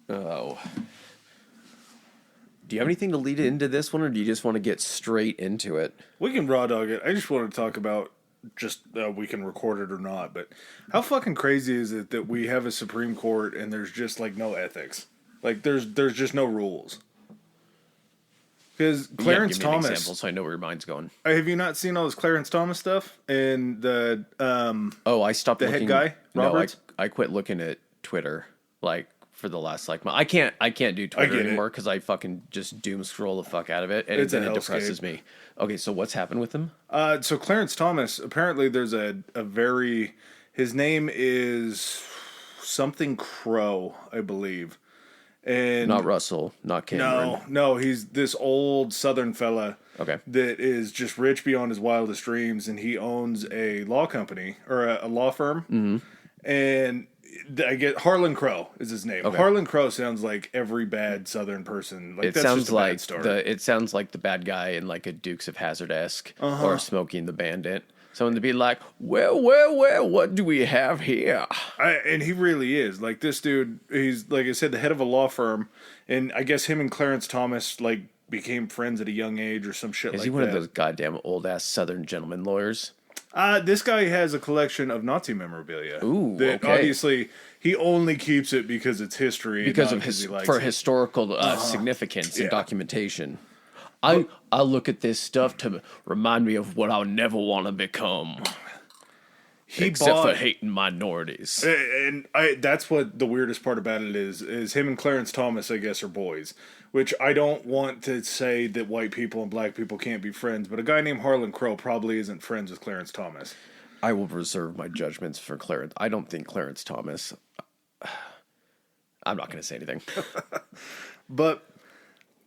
Oh. Do you have anything to lead into this one, or do you just want to get straight into it? We can raw dog it. I just want to talk about just we can record it or not, but how fucking crazy is it that we have a Supreme Court and there's just like no ethics? Like there's just no rules. Because Clarence Give me an Thomas, example so I know where your mind's going. have you not seen all this Clarence Thomas stuff and the Oh, I stopped the looking. head guy Roberts? No, I quit looking at Twitter like for the last like month. I can't do Twitter anymore because I fucking just doom scroll the fuck out of it, and It's a then it depresses hellscape. me. Okay, so what's happened with him? So Clarence Thomas, apparently there's a very, his name is something Crow, I believe. And Not Russell, not Cameron. no, he's this old Southern fella. Okay. That is just rich beyond his wildest dreams, and he owns a law company or a law firm. Mm-hmm. And I get Harlan Crow is his name. Okay. Harlan Crow sounds like every bad Southern person. Like It that's sounds just a like bad story. it sounds like the bad guy in like a Dukes of Hazzard-esque or Smoking the Bandit. Someone to be like, well, what do we have here? And he really is. Like, this dude, he's, like I said, the head of a law firm. And I guess him and Clarence Thomas, like, became friends at a young age or some shit Is like he one that. of those goddamn old-ass Southern gentleman lawyers? This guy has a collection of Nazi memorabilia. Ooh, that okay. obviously, he only keeps it because it's history. Because and of not 'cause he likes for it. historical significance and Yeah. documentation. I look at this stuff to remind me of what I'll never want to become. Except for hating minorities. And that's what the weirdest part about it is him and Clarence Thomas, I guess, are boys. Which I don't want to say that white people and black people can't be friends, but a guy named Harlan Crow probably isn't friends with Clarence Thomas. I will reserve my judgments for Clarence. I don't think Clarence Thomas... I'm not going to say anything. But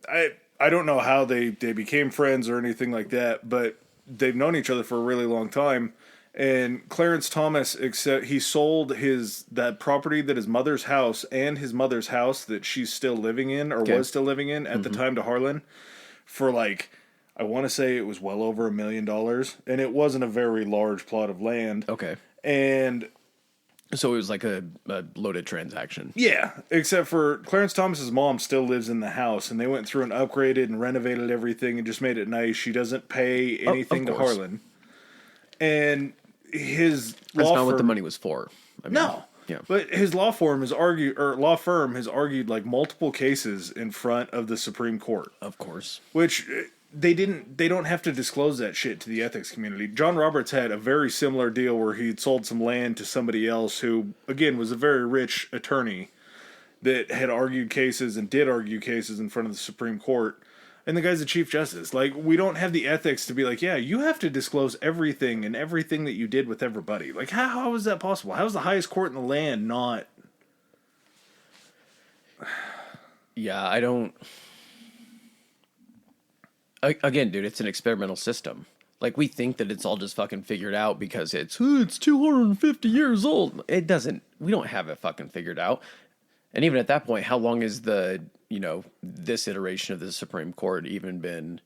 I don't know how they became friends or anything like that, but they've known each other for a really long time. And Clarence Thomas, he sold that property that his mother's house and his mother's house that she's still living in or was still living in at the time to Harlan for like, I want to say it was well over $1 million, and it wasn't a very large plot of land. Okay. And So it was like a loaded transaction. yeah, except for Clarence Thomas's mom still lives in the house, and they went through and upgraded and renovated everything and just made it nice. She doesn't pay anything to course. Harlan. And his That's law not firm, what the money was for. I mean, No. Yeah. But his law firm has argued like multiple cases in front of the Supreme Court, Of course. which they don't have to disclose that shit to the ethics community. John Roberts had a very similar deal where he'd sold some land to somebody else who, again, was a very rich attorney that had argued cases and did argue cases in front of the Supreme Court. And the guy's the Chief Justice. Like, we don't have the ethics to be like, yeah, you have to disclose everything and everything that you did with everybody. Like, how is that possible? How is the highest court in the land not... Yeah, I don't... Again, dude, it's an experimental system. Like, we think that it's all just fucking figured out because it's 250 years old. It doesn't. We don't have it fucking figured out. And even at that point, how long has this iteration of the Supreme Court even been,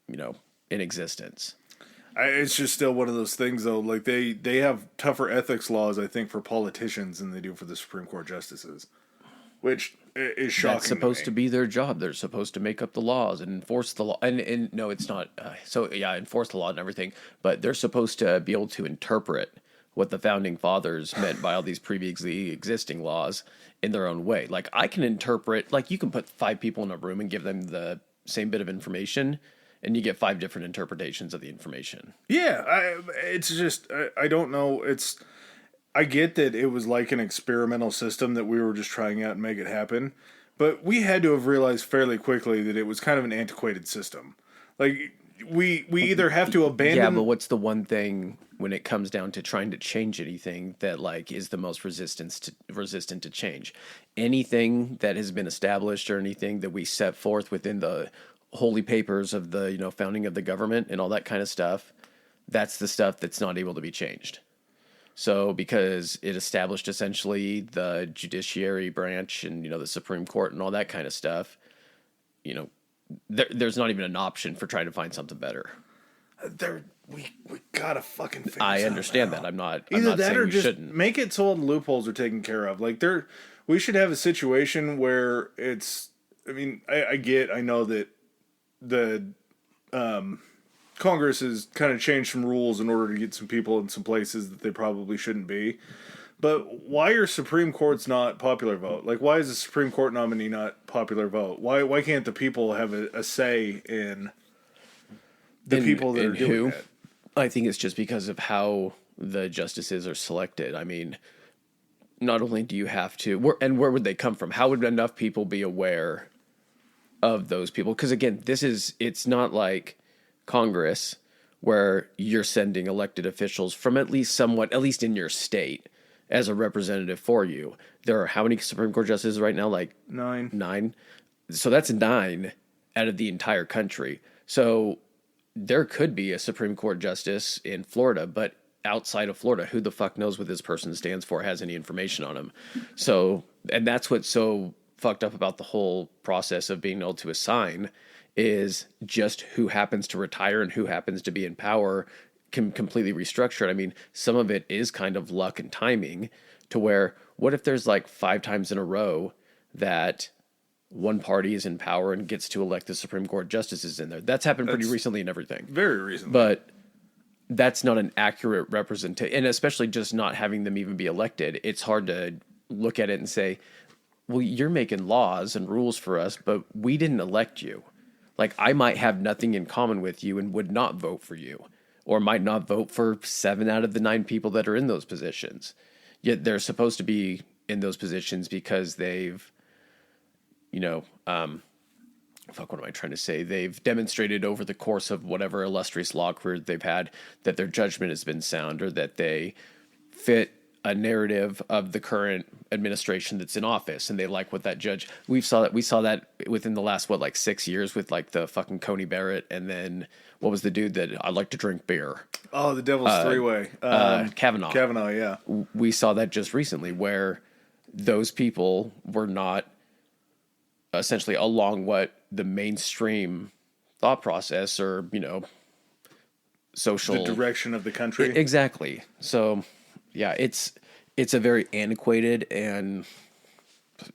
in existence? It's just still one of those things, though. Like, they have tougher ethics laws, I think, for politicians than they do for the Supreme Court justices. Which is shocking. That's supposed to be their job. They're supposed to make up the laws and enforce the law. And no, it's not. Enforce the law and everything. But they're supposed to be able to interpret what the founding fathers meant by all these previously existing laws in their own way. Like, I can interpret, like, you can put 5 people in a room and give them the same bit of information, and you get 5 different interpretations of the information. Yeah, it's just, I don't know. I get that it was like an experimental system that we were just trying out and make it happen, but we had to have realized fairly quickly that it was kind of an antiquated system. Like, we either have to abandon... Yeah, but what's the one thing when it comes down to trying to change anything that, like, is the most resistant to change? Anything that has been established or anything that we set forth within the holy papers of the, founding of the government and all that kind of stuff, that's the stuff that's not able to be changed. So because it established essentially the judiciary branch and, the Supreme Court and all that kind of stuff, there's not even an option for trying to find something better. We gotta fucking figure I something understand out. that. I'm not Either saying that or we just shouldn't. make it so all the loopholes are taken care of. Like, We should have a situation where it's. I mean, I know that the Congress has kind of changed some rules in order to get some people in some places that they probably shouldn't be. But why are Supreme Courts not popular vote? Like, why is the Supreme Court nominee not popular vote? Why can't the people have a say in the people that are doing it? I think it's just because of how the justices are selected. I mean, not only do you have to, where would they come from? How would enough people be aware of those people? Because again, it's not like Congress where you're sending elected officials from at least in your state as a representative for you. There are how many Supreme Court justices right now? Like 9. 9. So that's 9 out of the entire country. So there could be a Supreme Court justice in Florida, but outside of Florida, who the fuck knows what this person stands for, has any information on him? So, and that's what's so fucked up about the whole process of being able to assign is just who happens to retire and who happens to be in power can completely restructure it. I mean, some of it is kind of luck and timing to where what if there's like 5 times in a row that one party is in power and gets to elect the Supreme Court justices in there? That's happened pretty recently and everything. Very recently. But that's not an accurate representation, and especially just not having them even be elected. It's hard to look at it and say, well, you're making laws and rules for us, but we didn't elect you. Like, I might have nothing in common with you and would not vote for you, or might not vote for 7 out of the 9 people that are in those positions. Yet they're supposed to be in those positions because they've, what am I trying to say? They've demonstrated over the course of whatever illustrious law career they've had that their judgment has been sound, or that they fit a narrative of the current administration that's in office, and they like what that judge. We saw that within the last 6 years with like the fucking Coney Barrett, and then what was the dude that I like to drink beer? Oh, the Devil's Three-Way. Kavanaugh. Kavanaugh, yeah. We saw that just recently, where those people were not essentially along what the mainstream thought process or social the direction of the country. Exactly. So yeah, it's a very antiquated and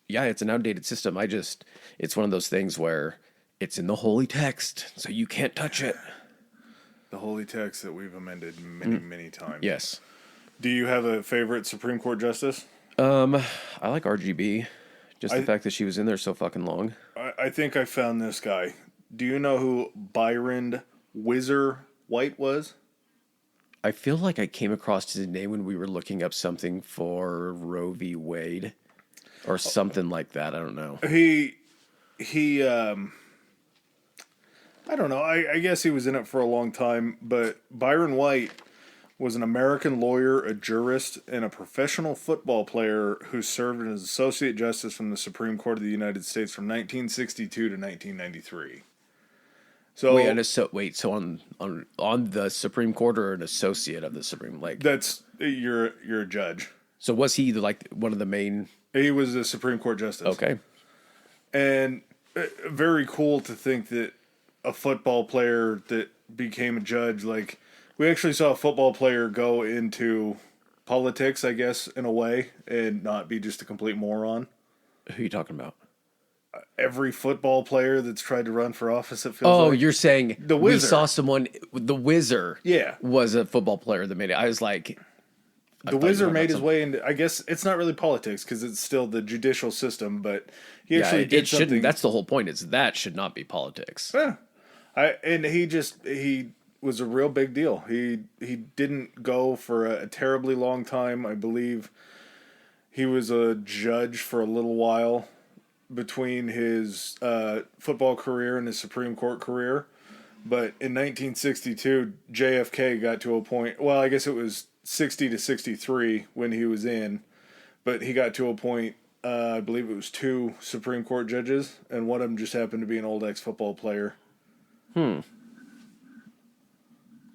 it's an outdated system. It's one of those things where it's in the holy text, so you can't touch it. The holy text that we've amended many times. Yes. Do you have a favorite Supreme Court justice? I like RGB. Just the fact that she was in there so fucking long. I think I found this guy. Do you know who Byron Whizzer White was? I feel like I came across his name when we were looking up something for Roe v. Wade or something like that. I don't know. He I don't know. I guess he was in it for a long time, but Byron White was an American lawyer, a jurist, and a professional football player who served as associate justice from the Supreme Court of the United States from 1962 to 1993. So so on the Supreme Court, or an associate of the Supreme, that's you're a judge. So was he like one of the main? He was a Supreme Court justice. Okay. And very cool to think that a football player that became a judge, like, we actually saw a football player go into politics, I guess, in a way, and not be just a complete moron. Who are you talking about? Every football player that's tried to run for office, it feels like. You're saying the Whizzer. We saw someone, the Whizzer, yeah, was a football player that made it. I was like, the Whizzer made his way into, I guess it's not really politics because it's still the judicial system, but he actually did something. Shouldn't. That's the whole point. Is that should not be politics. Yeah. He was a real big deal. He didn't go for a terribly long time. I believe he was a judge for a little while between his football career and his Supreme Court career. But in 1962, JFK got to a point, well, I guess it was 60 to 63 when he was in, but he got to a point, I believe it was 2 Supreme Court judges, and one of them just happened to be an old ex-football player. That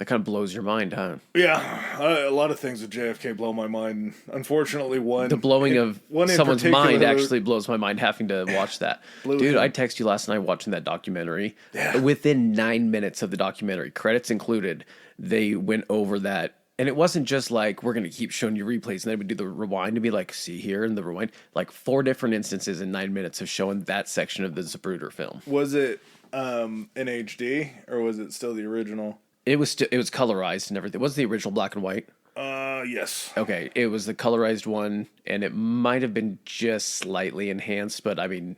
kind of blows your mind, huh? Yeah, a lot of things with JFK blow my mind. Unfortunately, the blowing of someone's mind actually blows my mind. Having to watch that, dude. I texted you last night watching that documentary. Yeah. Within 9 minutes of the documentary, credits included, they went over that And it wasn't just like, we're going to keep showing you replays and then we do the rewind to be like, see here and the rewind. Like 4 different instances in 9 minutes of showing that section of the Zapruder film. Was it in HD or was it still the original? It was colorized and everything. Was the original black and white? Yes. Okay, it was the colorized one, and it might have been just slightly enhanced, but I mean,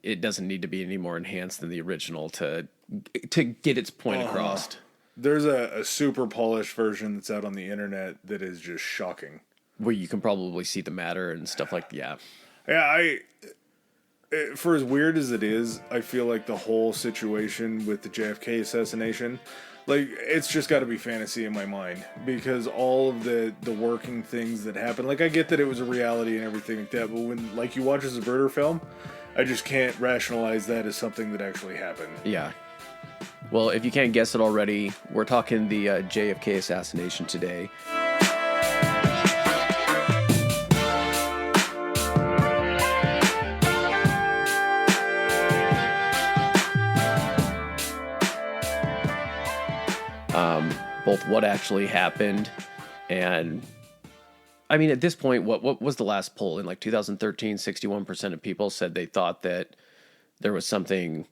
it doesn't need to be any more enhanced than the original to get its point across. There's a super polished version that's out on the internet that is just shocking. Where you can probably see the matter and stuff like Yeah, for as weird as it is, I feel like the whole situation with the JFK assassination, like, it's just got to be fantasy in my mind because all of the working things that happen, like, I get that it was a reality and everything like that, but when, like, you watch a Zapruder film, I just can't rationalize that as something that actually happened. Yeah. Well, if you can't guess it already, we're talking the JFK assassination today. Both what actually happened and, I mean, at this point, what was the last poll? In like 2013, 61% of people said they thought that there was something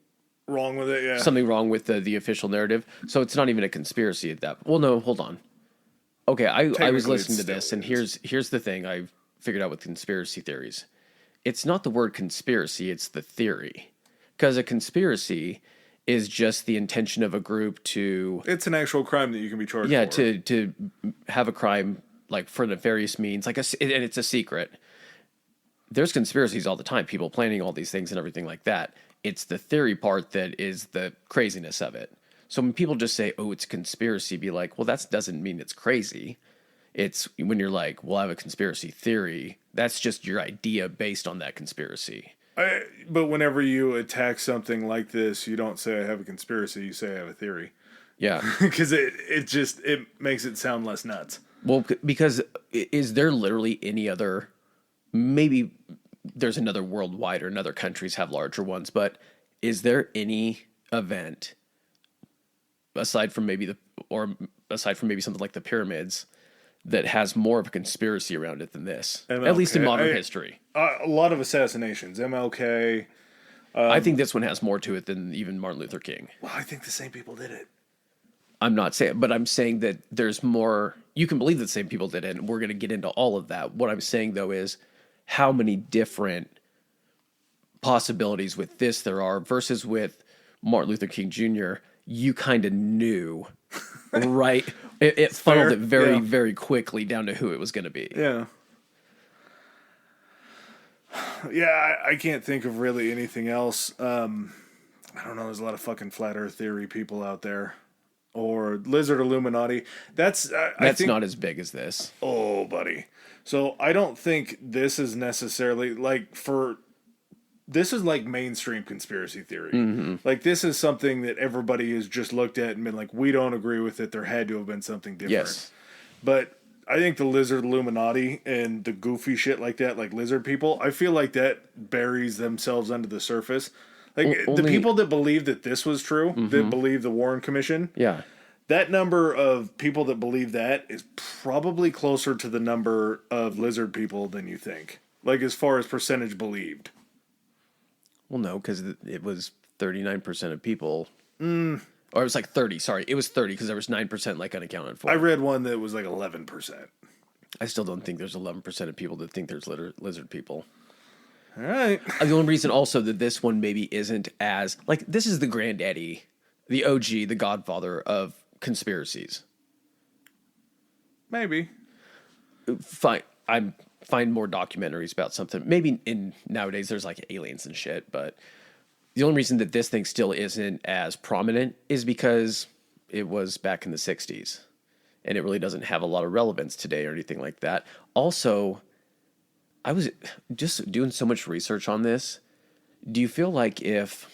wrong with it, yeah. Something wrong with the official narrative. So it's not even a conspiracy at that. Well, no, hold on. Okay, I was listening to this, and here's the thing I figured out with conspiracy theories. It's not the word conspiracy, it's the theory. Because a conspiracy is just the intention of a group to... It's an actual crime that you can be charged for. Yeah, to have a crime, like, for nefarious means, and it's a secret. There's conspiracies all the time, people planning all these things and everything like that. It's the theory part that is the craziness of it. So when people just say, oh, it's a conspiracy, be like, well, that doesn't mean it's crazy. It's when you're like, well, I have a conspiracy theory. That's just your idea based on that conspiracy. But whenever you attack something like this, you don't say I have a conspiracy, you say I have a theory. Yeah. Because it makes it sound less nuts. Well, because is there literally any other, maybe there's another worldwide or another countries have larger ones, but is there any event aside from maybe something like the pyramids that has more of a conspiracy around it than this, MLK, at least in modern history? A lot of assassinations, MLK. I think this one has more to it than even Martin Luther King. Well, I think the same people did it. I'm not saying, but I'm saying that there's more. You can believe that the same people did it, and we're going to get into all of that. What I'm saying, though, is how many different possibilities with this there are versus with Martin Luther King Jr. You kind of knew, right? It funneled it very, very quickly down to who it was going to be. Yeah. Yeah, I can't think of really anything else. I don't know. There's a lot of fucking flat Earth theory people out there, or lizard Illuminati. That's not as big as this. Oh, buddy. So I don't think this is necessarily this is like mainstream conspiracy theory. Mm-hmm. Like, this is something that everybody has just looked at and been like, we don't agree with it. There had to have been something different. Yes. But I think the lizard Illuminati and the goofy shit like that, like lizard people, I feel like that buries themselves under the surface. Like, the people that believe that this was true, mm-hmm. that believe the Warren Commission, yeah, that number of people that believe that is probably closer to the number of lizard people than you think. Like, as far as percentage believed. Well, no, because it was 39% of people. Or it was like 30, sorry. It was 30 because there was 9% like unaccounted for. I read one that was like 11%. I still don't think there's 11% of people that think there's lizard people. All right. The only reason also that this one maybe isn't as... Like, this is the granddaddy, the OG, the godfather of conspiracies. Maybe. Fine. Find more documentaries about something. Maybe nowadays there's like aliens and shit, but the only reason that this thing still isn't as prominent is because it was back in the 60s and it really doesn't have a lot of relevance today or anything like that. Also, I was just doing so much research on this. Do you feel like if,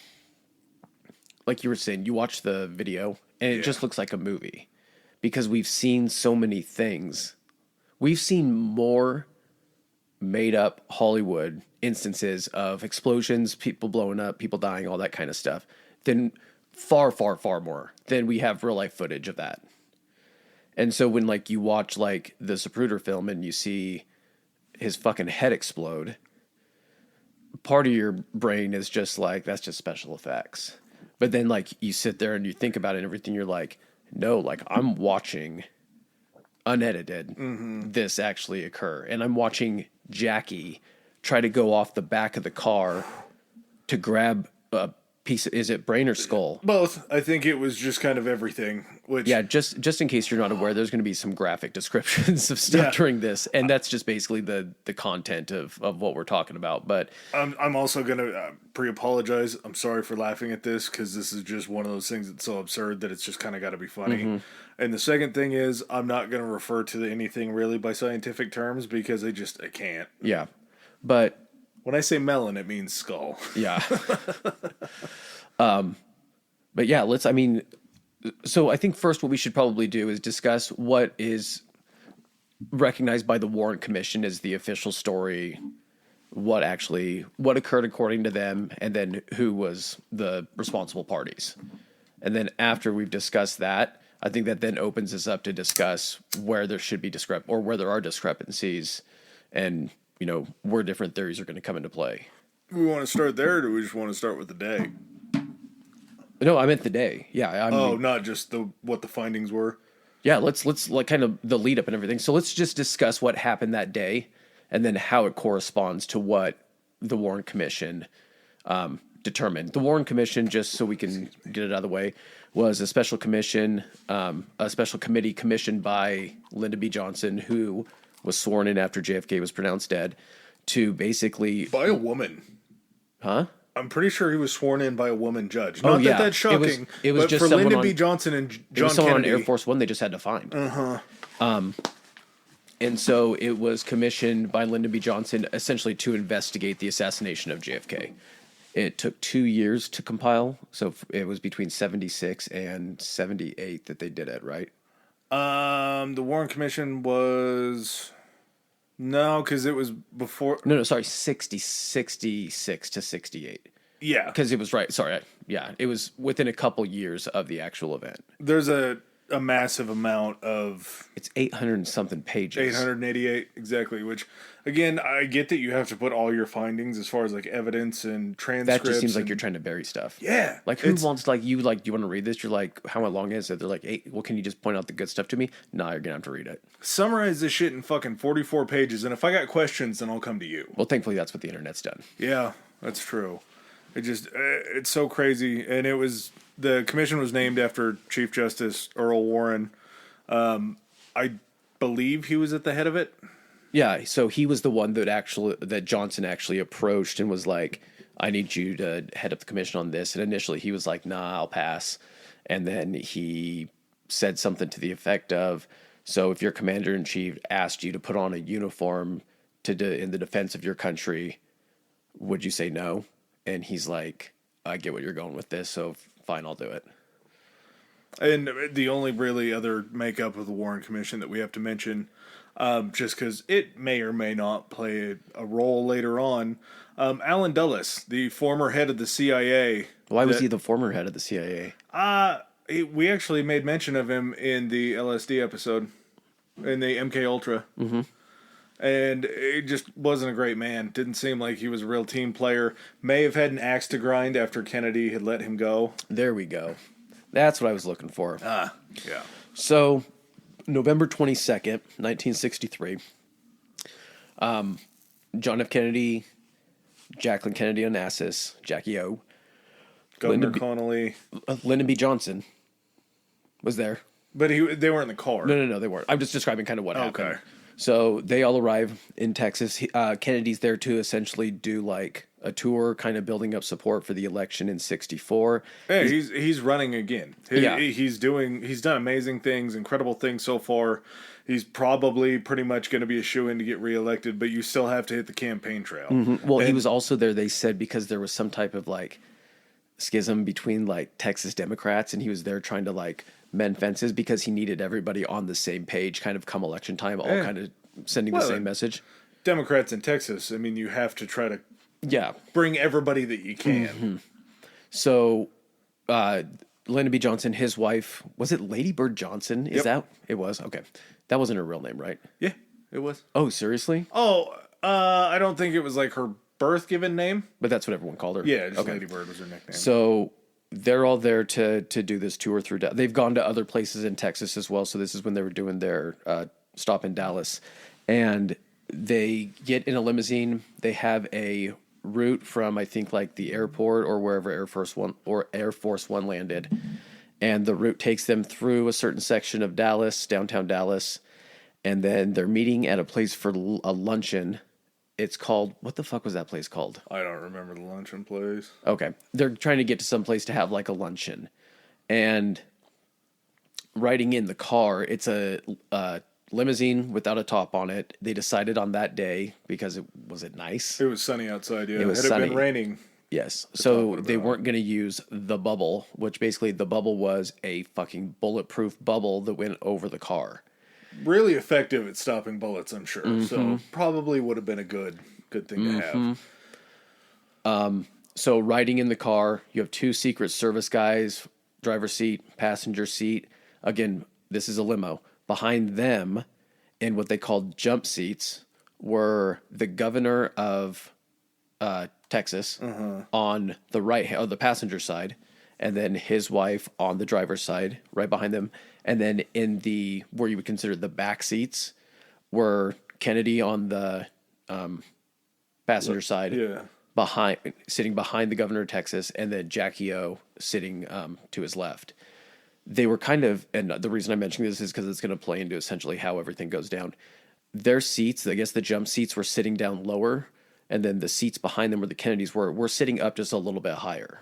like you were saying, you watch the video and it just looks like a movie because we've seen so many things. We've seen more made up Hollywood instances of explosions, people blowing up, people dying, all that kind of stuff, than far, far, far more than we have real life footage of that. And so when like you watch like the Zapruder film and you see his fucking head explode, part of your brain is just like, that's just special effects. But then like you sit there and you think about it and everything, you're like, no, like I'm watching unedited this actually occur. And I'm watching Jackie try to go off the back of the car to grab a piece of, is it brain or skull? Both. I think it was just kind of everything. Which Yeah, just in case you're not aware, there's going to be some graphic descriptions of stuff during this, and that's just basically the content of what we're talking about. But I'm also gonna pre-apologize. I'm sorry for laughing at this because this is just one of those things that's so absurd that it's just kind of got to be funny. And the second thing is, I'm not gonna refer to anything really by scientific terms because I can't. yeah, but When I say melon, it means skull. yeah, but yeah, I mean, so I think first what we should probably do is discuss what is recognized by the Warren Commission as the official story, what occurred according to them, and then who was the responsible parties. And then after we've discussed that, I think that then opens us up to discuss where there should be or where there are discrepancies, and where different theories are going to come into play. Do we want to start there, or do we just want to start with the day? No, I meant the day. Yeah. Not just what the findings were. Yeah, let's like kind of the lead up and everything. So let's just discuss what happened that day, and then how it corresponds to what the Warren Commission determined. The Warren Commission, just so we can get it out of the way, was a special commission, a special committee commissioned by Lyndon B. Johnson, who was sworn in after JFK was pronounced dead, to basically by a woman. Huh? I'm pretty sure he was sworn in by a woman judge. Not that that's shocking. It was but just for Lyndon B. on, Johnson and John it was someone Kennedy on Air Force One. They just had to find. And so it was commissioned by Lyndon B. Johnson essentially to investigate the assassination of JFK. It took 2 years to compile, so it was between 76 and 78 that they did it, right? The Warren Commission was... No, because it was before... No, sorry, 66 to 68. Yeah. Because it was right, sorry, yeah, it was within a couple years of the actual event. There's a massive amount of... It's 800 and something pages. 888, exactly, which, again, I get that you have to put all your findings as far as, like, evidence and transcripts. That just seems like you're trying to bury stuff. Yeah. Like, who wants, like, do you want to read this? You're like, how long is it? They're like, 8, well, can you just point out the good stuff to me? Nah, you're going to have to read it. Summarize this shit in fucking 44 pages, and if I got questions, then I'll come to you. Well, thankfully, that's what the internet's done. Yeah, that's true. It's so crazy, and the commission was named after Chief Justice Earl Warren. I believe he was at the head of it. Yeah, so he was the one that Johnson actually approached and was like, I need you to head up the commission on this. And initially he was like, nah, I'll pass. And then he said something to the effect of, so if your commander-in-chief asked you to put on a uniform in the defense of your country, would you say no? And he's like, I get what you're going with this, so fine, I'll do it. And the only really other makeup of the Warren Commission that we have to mention, just because it may or may not play a role later on, Allen Dulles, the former head of the CIA. Why was he the former head of the CIA? We actually made mention of him in the LSD episode, in the MK Ultra. Mm-hmm. And it just wasn't a great man. Didn't seem like he was a real team player. May have had an axe to grind after Kennedy had let him go. There we go. That's what I was looking for. Yeah. So, November 22nd, 1963, John F. Kennedy, Jacqueline Kennedy Onassis, Jackie O, Governor Connolly. Lyndon B. Johnson was there. But they weren't in the car. No, they weren't. I'm just describing kind of what happened. Okay. So they all arrive in Texas. Kennedy's there to essentially do like a tour, kind of building up support for the election in '64. Yeah, he's running again. He's done amazing things, incredible things so far. He's probably pretty much going to be a shoo-in to get reelected, but you still have to hit the campaign trail. Mm-hmm. Well, he was also there, they said, because there was some type of like schism between like Texas Democrats, and he was there trying to like mend fences because he needed everybody on the same page kind of come election time, all kind of sending the same message. Democrats in Texas, I mean, you have to try to bring everybody that you can. Mm-hmm. So Lyndon B. Johnson, his wife, was it Lady Bird Johnson? Is Yep. that it was? Okay. That wasn't her real name, right? Yeah, it was. Oh, seriously? Oh, I don't think it was like her birth given name. But that's what everyone called her. Yeah, just okay. Lady Bird was her nickname. So they're all there to do this tour through. They've gone to other places in Texas as well. So this is when they were doing their stop in Dallas, and they get in a limousine. They have a route from I think like the airport or wherever Air Force One landed, and the route takes them through a certain section of Dallas, downtown Dallas, and then they're meeting at a place for a luncheon. It's called, what the fuck was that place called? I don't remember the luncheon place. Okay. They're trying to get to some place to have like a luncheon. And riding in the car, it's a limousine without a top on it. They decided on that day because was it nice? It was sunny outside, yeah. It was Had sunny. it been raining. Yes. So they weren't going to use the bubble, which basically the bubble was a fucking bulletproof bubble that went over the car. Really effective at stopping bullets, I'm sure. So probably would have been a good thing to have. So riding in the car, you have two Secret Service guys, driver's seat, passenger seat. Again, this is a limo. Behind them, in what they called jump seats, were the governor of Texas on the right, or the passenger side, and then his wife on the driver's side, right behind them. And then in the, where you would consider the back seats, were Kennedy on the passenger side, sitting behind the governor of Texas, and then Jackie O sitting to his left. They were kind of, and the reason I'm mentioning this is because it's going to play into essentially how everything goes down. Their seats, I guess the jump seats were sitting down lower, and then the seats behind them where the Kennedys were sitting up just a little bit higher.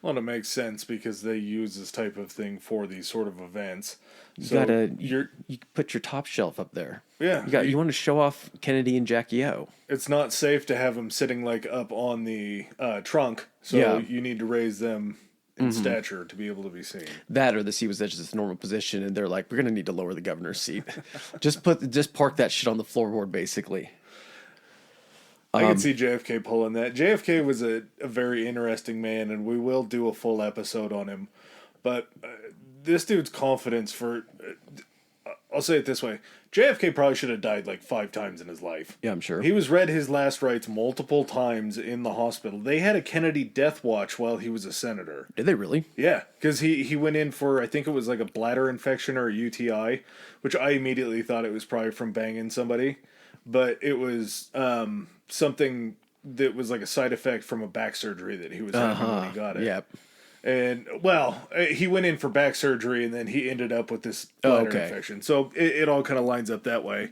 Well, it makes sense because they use this type of thing for these sort of events. You put your top shelf up there. Yeah. You want to show off Kennedy and Jackie O. It's not safe to have them sitting like up on the trunk, so you need to raise them in stature to be able to be seen. That or the seat was at just normal position, and they're like, we're going to need to lower the governor's seat. just park that shit on the floorboard, basically. I can see JFK pulling that. JFK was a very interesting man, and we will do a full episode on him. But this dude's confidence for... I'll say it this way. JFK probably should have died like 5 times in his life. Yeah, I'm sure. He was read his last rites multiple times in the hospital. They had a Kennedy death watch while he was a senator. Did they really? Yeah, because he went in for, I think it was like a bladder infection or a UTI, which I immediately thought it was probably from banging somebody. But it was something that was like a side effect from a back surgery that he was having when he got it. Yep. And, well, he went in for back surgery, and then he ended up with this bladder infection. So it all kind of lines up that way.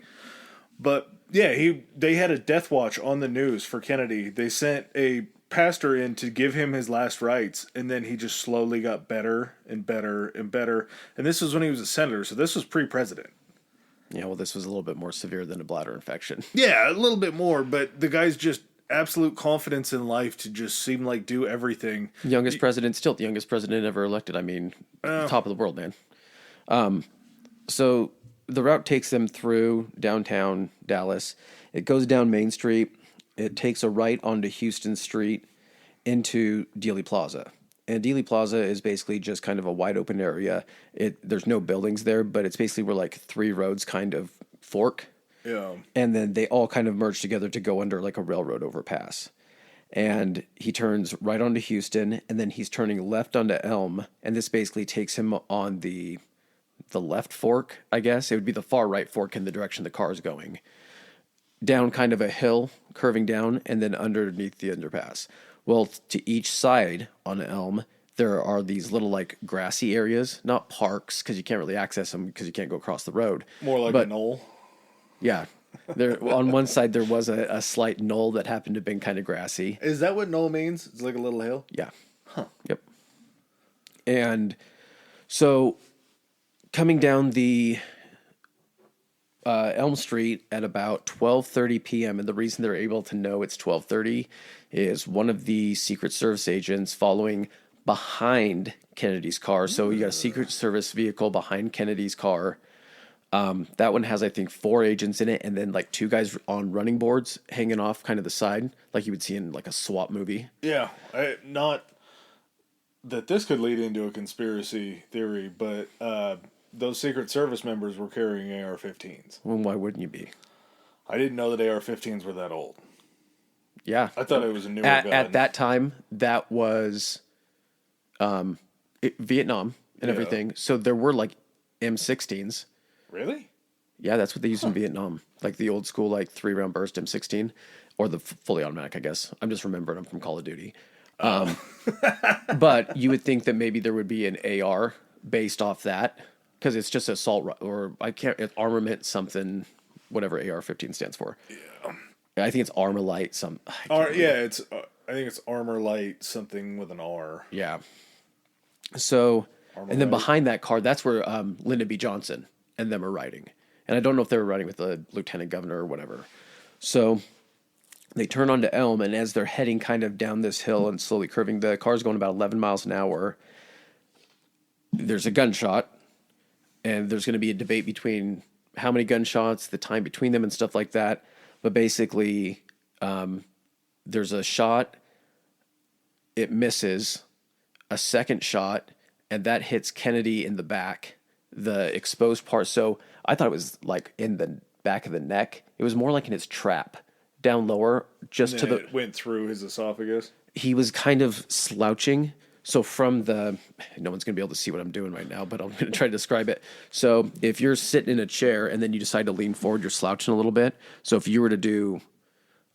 But, yeah, they had a death watch on the news for Kennedy. They sent a pastor in to give him his last rites, and then he just slowly got better and better and better. And this was when he was a senator, so this was pre-president. Yeah, well, this was a little bit more severe than a bladder infection. Yeah, a little bit more, but the guy's just absolute confidence in life to just seem like do everything. Youngest president, still the youngest president ever elected. I mean, top of the world, man. So the route takes them through downtown Dallas. It goes down Main Street. It takes a right onto Houston Street into Dealey Plaza. And Dealey Plaza is basically just kind of a wide open area. There's no buildings there, but it's basically where like 3 roads kind of fork. Yeah. And then they all kind of merge together to go under like a railroad overpass. And he turns right onto Houston, and then he's turning left onto Elm, and this basically takes him on the left fork, I guess. It would be the far right fork in the direction the car is going. Down kind of a hill, curving down, and then underneath the underpass. Well, to each side on Elm, there are these little like grassy areas, not parks, because you can't really access them because you can't go across the road. More like a knoll. Yeah. There on one side there was a slight knoll that happened to have been kind of grassy. Is that what knoll means? It's like a little hill? Yeah. Huh. Yep. And so coming down the Elm Street at about 12:30 p.m. and the reason they're able to know it's 12:30 is one of the Secret Service agents following behind Kennedy's car. So you got a Secret Service vehicle behind Kennedy's car. That one has, I think, 4 agents in it, and then like 2 guys on running boards hanging off kind of the side, like you would see in like a SWAT movie. Yeah, that this could lead into a conspiracy theory, but those Secret Service members were carrying AR-15s. Well, why wouldn't you be? I didn't know that AR-15s were that old. Yeah. I thought it was a newer gun. At that time, that was Vietnam and everything. So there were like M16s. Really? Yeah, that's what they used in Vietnam. Like the old school, like 3-round burst M16, or the fully automatic, I guess. I'm just remembering them from Call of Duty. But you would think that maybe there would be an AR based off that, because it's just assault, or armament something, whatever AR-15 stands for. Yeah. I think it's Armor Light. I think it's Armor Light something with an R. Yeah. So, Armor and then Light. behind that car, that's where Lyndon B. Johnson and them are riding. And I don't know if they were riding with the lieutenant governor or whatever. So they turn onto Elm, and as they're heading kind of down this hill and slowly curving, the car's going about 11 miles an hour. There's a gunshot, and there's going to be a debate between how many gunshots, the time between them, and stuff like that. But basically, there's a shot, it misses, a second shot, and that hits Kennedy in the back, the exposed part. So I thought it was like in the back of the neck. It was more like in his trap, down lower, just to the. It went through his esophagus. He was kind of slouching. So from the, no one's going to be able to see what I'm doing right now, but I'm going to try to describe it. So if you're sitting in a chair and then you decide to lean forward, you're slouching a little bit. So if you were to do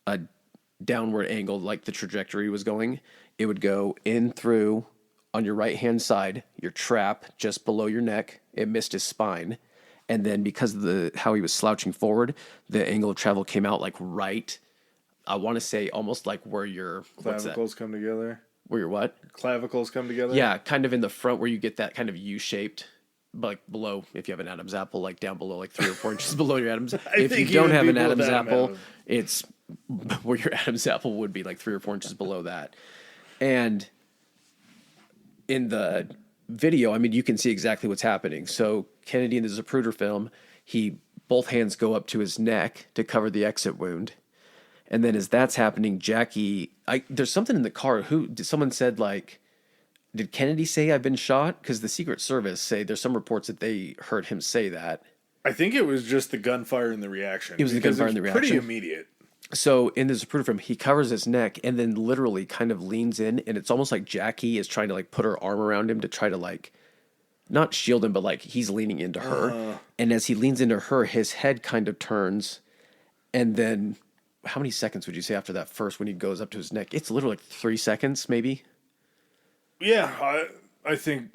a downward angle, like the trajectory was going, it would go in through on your right-hand side, your trap just below your neck. It missed his spine. And then because of how he was slouching forward, the angle of travel came out like right. I want to say almost like where your Clavicles come together. Where your what? Clavicles come together? Yeah, kind of in the front where you get that kind of U-shaped, like below, if you have an Adam's apple, like down below, like 3 or 4 inches below your Adam's. If you don't have an Adam's apple, it's where your Adam's apple would be, like 3 or 4 inches below that. And in the video, I mean, you can see exactly what's happening. So Kennedy in the Zapruder film, both hands go up to his neck to cover the exit wound. And then as that's happening, Jackie, there's something in the car. Someone said, like, did Kennedy say I've been shot? Because the Secret Service say there's some reports that they heard him say that. I think it was just the gunfire and the reaction. It was the gunfire and the reaction. Pretty immediate. So in the Zapruder film, he covers his neck and then literally kind of leans in, and it's almost like Jackie is trying to like put her arm around him to try to like not shield him, but like he's leaning into her. And as he leans into her, his head kind of turns, and then. How many seconds would you say after that first when he goes up to his neck? It's literally like 3 seconds, maybe. Yeah, I think.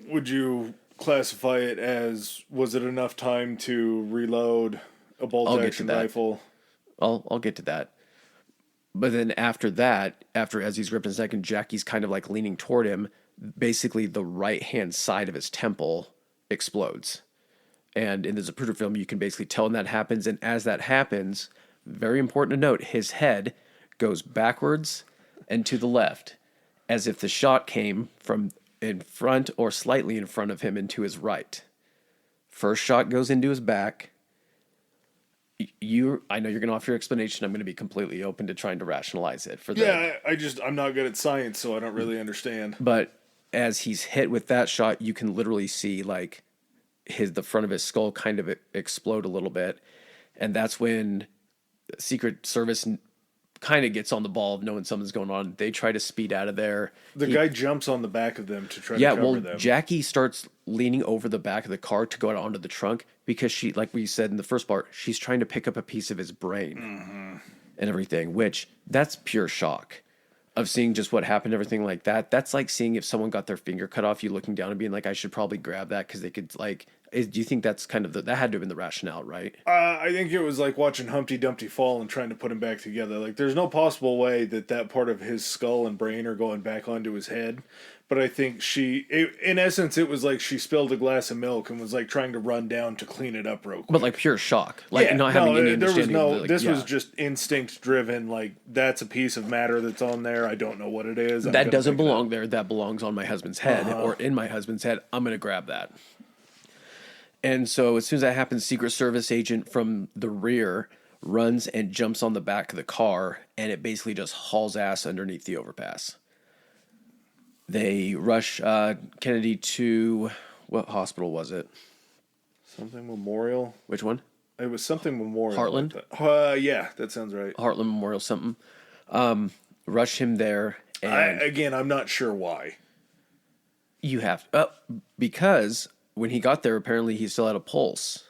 Would you classify it as? Was it enough time to reload a bolt-action rifle? I'll get to that. But then after that, as he's gripped his neck and Jackie's kind of like leaning toward him, basically the right-hand side of his temple explodes. And in the Zapruder film, you can basically tell when that happens. And as that happens, very important to note, his head goes backwards and to the left, as if the shot came from in front or slightly in front of him and to his right. First shot goes into his back. I know you're going to offer your explanation. I'm going to be completely open to trying to rationalize it. I'm not good at science, so I don't really understand. But as he's hit with that shot, you can literally see like the front of his skull kind of explode a little bit. And that's when Secret Service kind of gets on the ball of knowing something's going on. They try to speed out of there. The guy jumps on the back of them to try to cover them. Jackie starts leaning over the back of the car to go out onto the trunk because she, like we said in the first part, she's trying to pick up a piece of his brain and everything, which that's pure shock of seeing just what happened, everything like that. That's like seeing if someone got their finger cut off, you looking down and being like, I should probably grab that because they could like... Do you think that's kind of that had to have been the rationale, right? I think it was like watching Humpty Dumpty fall and trying to put him back together. Like, there's no possible way that part of his skull and brain are going back onto his head. But I think in essence, it was like she spilled a glass of milk and was like trying to run down to clean it up real quick. But like pure shock, like not having any understanding. This was just instinct driven. Like, that's a piece of matter that's on there. I don't know what it is. That doesn't belong there. That belongs on my husband's head or in my husband's head. I'm going to grab that. And so as soon as that happens, Secret Service agent from the rear runs and jumps on the back of the car, and it basically just hauls ass underneath the overpass. They rush Kennedy to, what hospital was it? Something Memorial. Which one? It was something Memorial. Heartland? Like that. Yeah, that sounds right. Heartland Memorial something. Rush him there, and I'm not sure why. you have because when he got there, apparently he still had a pulse.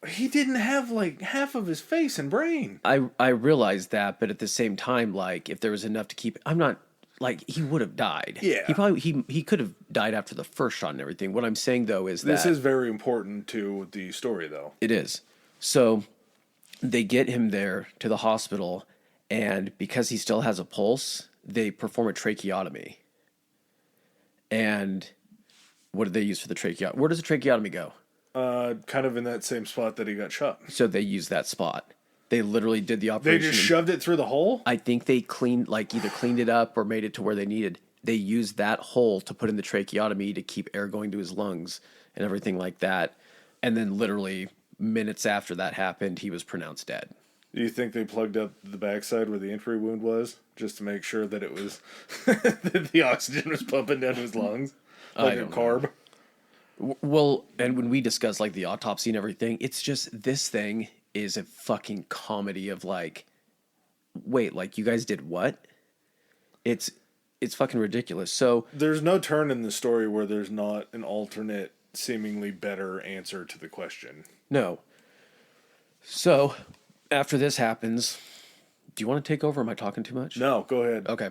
He didn't have like half of his face and brain. I realized that, but at the same time, like if there was enough to keep, I'm not like he would have died. Yeah. He could have died after the first shot and everything. What I'm saying though is This that is very important to the story, though. it is. So they get him there to the hospital, and because he still has a pulse, they perform a tracheotomy. And what did they use for the tracheotomy? Where does the tracheotomy go? Kind of in that same spot that he got shot. So they used that spot. They literally did the They operation. just shoved it through the hole? I think they cleaned, either cleaned it up or made it to where they needed. They used that hole to put in the tracheotomy to keep air going to his lungs and everything like that. And then literally minutes after that happened, he was pronounced dead. Do you think they plugged up the backside where the entry wound was just to make sure that it was that the oxygen was pumping down his lungs like a carb? Well, and when we discuss the autopsy and everything, it's just this thing is a fucking comedy of wait, you guys did what? It's fucking ridiculous. So there's no turn in the story where there's not an alternate, seemingly better answer to the question. No. So after this happens, do you want to take over? Am I talking too much? No, go ahead. Okay.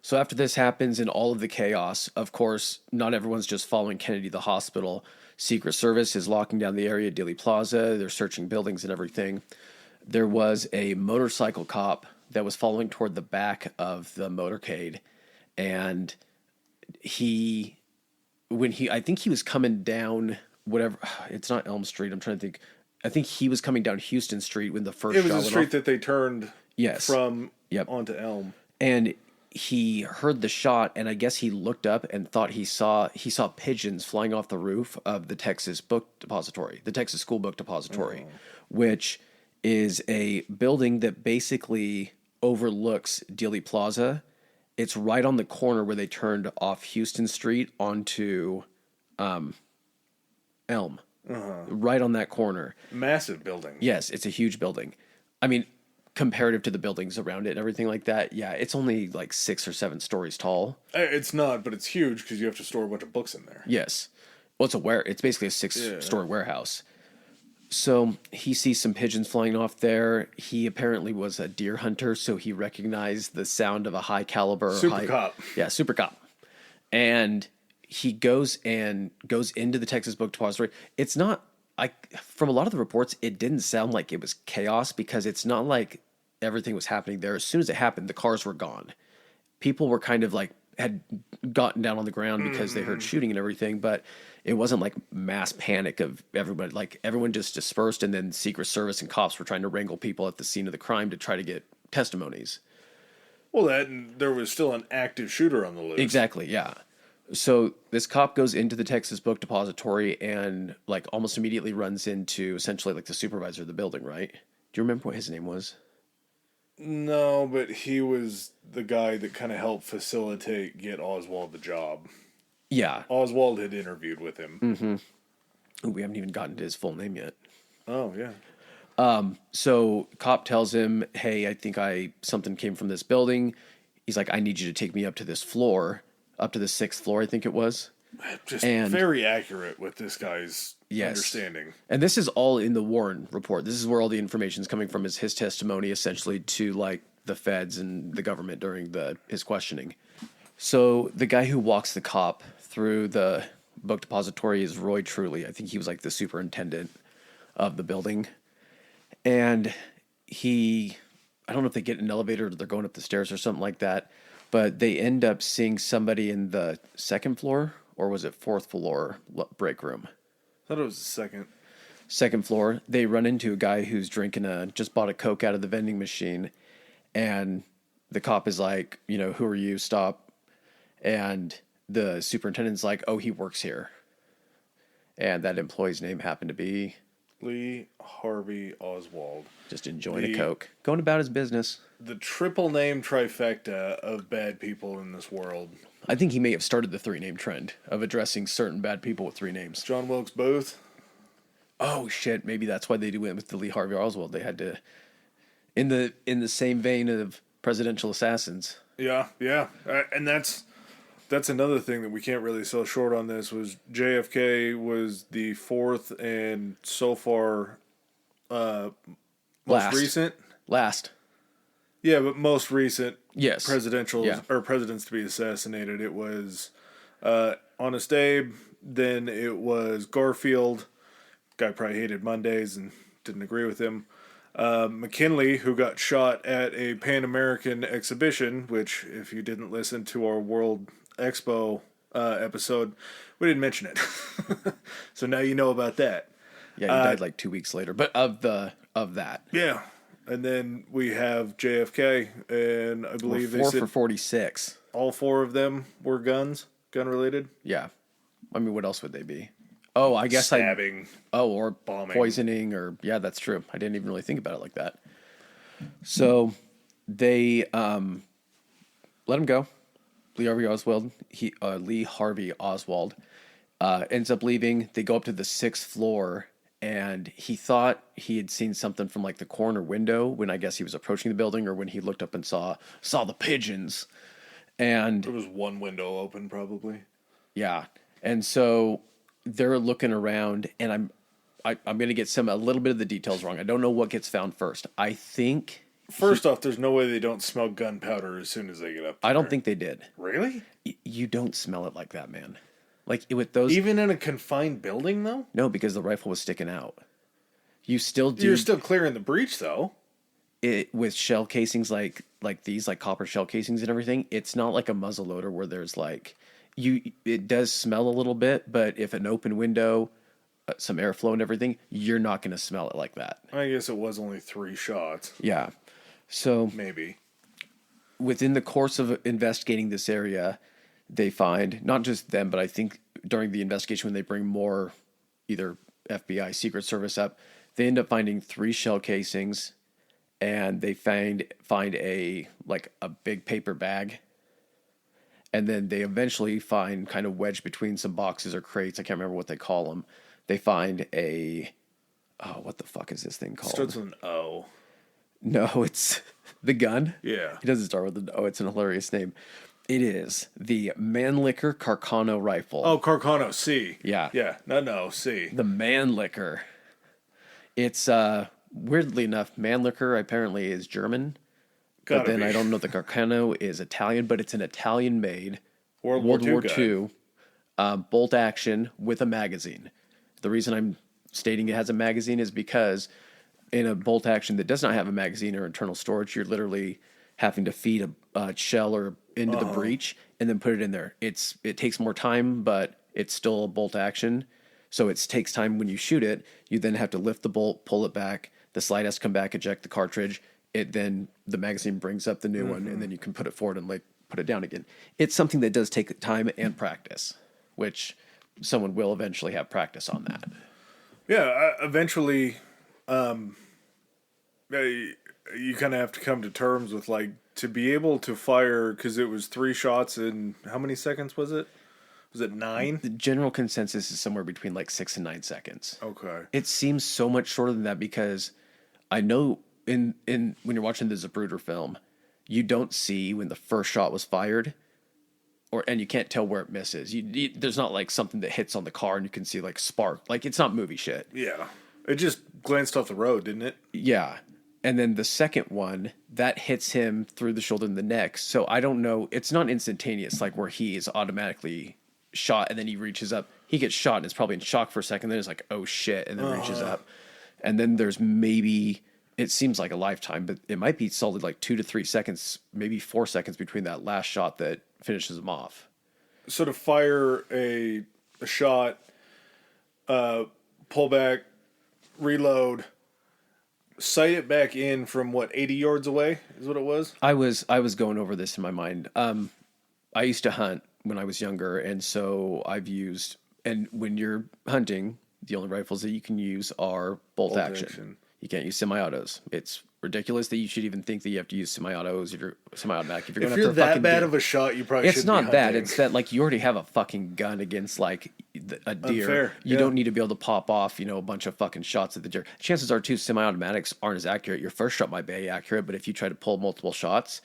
So after this happens in all of the chaos, of course, not everyone's just following Kennedy to the hospital. Secret Service is locking down the area, Dealey Plaza. They're searching buildings and everything. There was a motorcycle cop that was following toward the back of the motorcade. And I think he was coming down it's not Elm Street. I'm trying to think. I think he was coming down Houston Street when the first shot went off. It was the street that they turned from Yep. onto Elm. And he heard the shot, and I guess he looked up and thought he saw pigeons flying off the roof of the Texas Book Depository, the Texas School Book Depository, which is a building that basically overlooks Dealey Plaza. It's right on the corner where they turned off Houston Street onto Elm. Right on that corner. Massive building. Yes, it's a huge building. I mean, comparative to the buildings around it and everything like that, yeah, it's only 6 or 7 stories tall. It's not, but it's huge because you have to store a bunch of books in there. Yes. Well, it's basically a 6-story warehouse. So he sees some pigeons flying off there. He apparently was a deer hunter, so he recognized the sound of a high caliber. Super cop. Yeah, super cop. And he goes into the Texas Book Depository. It's not, from a lot of the reports, it didn't sound like it was chaos because it's not like everything was happening there. As soon as it happened, the cars were gone. People were kind of had gotten down on the ground because they heard shooting and everything, but it wasn't mass panic of everybody. Everyone just dispersed, and then Secret Service and cops were trying to wrangle people at the scene of the crime to try to get testimonies. Well, there was still an active shooter on the loose. Exactly, yeah. So this cop goes into the Texas Book Depository and almost immediately runs into essentially the supervisor of the building, right? Do you remember what his name was? No, but he was the guy that kind of helped facilitate get Oswald the job. Yeah. Oswald had interviewed with him. Mm-hmm. Ooh, we haven't even gotten to his full name yet. Oh, yeah. So cop tells him, hey, I think something came from this building. He's like, I need you to take me up to this floor, up to the 6th floor, I think it was. Just very accurate with this guy's understanding. And this is all in the Warren report. This is where all the information is coming from, is his testimony essentially to the feds and the government during his questioning. So the guy who walks the cop through the book depository is Roy Truly. I think he was the superintendent of the building. And I don't know if they get in an elevator or they're going up the stairs or something like that, but they end up seeing somebody in the 2nd floor, or was it 4th floor break room? I thought it was the 2nd. 2nd floor. They run into a guy who's just bought a Coke out of the vending machine, and the cop is like, who are you? Stop. And the superintendent's like, oh, he works here. And that employee's name happened to be Lee Harvey Oswald. Just enjoying a Coke. Going about his business. The triple name trifecta of bad people in this world. I think he may have started the 3-name trend of addressing certain bad people with 3 names. John Wilkes Booth. Oh shit! Maybe that's why they went with the Lee Harvey Oswald. They had to, in the same vein of presidential assassins. Yeah. And that's another thing that we can't really sell short on. This was JFK was the 4th and so far most recent. Last. Yeah, but most recent. Yes. Or presidents to be assassinated. It was Honest Abe. Then it was Garfield. Guy probably hated Mondays and didn't agree with him. McKinley, who got shot at a Pan American exhibition, which, if you didn't listen to our World Expo episode, we didn't mention it. So now you know about that. Yeah, he died like 2 weeks later. But of that. Yeah. And then we have JFK, and I believe they said 4 for 46. All 4 of them were gun related. Yeah. I mean, what else would they be? Oh, I guess stabbing. Or bombing. Poisoning, or yeah, that's true. I didn't even really think about it like that. So they let him go. Lee Harvey Oswald ends up leaving. They go up to the 6th floor, and he thought he had seen something from like the corner window when I guess he was approaching the building, or when he looked up and saw the pigeons. And there was one window open, probably. Yeah, and so they're looking around, and I'm going to get a little bit of the details wrong. I don't know what gets found first. I think first off, there's no way they don't smell gunpowder as soon as they get up there. I don't think they did. Really? You don't smell it like that, man. Like with those, even in a confined building, though. No, because the rifle was sticking out. You still do. You're still clearing the breach, though. With shell casings like these, like copper shell casings and everything. It's not like a muzzle loader where there's like. It does smell a little bit, but if an open window, some airflow and everything, you're not going to smell it like that. I guess it was only 3 shots. Yeah. So maybe within the course of investigating this area, they find not just them, but I think during the investigation when they bring more either FBI, Secret Service up, they end up finding 3 shell casings, and they find a big paper bag. And then they eventually find, kind of wedged between some boxes or crates, I can't remember what they call them, they find what the fuck is this thing called? It starts with an O. No, it's the gun. Yeah. It doesn't start with an O. It's an hilarious name. It is the Mannlicher Carcano rifle. Oh, Carcano, C. Yeah. Yeah, no, C. The Mannlicher. It's, weirdly enough, Mannlicher apparently is German. But then I don't know, the Carcano is Italian, but it's an Italian-made World War II bolt action with a magazine. The reason I'm stating it has a magazine is because in a bolt action that does not have a magazine or internal storage, you're literally having to feed a shell or into the breech and then put it in there. It takes more time, but it's still a bolt action. So it takes time when you shoot it. You then have to lift the bolt, pull it back. The slide has to come back, eject the cartridge. Then the magazine brings up the new one, and then you can put it forward and put it down again. It's something that does take time and practice, which someone will eventually have practice on that. Yeah, eventually, you kind of have to come to terms with to be able to fire, because it was 3 shots in how many seconds was it? Was it 9? The general consensus is somewhere between 6 and 9 seconds. Okay. It seems so much shorter than that because I know. In when you're watching the Zapruder film, you don't see when the first shot was fired, and you can't tell where it misses. There's not something that hits on the car and you can see spark. It's not movie shit. Yeah, it just glanced off the road, didn't it? Yeah, and then the second one that hits him through the shoulder and the neck. So I don't know. It's not instantaneous, where he is automatically shot and then he reaches up. He gets shot and it's probably in shock for a second. Then it's oh shit, and then reaches up, and then there's maybe. It seems like a lifetime, but it might be solid 2 to 3 seconds, maybe 4 seconds between that last shot that finishes him off. So to fire a shot, pull back, reload, sight it back in from 80 yards away is what it was? I was going over this in my mind. I used to hunt when I was younger, and so I've used, and when you're hunting, The only rifles that you can use are bolt action. You can't use semi-autos. It's ridiculous that you should even think that you have to use semi-autos if you're semi-automatic. If you're that bad of a shot, you probably it's not that. It's that like you already have a fucking gun against like a deer. Unfair. You don't need to be able to pop off, a bunch of fucking shots at the deer. Chances are, too, semi-automatics aren't as accurate. Your first shot might be accurate, but if you try to pull multiple shots,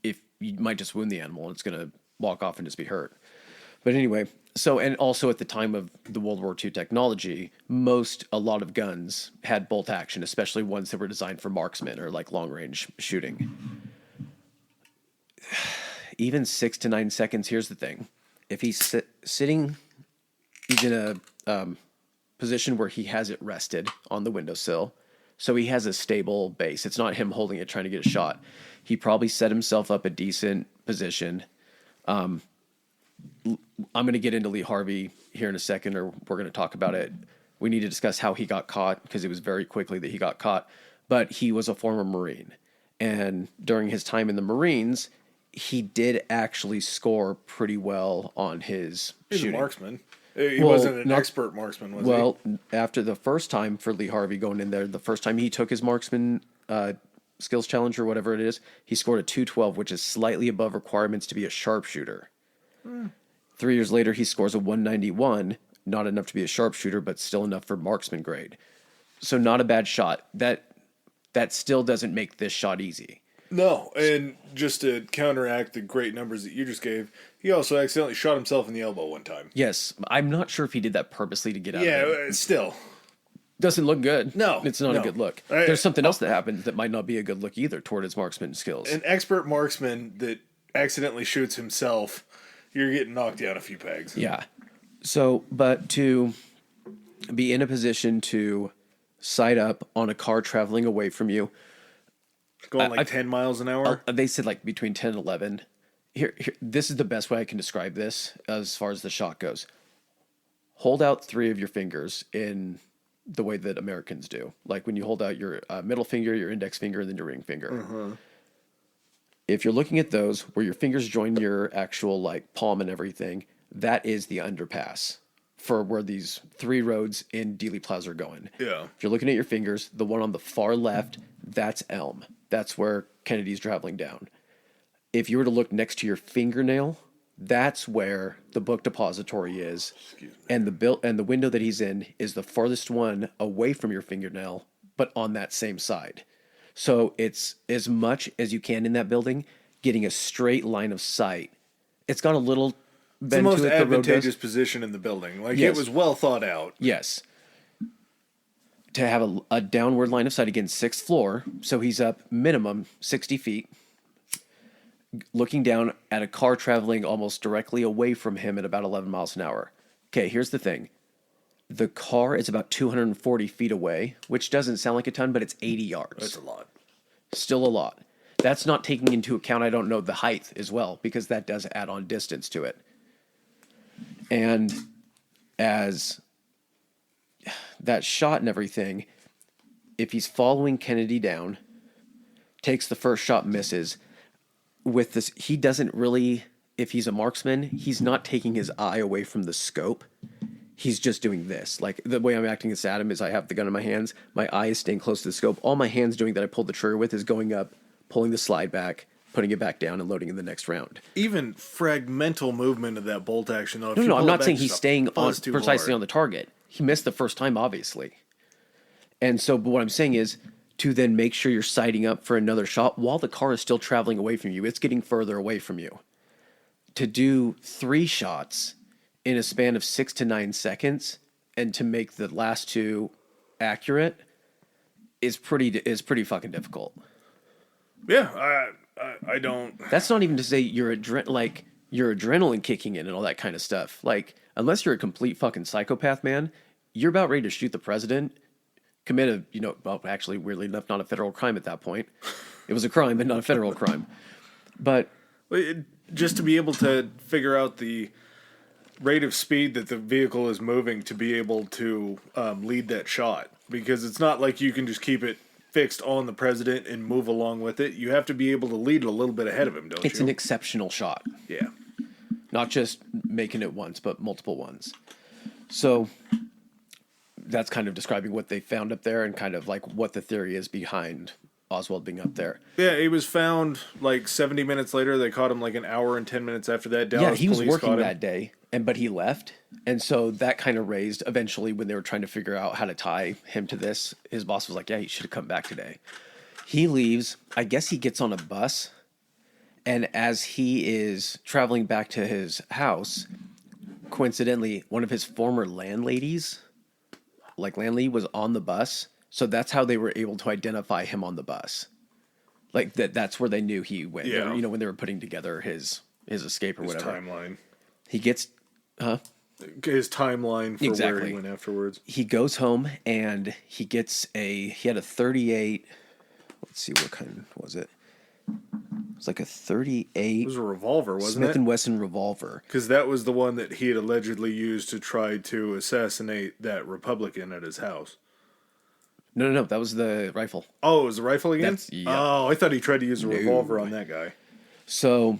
if you might just wound the animal, and it's gonna walk off and just be hurt. But anyway, so, and also at the time of the World War II technology, a lot of guns had bolt action, especially ones that were designed for marksmen or like long range shooting. Even 6 to 9 seconds, here's the thing. If he's sitting, he's in a position where he has it rested on the windowsill. So he has a stable base. It's not him holding it, trying to get a shot. He probably set himself up a decent position. I'm going to get into Lee Harvey here in a second, or we're going to talk about it. We need to discuss how he got caught, because it was very quickly that he got caught. But he was a former Marine. And during his time in the Marines, he did actually score pretty well on his shooting. He's a marksman. He wasn't an expert marksman, was he? Well, after the first time for Lee Harvey going in there, the first time he took his marksman skills challenge or whatever it is, he scored a 212, which is slightly above requirements to be a sharpshooter. 3 years later, he scores a 191, not enough to be a sharpshooter, but still enough for marksman grade. So not a bad shot. That still doesn't make this shot easy. No, and just to counteract the great numbers that you just gave, he also accidentally shot himself in the elbow one time. Yes, I'm not sure if he did that purposely to get out of it. Yeah, still. Doesn't look good. No. It's not a good look. There's something else that happens that might not be a good look either toward his marksman skills. An expert marksman that accidentally shoots himself, you're getting knocked down a few pegs. Yeah. So, but to be in a position to sight up on a car traveling away from you. Going like 10 miles an hour? They said like between 10 and 11. Here, this is the best way I can describe this as far as the shot goes. Hold out 3 of your fingers in the way that Americans do. Like when you hold out your middle finger, your index finger, and then your ring finger. Mm-hmm. If you're looking at those where your fingers join your actual like palm and everything, that is the underpass for where these 3 roads in Dealey Plaza are going. Yeah. If you're looking at your fingers, the one on the far left, that's Elm. That's where Kennedy's traveling down. If you were to look next to your fingernail, that's where the book depository is. And the window that he's in is the farthest one away from your fingernail, but on that same side. So it's as much as you can in that building, getting a straight line of sight. It's got a little bend to it. It's the most advantageous position in the building. Like, yes. It was well thought out. Yes. To have a downward line of sight against 6th floor, so he's up minimum 60 feet, looking down at a car traveling almost directly away from him at about 11 miles an hour. Okay, here's the thing. The car is about 240 feet away, which doesn't sound like a ton, but it's 80 yards. That's a lot. Still a lot. That's not taking into account, I don't know, the height as well, because that does add on distance to it. And as that shot and everything, if he's following Kennedy down, takes the first shot, misses, with this, he doesn't really, if he's a marksman, he's not taking his eye away from the scope. He's just doing this. Like, the way I'm acting as Adam is I have the gun in my hands, my eye is staying close to the scope. All my hand's doing that I pulled the trigger with is going up, pulling the slide back, putting it back down, and loading in the next round. Even fragmental movement of that bolt action, though. No, I'm not saying he's staying precisely on the target. He missed the first time, obviously. And so, but what I'm saying is to then make sure you're sighting up for another shot while the car is still traveling away from you. It's getting further away from you. To do 3 shots in a span of 6 to 9 seconds and to make the last 2 accurate is pretty fucking difficult. Yeah, I don't. That's not even to say your adrenaline kicking in and all that kind of stuff. Like, unless you're a complete fucking psychopath, man, you're about ready to shoot the president, commit a, well, actually, weirdly enough, not a federal crime at that point. It was a crime, but not a federal crime. But just to be able to figure out the rate of speed that the vehicle is moving to be able to lead that shot, because it's not like you can just keep it fixed on the president and move along with it. You have to be able to lead it a little bit ahead of him, don't you? It's an exceptional shot. Yeah. Not just making it once, but multiple ones. So that's kind of describing what they found up there and kind of like what the theory is behind Oswald being up there. Yeah, he was found like 70 minutes later. They caught him like an hour and 10 minutes after that. Dallas He was police working caught him that day, but he left. And so that kind of raised eventually when they were trying to figure out how to tie him to this. His boss was like, yeah, he should have come back today. He leaves. I guess he gets on a bus. And as he is traveling back to his house, coincidentally, one of his former landladies, landlady, was on the bus. So that's how they were able to identify him on the bus. Like that's where they knew he went. Yeah. You know, when they were putting together his escape or his whatever. timeline. He gets, His timeline for where he went afterwards. He goes home and he had a 38. Let's see, what kind was it? It was like a 38. It was a revolver, wasn't Smith it? and Wesson revolver. Because that was the one that he had allegedly used to try to assassinate that Republican at his house. No. That was the rifle. Oh, it was the rifle again? Yeah. Oh, I thought he tried to use a revolver on that guy. So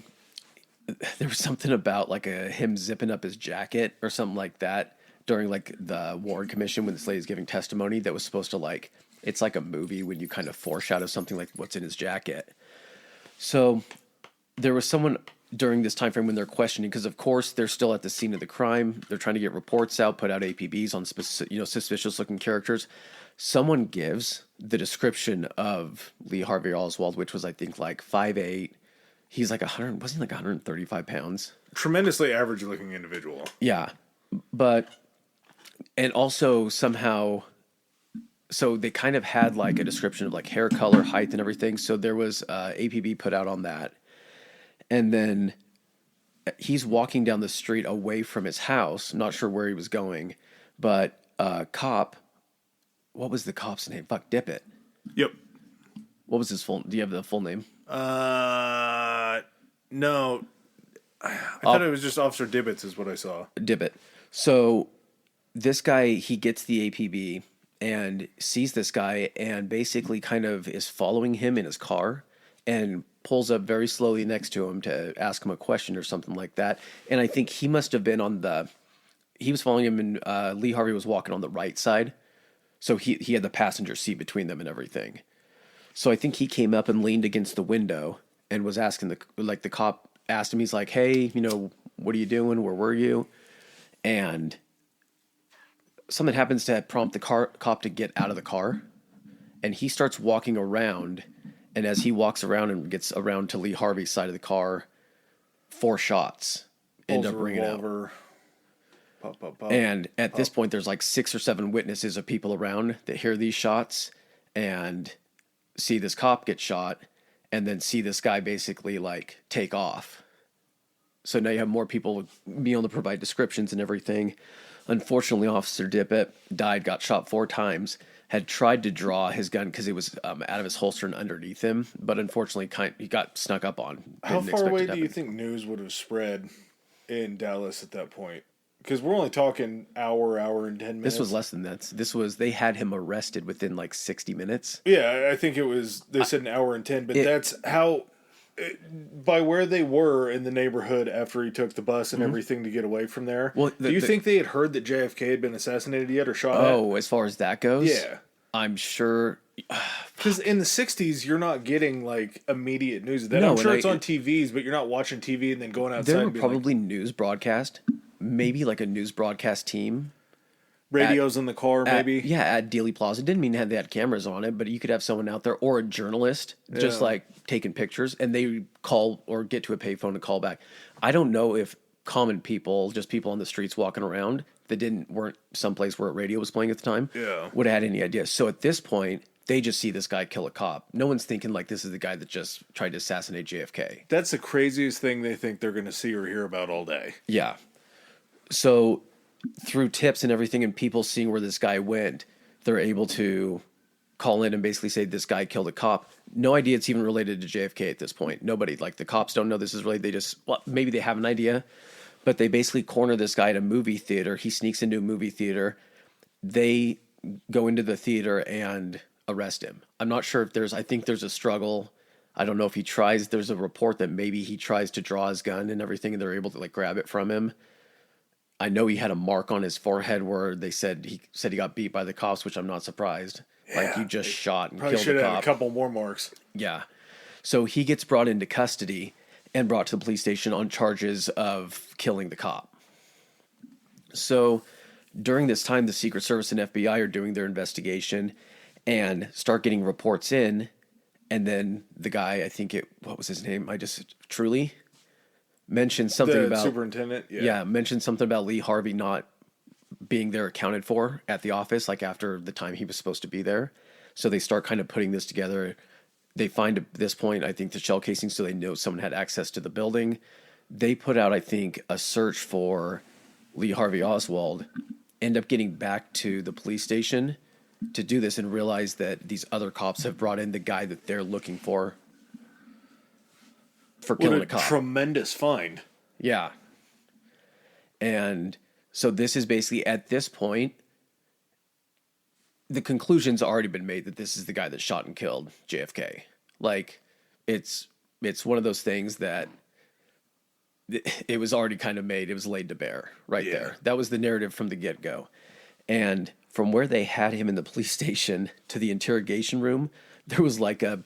there was something about like him zipping up his jacket or something like that during like the Warren Commission when this lady's giving testimony that was supposed to it's like a movie when you kind of foreshadow something like what's in his jacket. So there was someone during this time frame when they're questioning, because of course they're still at the scene of the crime. They're trying to get reports out, put out APBs on suspicious looking characters. Someone gives the description of Lee Harvey Oswald, which was I think like 5'8". He's like 100. Wasn't he like 135 pounds? Tremendously average looking individual. Yeah, and also somehow. So they kind of had like a description of like hair color, height, and everything. So there was APB put out on that. And then he's walking down the street away from his house. Not sure where he was going. But cop, what was the cop's name? Fuck, Dippet. Yep. What was his full? Do you have the full name? No. I thought it was just Officer Dibbets is what I saw. Dibbet. So this guy, he gets the APB and sees this guy and basically kind of is following him in his car and pulls up very slowly next to him to ask him a question or something like that. And I think he must have been he was following him and Lee Harvey was walking on the right side. So he had the passenger seat between them and everything. So I think he came up and leaned against the window and was asking the cop asked him, he's like, hey, what are you doing? Where were you? And something happens to prompt the cop to get out of the car, and he starts walking around. And as he walks around and gets around to Lee Harvey's side of the car, 4 shots end up ringing out. Pop, pop, pop. And at this point, there's like 6 or 7 witnesses of people around that hear these shots and see this cop get shot, and then see this guy basically like take off. So now you have more people being able to provide descriptions and everything. Unfortunately, Officer Dippet died, got shot 4 times, had tried to draw his gun because it was out of his holster and underneath him, but unfortunately he got snuck up on. How far away do you think news would have spread in Dallas at that point? Because we're only talking hour and 10 minutes. This was less than that. They had him arrested within like 60 minutes. Yeah, I think they said an hour and 10, but that's how... By where they were in the neighborhood after he took the bus and everything to get away from there, do you think they had heard that JFK had been assassinated yet or shot at? Oh, as far as that goes? Yeah. I'm sure... Because in the 60s, you're not getting like immediate news of that. No, I'm sure it's on TVs, but you're not watching TV and then going outside. There were probably news broadcast, maybe like a news broadcast team. Radios in the car, maybe? At Dealey Plaza. Didn't mean they had cameras on it, but you could have someone out there or a journalist just like taking pictures, and they call or get to a payphone and call back. I don't know if common people, just people on the streets walking around that weren't someplace where a radio was playing at the time, would have had any idea. So at this point, they just see this guy kill a cop. No one's thinking like this is the guy that just tried to assassinate JFK. That's the craziest thing they think they're going to see or hear about all day. Yeah. So through tips and everything and people seeing where this guy went, they're able to call in and basically say this guy killed a cop. No idea it's even related to JFK at this point. Nobody, like the cops don't know this is related. They just, maybe they have an idea, but they basically corner this guy at a movie theater. He sneaks into a movie theater. They go into the theater and arrest him. I'm not sure if I think there's a struggle. I don't know if there's a report that maybe he tries to draw his gun and everything and they're able to like grab it from him. I know he had a mark on his forehead where they said he got beat by the cops, which I'm not surprised. Like, you just shot and Probably killed should the have had cop. a couple more marks. Yeah. So he gets brought into custody and brought to the police station on charges of killing the cop. So during this time, the Secret Service and FBI are doing their investigation and start getting reports in. And then the guy, what was his name? Truly mentioned something The about superintendent. yeah, mentioned something about Lee Harvey not being there accounted for at the office, like after the time he was supposed to be there. So they start kind of putting this together. They find at this point, I think, the shell casing, so they know someone had access to the building. They put out, I think, a search for Lee Harvey Oswald, end up getting back to the police station to do this and realize that these other cops have brought in the guy that they're looking for killing a cop. Tremendous find. Yeah. And so this is basically, at this point, the conclusion's already been made that this is the guy that shot and killed JFK. Like, it's one of those things that it was already kind of made. It was laid to bear right there. That was the narrative from the get-go. And from where they had him in the police station to the interrogation room, there was like a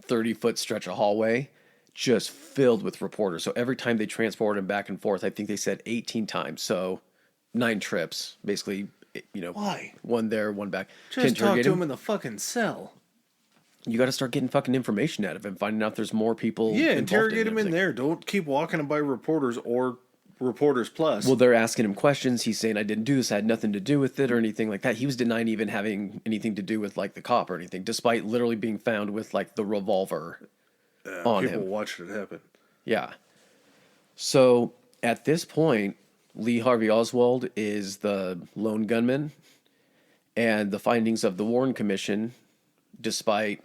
30-foot stretch of hallway just filled with reporters. So every time they transported him back and forth, I think they said 18 times. So 9 trips, basically, Why? One there, one back. Just talk to him in the fucking cell. You got to start getting fucking information out of him, finding out there's more people. Yeah, involved interrogate him in everything. there. Don't keep walking him by reporters or Reporters Plus. Well, they're asking him questions. He's saying, I didn't do this. I had nothing to do with it or anything like that. He was denying even having anything to do with, like, the cop or anything, despite literally being found with, like, the revolver on him. People watched it happen. Yeah. So at this point, Lee Harvey Oswald is the lone gunman, and the findings of the Warren Commission, despite...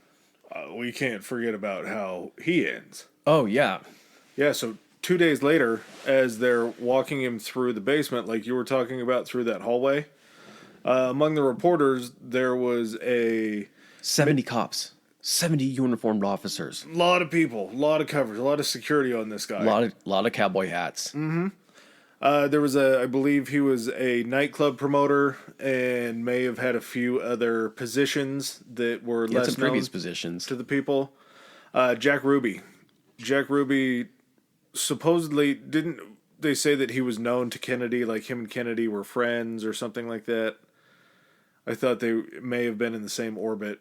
We can't forget about how he ends. Oh, yeah. Yeah, so 2 days later, as they're walking him through the basement, like you were talking about through that hallway, among the reporters, there was a... 70 cops. 70 uniformed officers. lot of people, a lot of coverage, a lot of security on this guy. A lot of cowboy hats. Mm-hmm. There was I believe he was a nightclub promoter and may have had a few other positions that were less some previous known positions to the people. Jack Ruby. Jack Ruby supposedly didn't they say that he was known to Kennedy, like him and Kennedy were friends or something like that. I thought they may have been in the same orbit.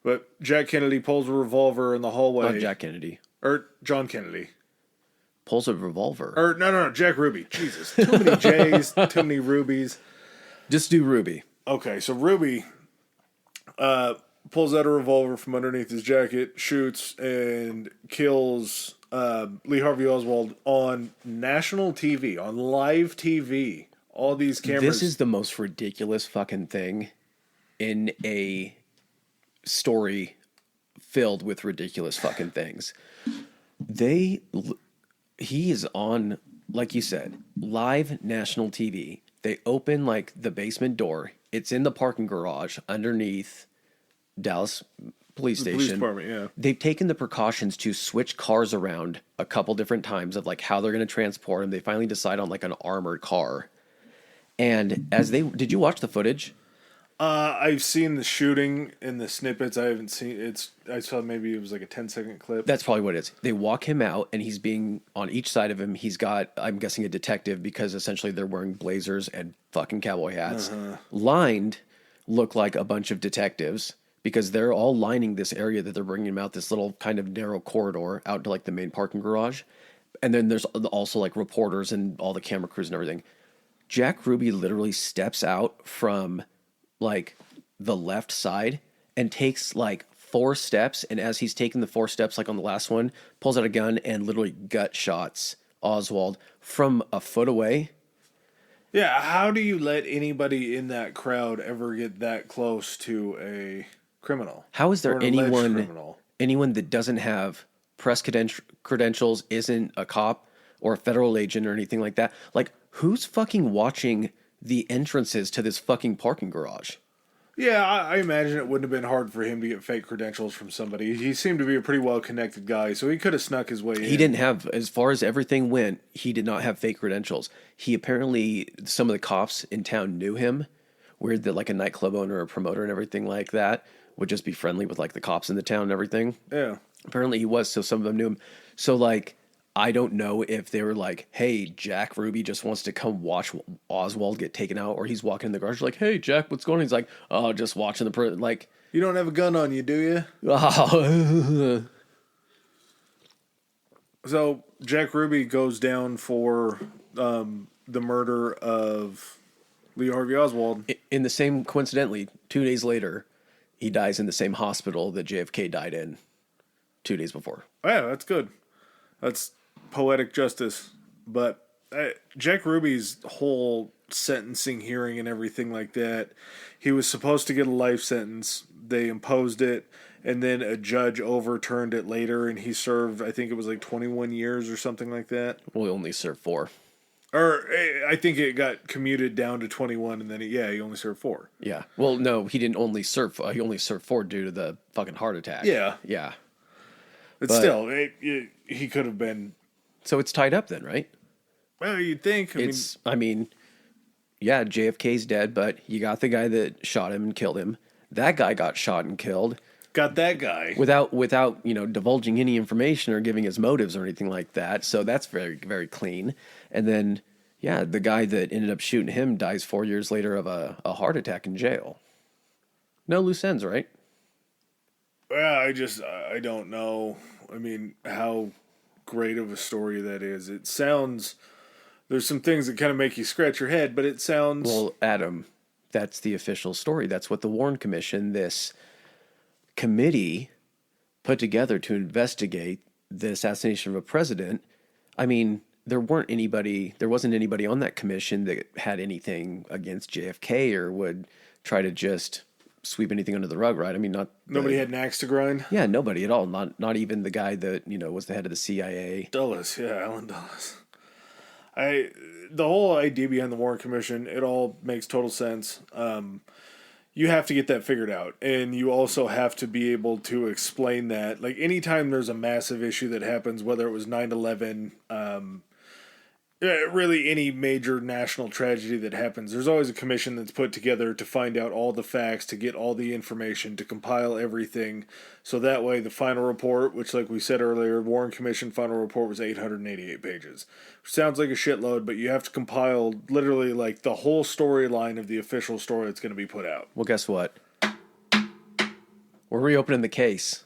But Jack Kennedy pulls a revolver in the hallway. Not Jack Kennedy. Or John Kennedy. Pulls a revolver. Or, no, Jack Ruby. Jesus. Too many J's, too many Rubies. Just do Ruby. Okay, so Ruby pulls out a revolver from underneath his jacket, shoots, and kills Lee Harvey Oswald on national TV, on live TV. All these cameras. This is the most ridiculous fucking thing in a story filled with ridiculous fucking things. He is on, like you said, live national TV. They open, like, the basement door. It's in the parking garage underneath Dallas Police Station. Police department, yeah. They've taken the precautions to switch cars around a couple different times of, like, how they're going to transport him. They finally decide on, like, an armored car. And did you watch the footage? I've seen the shooting in the snippets. I haven't seen it's. I saw maybe it was like a 10-second clip. That's probably what it is. They walk him out, and he's being on each side of him. He's got, I'm guessing, a detective because essentially they're wearing blazers and fucking cowboy hats. Lined look like a bunch of detectives because they're all lining this area that they're bringing him out, this little kind of narrow corridor out to like the main parking garage. And then there's also like reporters and all the camera crews and everything. Jack Ruby literally steps out from like the left side and takes like 4 steps, and as he's taking the 4 steps, like on the last one, pulls out a gun and literally gut shots Oswald from a foot away. Yeah, how do you let anybody in that crowd ever get that close to a criminal? How is there anyone criminal? Anyone that doesn't have press credentials, isn't a cop or a federal agent or anything like that? Like, who's fucking watching the entrances to this fucking parking garage? Yeah, I imagine it wouldn't have been hard for him to get fake credentials from somebody. He seemed to be a pretty well-connected guy, so he could have snuck his way in. He didn't have, as far as everything went, he did not have fake credentials. He apparently, some of the cops in town knew him. Weird that like a nightclub owner or promoter and everything like that would just be friendly with like the cops in the town and everything. Yeah. Apparently he was, so some of them knew him. So like, I don't know if they were like, hey, Jack Ruby just wants to come watch Oswald get taken out, or he's walking in the garage like, hey, Jack, what's going on? He's like, oh, just watching like, You don't have a gun on you, do you? oh. So Jack Ruby goes down for the murder of Lee Harvey Oswald. In the same, coincidentally, 2 days later, he dies in the same hospital that JFK died in 2 days before. Oh, yeah, that's good. That's poetic justice. But Jack Ruby's whole sentencing hearing and everything like that, he was supposed to get a life sentence. They imposed it, and then a judge overturned it later, and he served, I think it was like 21 years or something like that. Well, he only served 4. Or I think it got commuted down to 21, and then, he only served 4. Yeah. Well, no, he didn't only serve. He only served 4 due to the fucking heart attack. Yeah. Yeah. But still, he could have been. So it's tied up then, right? Well, you'd think. I mean, yeah, JFK's dead, but you got the guy that shot him and killed him. That guy got shot and killed. Got that guy. Without divulging any information or giving his motives or anything like that. So that's very, very clean. And then, yeah, the guy that ended up shooting him dies 4 years later of a heart attack in jail. No loose ends, right? Well, I don't know. I mean, how great of a story that is. It sounds, there's some things that kind of make you scratch your head, but it sounds. Well, Adam, that's the official story. That's what the Warren Commission, this committee, put together to investigate the assassination of a president. I mean, there wasn't anybody on that commission that had anything against JFK or would try to just sweep anything under the rug, right? I mean, nobody had an axe to grind. Yeah, nobody at all. Not even the guy that was the head of the CIA. Dulles, yeah, Alan Dulles. The whole idea behind the Warren Commission, it all makes total sense. You have to get that figured out, and you also have to be able to explain that. Like anytime there's a massive issue that happens, whether it was 9/11, really any major national tragedy that happens, there's always a commission that's put together to find out all the facts, to get all the information, to compile everything. So that way the final report, which like we said earlier, Warren Commission final report was 888 pages. Which sounds like a shitload, but you have to compile literally like the whole storyline of the official story that's going to be put out. Well, guess what? We're reopening the case.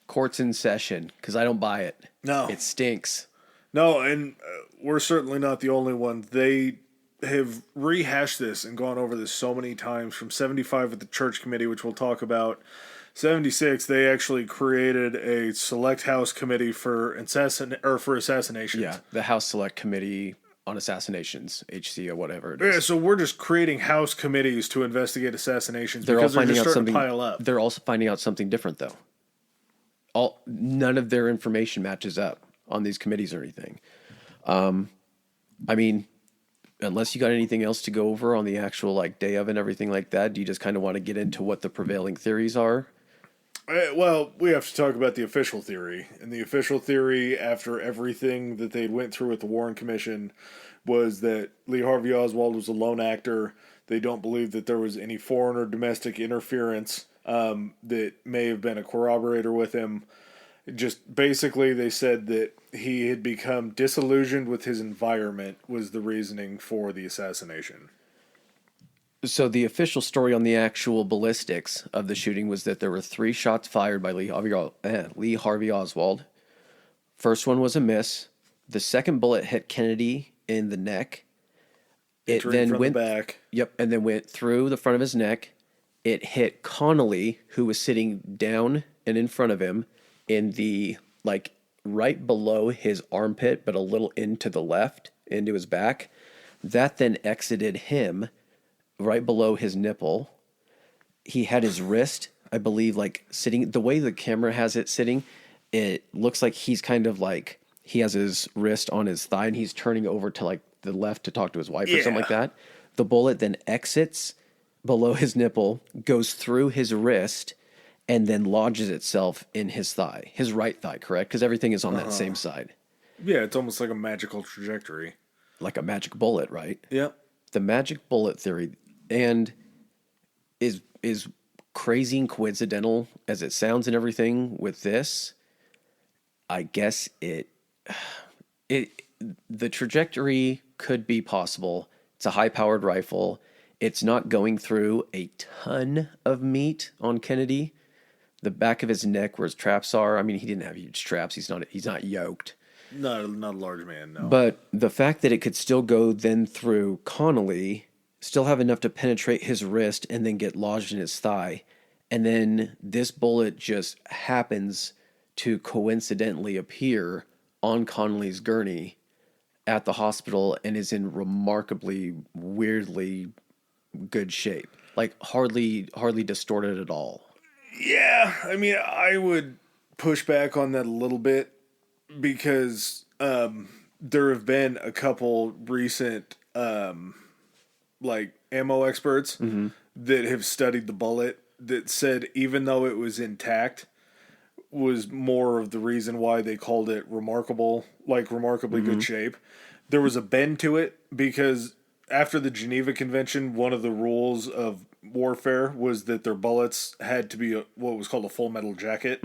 Court's in session, because I don't buy it. No. It stinks. No, and we're certainly not the only one. They have rehashed this and gone over this so many times. From 75 with the Church Committee, which we'll talk about. 76, they actually created a select House committee for assassinations. Yeah, the House Select Committee on Assassinations, HC or whatever it Yeah, is. so we're just creating House committees to investigate assassinations They're because all they're finding just out starting something. to pile up. They're also finding out something different, though. None of their information matches up on these committees or anything. I mean, unless you got anything else to go over on the actual like day of and everything like that, do you just kind of want to get into what the prevailing theories are? Well, we have to talk about the official theory. And the official theory, after everything that they went through with the Warren Commission, was that Lee Harvey Oswald was a lone actor. They don't believe that there was any foreign or domestic interference that may have been a corroborator with him. Just basically, they said that he had become disillusioned with his environment was the reasoning for the assassination. So the official story on the actual ballistics of the shooting was that there were 3 shots fired by Lee Harvey Oswald. First one was a miss. The second bullet hit Kennedy in the neck. It then went back. Yep, and then went through the front of his neck. It hit Connolly, who was sitting down and in front of him, in the right below his armpit, but a little into the left, into his back. That then exited him right below his nipple. He had his wrist, I believe, sitting, the way the camera has it sitting, it looks like he's kind of he has his wrist on his thigh and he's turning over to the left to talk to his wife or something like that. The bullet then exits below his nipple, goes through his wrist, and then lodges itself in his thigh, his right thigh, correct? Because everything is on that same side, Yeah, it's almost like a magical trajectory. like a magic bullet, right? Yep. The magic bullet theory, and is crazy and coincidental as it sounds and everything with this. I guess it the trajectory could be possible. It's a high powered rifle. It's not going through a ton of meat on Kennedy. The back of his neck where his traps are. I mean, he didn't have huge traps. He's not yoked. Not a large man, no. But the fact that it could still go then through Connolly, still have enough to penetrate his wrist and then get lodged in his thigh, and then this bullet just happens to coincidentally appear on Connolly's gurney at the hospital and is in remarkably weirdly good shape. Like hardly distorted at all. Yeah, I mean, I would push back on that a little bit because there have been a couple recent like ammo experts that have studied the bullet that said even though it was intact was more of the reason why they called it remarkable, like remarkably good shape. There was a bend to it because after the Geneva Convention, one of the rules of warfare was that their bullets had to be what was called a full metal jacket,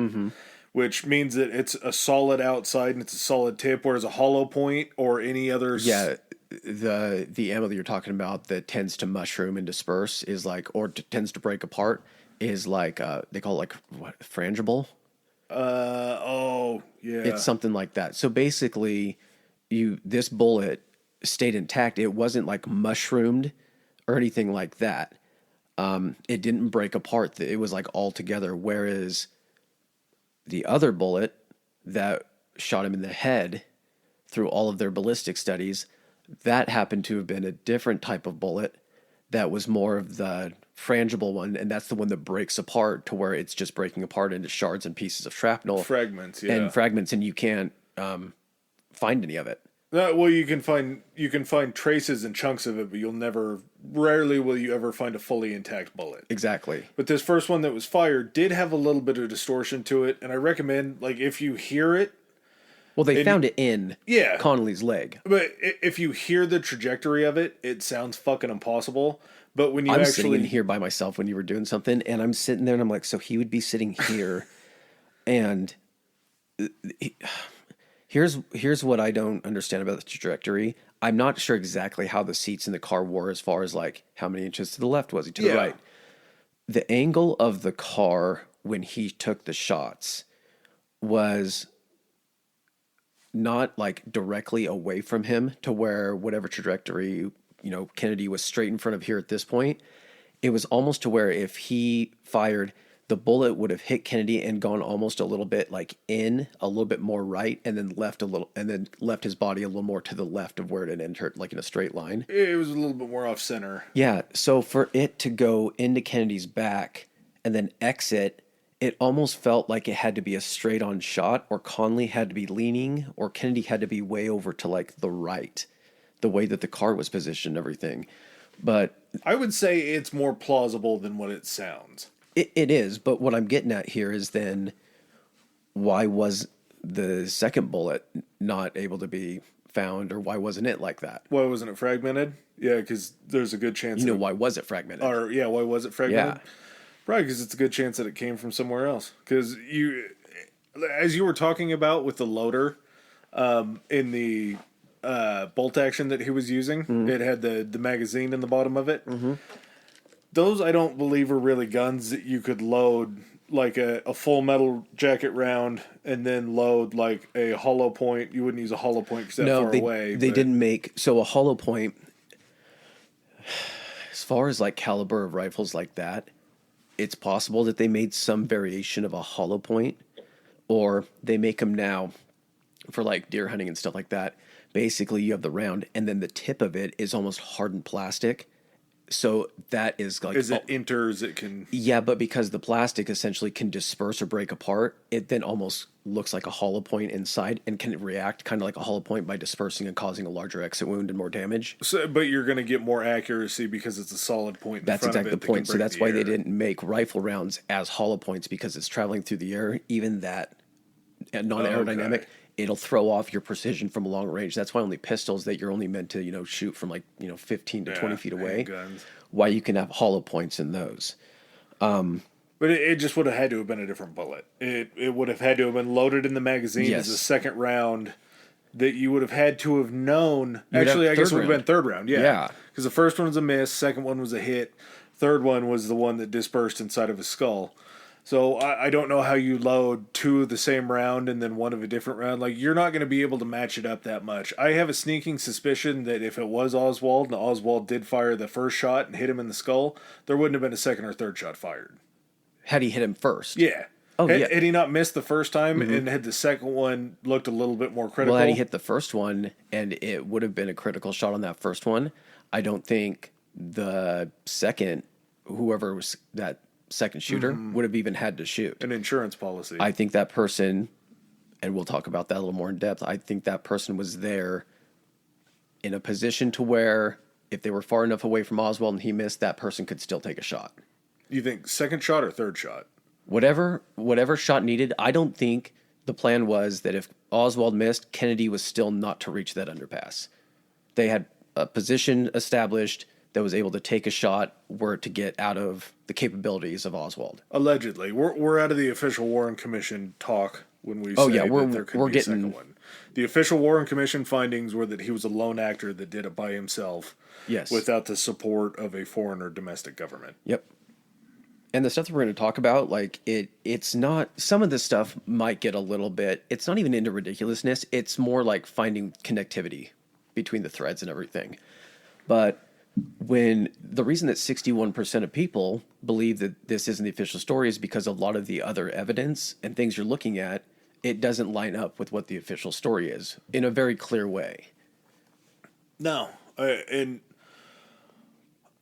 which means that it's a solid outside and it's a solid tip, whereas a hollow point or any other... Yeah, the ammo that you're talking about that tends to mushroom and disperse is like, or tends to break apart is like, they call it like what, frangible. Oh yeah, It's something like that. So basically, this bullet stayed intact. It wasn't like mushroomed or anything like that. It didn't break apart. It was like all together. Whereas the other bullet that shot him in the head through all of their ballistic studies, that happened to have been a different type of bullet that was more of the frangible one, and that's the one that breaks apart to where it's just breaking apart into shards and pieces of shrapnel. fragments, And you can't find any of it. Well, you can find traces and chunks of it, but rarely will you ever find a fully intact bullet. Exactly. But this first one that was fired did have a little bit of distortion to it, and I recommend, like, if you hear it... Well, they found it in Yeah. Connolly's leg. But if you hear the trajectory of it, it sounds fucking impossible. But when you I'm actually... sitting in here by myself when you were doing something, and I'm sitting there, and I'm like, so he would be sitting here, and here's what I don't understand about the trajectory. I'm not sure exactly how the seats in the car were as far as like how many inches to the left was he, to the right. The angle of the car when he took the shots was not like directly away from him to where whatever trajectory, Kennedy was straight in front of here at this point. It was almost to where if he fired, the bullet would have hit Kennedy and gone almost a little bit like in, a little bit more right, and then left his body a little more to the left of where it had entered, like in a straight line. It was a little bit more off center. Yeah, so for it to go into Kennedy's back and then exit, it almost felt like it had to be a straight on shot, or Conley had to be leaning, or Kennedy had to be way over to like the right, the way that the car was positioned and everything. But I would say it's more plausible than what it sounds. It is, but what I'm getting at here is then why was the second bullet not able to be found, or why wasn't it like that? Why wasn't it fragmented? Yeah, because there's a good chance... why was it fragmented? Why was it fragmented? Yeah. Right, because it's a good chance that it came from somewhere else. Because as you were talking about with the loader in the bolt action that he was using, it had the magazine in the bottom of it. Those I don't believe are really guns that you could load like a full metal jacket round and then load like a hollow point. You wouldn't use a hollow point because that's far away. They didn't make... So a hollow point, as far as like caliber of rifles like that, it's possible that they made some variation of a hollow point, or they make them now for like deer hunting and stuff like that. Basically, you have the round, and then the tip of it is almost hardened plastic, So that is like... As it enters, it can... Yeah, but because the plastic essentially can disperse or break apart, it then almost looks like a hollow point inside and can react kind of like a hollow point by dispersing and causing a larger exit wound and more damage. So, but you're going to get more accuracy because it's a solid point in That's front exactly of it the point. So that's why air. they didn't make rifle rounds as hollow points, because it's traveling through the air. Even that non-aerodynamic, okay. it'll throw off your precision from a long range. That's why only pistols that you're only meant to, shoot from like, 15 to 20 feet away. Handguns. Why you can have hollow points in those. But it just would have had to have been a different bullet. It would have had to have been loaded in the magazine Yes. as a second round that you would have had to have known. You'd Actually, have I guess it third would have been third round. Yeah. Yeah. Because the first one was a miss, second one was a hit, third one was the one that dispersed inside of his skull. So I don't know how you load two of the same round and then one of a different round. Like, you're not going to be able to match it up that much. I have a sneaking suspicion that if it was Oswald and Oswald did fire the first shot and hit him in the skull, there wouldn't have been a second or third shot fired. Had he hit him first? Yeah. Oh, yeah. Had he not missed the first time and had the second one looked a little bit more critical? Well, had he hit the first one and it would have been a critical shot on that first one, I don't think the second, whoever was that second shooter, would have even had to shoot. An insurance policy. I think that person, and we'll talk about that a little more in depth, I think that person was there in a position to where if they were far enough away from Oswald and he missed, that person could still take a shot. You think second shot or third shot? Whatever shot needed. I don't think the plan was that if Oswald missed, Kennedy was still not to reach that underpass. They had a position established that was able to take a shot were it to get out of the capabilities of Oswald. Allegedly. We're out of the official Warren Commission talk when we Oh, say yeah, that there could we're be a getting... second one. The official Warren Commission findings were that he was a lone actor that did it by himself. Yes. Without the support of a foreign or domestic government. Yep. And the stuff that we're going to talk about, like, it's not... Some of this stuff might get a little bit... It's not even into ridiculousness. It's more like finding connectivity between the threads and everything. But when the reason that 61% of people believe that this isn't the official story is because a lot of the other evidence and things you're looking at, it doesn't line up with what the official story is in a very clear way. No. And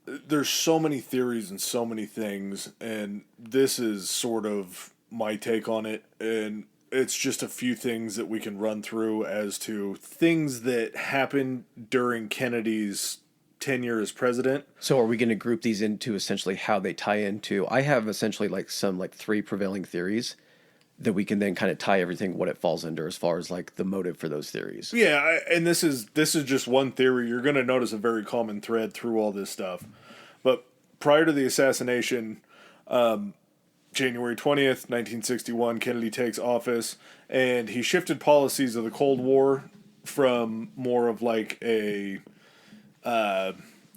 there's so many theories and so many things, and this is sort of my take on it, and it's just a few things that we can run through as to things that happened during Kennedy's tenure as president. So are we going to group these into essentially how they tie into... I have essentially like some like three prevailing theories that we can then kind of tie everything what it falls under as far as like the motive for those theories. Yeah, and this is just one theory. You're going to notice a very common thread through all this stuff. But prior to the assassination, January 20th, 1961, Kennedy takes office, and he shifted policies of the Cold War from more of like a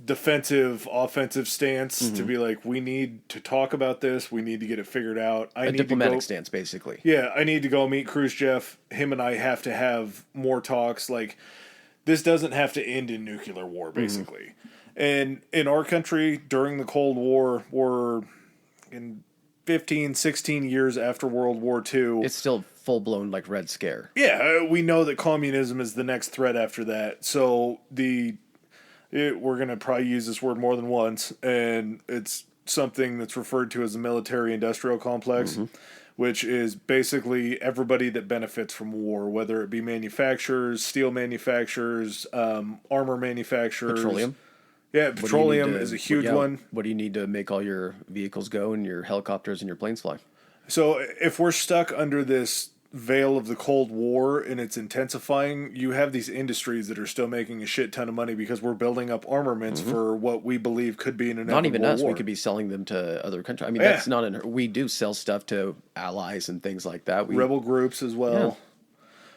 defensive, offensive stance to be like, we need to talk about this. We need to get it figured out. A diplomatic stance, basically. Yeah, I need to go meet Khrushchev. Him and I have to have more talks. Like, this doesn't have to end in nuclear war, basically. And in our country, during the Cold War, we're in 15, 16 years after World War II. It's still full-blown, like, Red Scare. Yeah, we know that communism is the next threat after that. So we're going to probably use this word more than once, and it's something that's referred to as the military-industrial complex, which is basically everybody that benefits from war, whether it be manufacturers, steel manufacturers, armor manufacturers. Petroleum. Yeah, petroleum is a huge one. What do you need to make all your vehicles go and your helicopters and your planes fly? So if we're stuck under this veil of the Cold War and it's intensifying, you have these industries that are still making a shit ton of money because we're building up armaments for what we believe could be an inevitable Not even us. war. We could be selling them to other countries. I mean, that's not we do sell stuff to allies and things like that. Rebel groups as well. Yeah.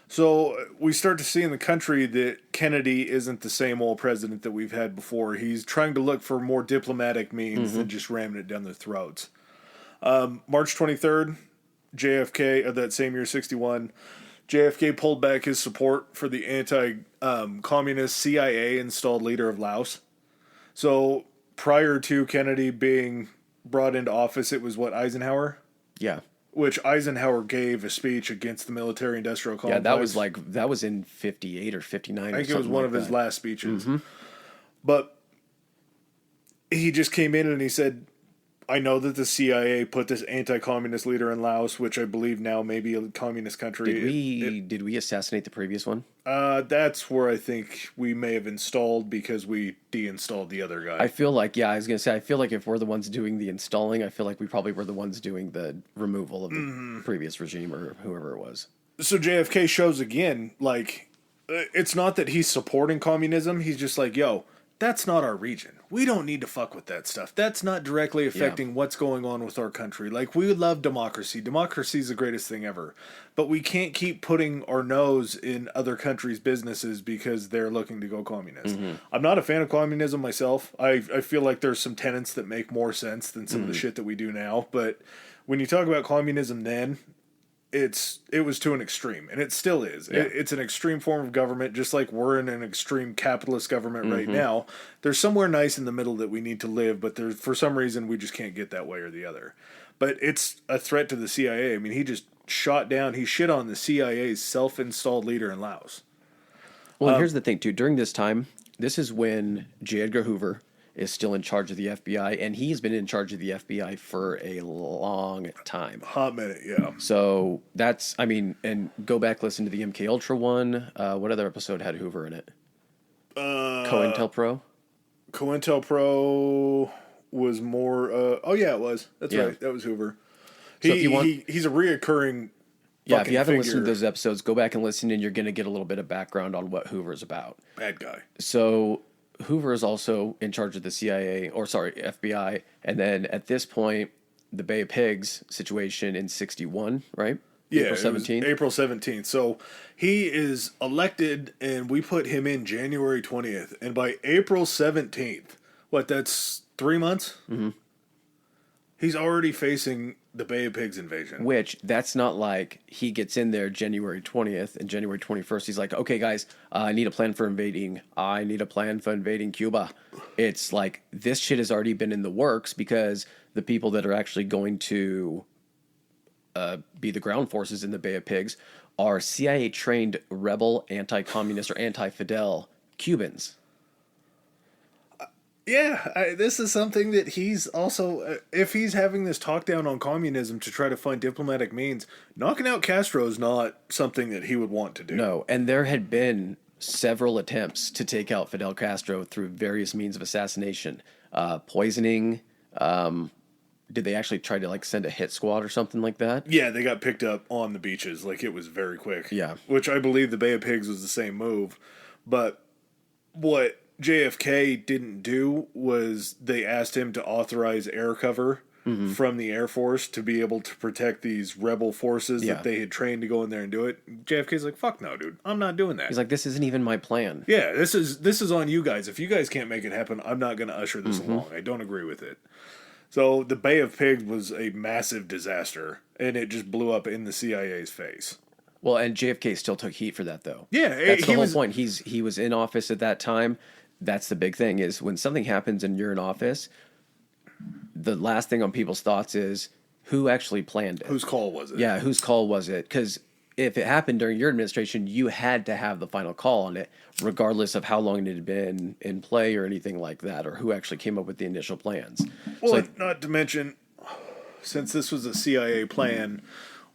So we start to see in the country that Kennedy isn't the same old president that we've had before. He's trying to look for more diplomatic means than just ramming it down their throats. March 23rd, JFK, of that same year, 61, JFK pulled back his support for the anti-communist CIA-installed leader of Laos. So prior to Kennedy being brought into office, it was Eisenhower? Yeah. Which Eisenhower gave a speech against the military-industrial complex. Yeah, that was in 58 or 59 or something. I think it was one of his last speeches. But he just came in and he said, I know that the CIA put this anti-communist leader in Laos, which I believe now may be a communist country. Did we assassinate the previous one? That's where I think we may have installed because we deinstalled the other guy. I feel like, yeah, I was going to say, I feel like if we're the ones doing the installing, I feel like we probably were the ones doing the removal of the previous regime or whoever it was. So JFK shows again, like, it's not that he's supporting communism. He's just like, yo, that's not our region. We don't need to fuck with that stuff. That's not directly affecting what's going on with our country. Like, we love democracy. Democracy is the greatest thing ever. But we can't keep putting our nose in other countries' businesses because they're looking to go communist. I'm not a fan of communism myself. I feel like there's some tenets that make more sense than some of the shit that we do now. But when you talk about communism then, it was to an extreme, and it still is. Yeah. It's an extreme form of government, just like we're in an extreme capitalist government right now. There's somewhere nice in the middle that we need to live, but there's, for some reason, we just can't get that way or the other. But it's a threat to the CIA. I mean, he just he shit on the CIA's self-installed leader in Laos. Well, here's the thing, too. During this time, this is when J. Edgar Hoover is still in charge of the FBI, and he's been in charge of the FBI for a long time. Hot minute, yeah. So that's, I mean, and go back, listen to the MK Ultra one. What other episode had Hoover in it? COINTELPRO? COINTELPRO was more, oh yeah, it was. That's right. That was Hoover. So if you want, he's a reoccurring yeah, if you haven't listened to those episodes, go back and listen, and you're going to get a little bit of background on what Hoover's about. Bad guy. So Hoover is also in charge of the CIA, or sorry, FBI, and then at this point, the Bay of Pigs situation in 61, right? Yeah, April 17th. April 17th. So he is elected, and we put him in January 20th. And by April 17th, that's 3 months? Mm-hmm. He's already facing the Bay of Pigs invasion. Which, that's not like he gets in there January 20th and January 21st. He's like, okay, guys, I need a plan for invading. I need a plan for invading Cuba. It's like, this shit has already been in the works because the people that are actually going to be the ground forces in the Bay of Pigs are CIA-trained rebel, anti-communist, or anti-Fidel Cubans. Yeah, this is something that he's also, if he's having this talk down on communism to try to find diplomatic means, knocking out Castro is not something that he would want to do. No, and there had been several attempts to take out Fidel Castro through various means of assassination, poisoning. Did they actually try to send a hit squad or something like that? Yeah, they got picked up on the beaches. It was very quick. Yeah. Which I believe the Bay of Pigs was the same move. But what JFK didn't do was they asked him to authorize air cover from the Air Force to be able to protect these rebel forces that they had trained to go in there and do it. JFK's like, fuck no, dude. I'm not doing that. He's like, this isn't even my plan. Yeah, this is on you guys. If you guys can't make it happen, I'm not going to usher this along. I don't agree with it. So the Bay of Pigs was a massive disaster, and it just blew up in the CIA's face. Well, and JFK still took heat for that, though. Yeah, that's the whole point. He was in office at that time. That's the big thing, is when something happens and you're in office, the last thing on people's thoughts is, who actually planned it? Whose call was it? Yeah, whose call was it? Because if it happened during your administration, you had to have the final call on it, regardless of how long it had been in play or anything like that, or who actually came up with the initial plans. Well, not to mention, since this was a CIA plan,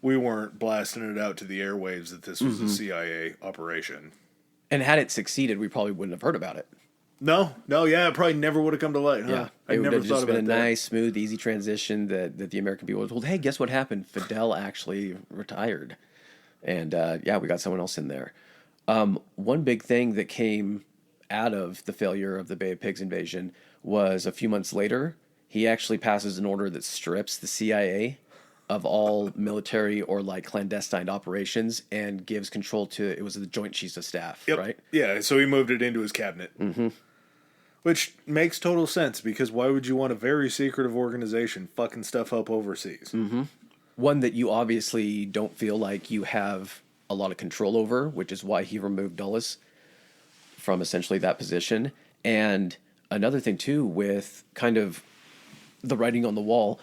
we weren't blasting it out to the airwaves that this was a CIA operation. And had it succeeded, we probably wouldn't have heard about it. No, it probably never would have come to light, huh? Yeah, I never thought about that. It would have been a nice, smooth, easy transition that the American people were told, hey, guess what happened? Fidel actually retired. And, we got someone else in there. One big thing that came out of the failure of the Bay of Pigs invasion was a few months later, he actually passes an order that strips the CIA of all military or clandestine operations and gives control to, it was the Joint Chiefs of Staff, right? Yeah, so he moved it into his cabinet. Mm-hmm. Which makes total sense, because why would you want a very secretive organization fucking stuff up overseas? Mm-hmm. One that you obviously don't feel like you have a lot of control over, which is why he removed Dulles from essentially that position. And another thing, too, with kind of the writing on the wall,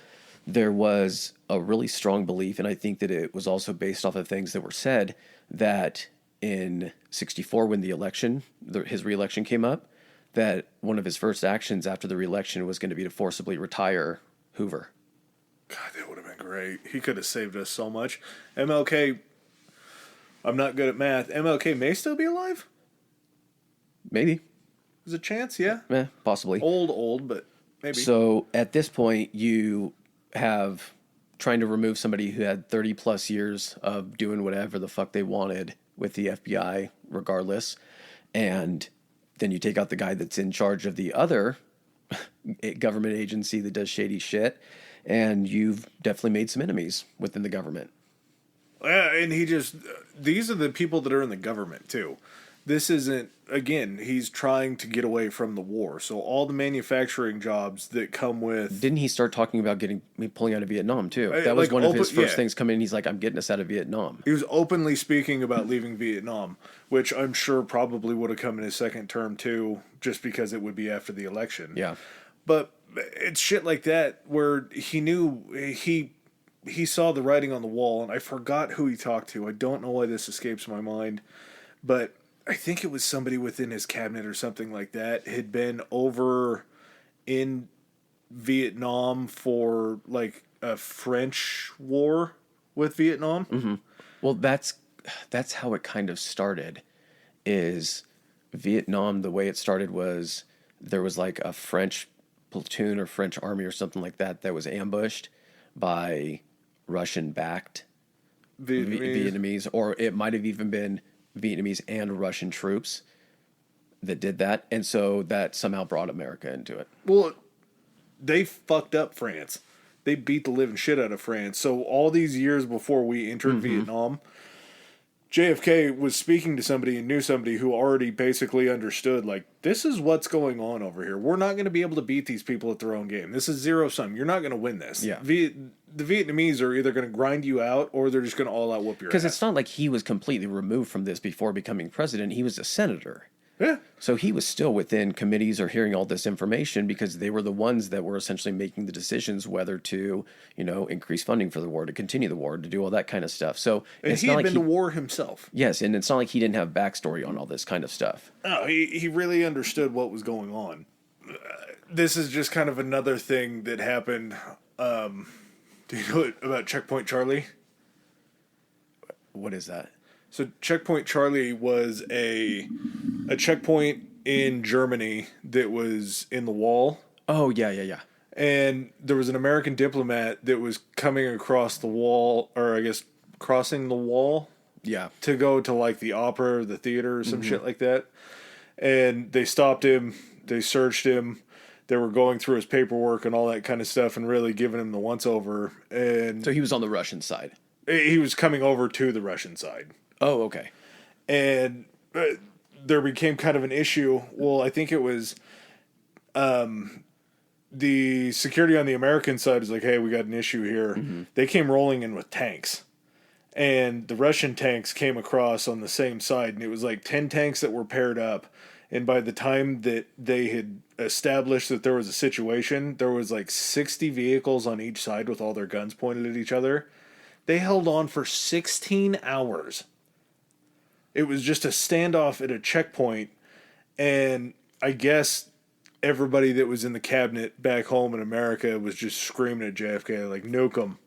there was a really strong belief, and I think that it was also based off of things that were said, that in 64, when the election, his re-election came up, that one of his first actions after the re-election was going to be to forcibly retire Hoover. God, that would have been great. He could have saved us so much. MLK, I'm not good at math. MLK may still be alive? Maybe. There's a chance, yeah. Possibly. Old, but maybe. So at this point, you have trying to remove somebody who had 30 plus years of doing whatever the fuck they wanted with the FBI, regardless. And then you take out the guy that's in charge of the other government agency that does shady shit. And you've definitely made some enemies within the government. Yeah, and these are the people that are in the government, too. This isn't, again, he's trying to get away from the war. So all the manufacturing jobs that come with... Didn't he start talking about pulling out of Vietnam, too? That was one of his first things coming in. He's like, I'm getting us out of Vietnam. He was openly speaking about leaving Vietnam, which I'm sure probably would have come in his second term, too, just because it would be after the election. Yeah. But it's shit like that where he knew... He saw the writing on the wall, and I forgot who he talked to. I don't know why this escapes my mind, but I think it was somebody within his cabinet or something like that had been over in Vietnam for like a French war with Vietnam. Mm-hmm. Well, that's how it kind of started. Is Vietnam, the way it started was there was like a French platoon or French army or something like that was ambushed by Russian-backed Vietnamese, or it might have even been Vietnamese and Russian troops that did that, and so that somehow brought America into it. Well, they fucked up France. They beat the living shit out of France. So all these years before we entered Vietnam, JFK was speaking to somebody and knew somebody who already basically understood, like, this is what's going on over here. We're not going to be able to beat these people at their own game. This is zero-sum. You're not going to win this. Yeah. The Vietnamese are either going to grind you out or they're just going to all-out whoop your ass. Because it's not like he was completely removed from this before becoming president. He was a senator. Yeah. So he was still within committees or hearing all this information because they were the ones that were essentially making the decisions whether to, increase funding for the war, to continue the war, to do all that kind of stuff. So and he had been to war himself. Yes, and it's not like he didn't have backstory on all this kind of stuff. No, he really understood what was going on. This is just kind of another thing that happened. Do you know about Checkpoint Charlie? What is that? So Checkpoint Charlie was a checkpoint in Germany that was in the wall. Oh, yeah. And there was an American diplomat that was coming across the wall, or I guess crossing the wall. Yeah. To go to like the opera or the theater or some shit like that. And they stopped him. They searched him. They were going through his paperwork and all that kind of stuff and really giving him the once over. And so he was on the Russian side. He was coming over to the Russian side. Oh, okay. And there became kind of an issue. Well, I think it was the security on the American side was like, hey, we got an issue here. Mm-hmm. They came rolling in with tanks. And the Russian tanks came across on the same side. And it was like 10 tanks that were paired up. And by the time that they had established that there was a situation, there was like 60 vehicles on each side with all their guns pointed at each other. They held on for 16 hours. It was just a standoff at a checkpoint, and I guess everybody that was in the cabinet back home in America was just screaming at JFK, like, nuke them.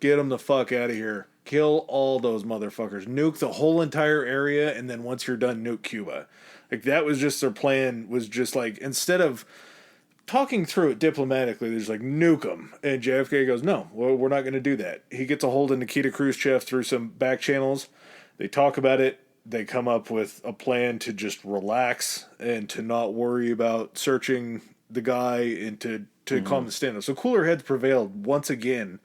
Get them the fuck out of here. Kill all those motherfuckers. Nuke the whole entire area, and then once you're done, nuke Cuba. Like, that was just their plan, was just like, instead of talking through it diplomatically, they're just like, nuke them. And JFK goes, no, we're not going to do that. He gets a hold of Nikita Khrushchev through some back channels. They talk about it. They come up with a plan to just relax and to not worry about searching the guy and to calm the standoff. So cooler heads prevailed once again,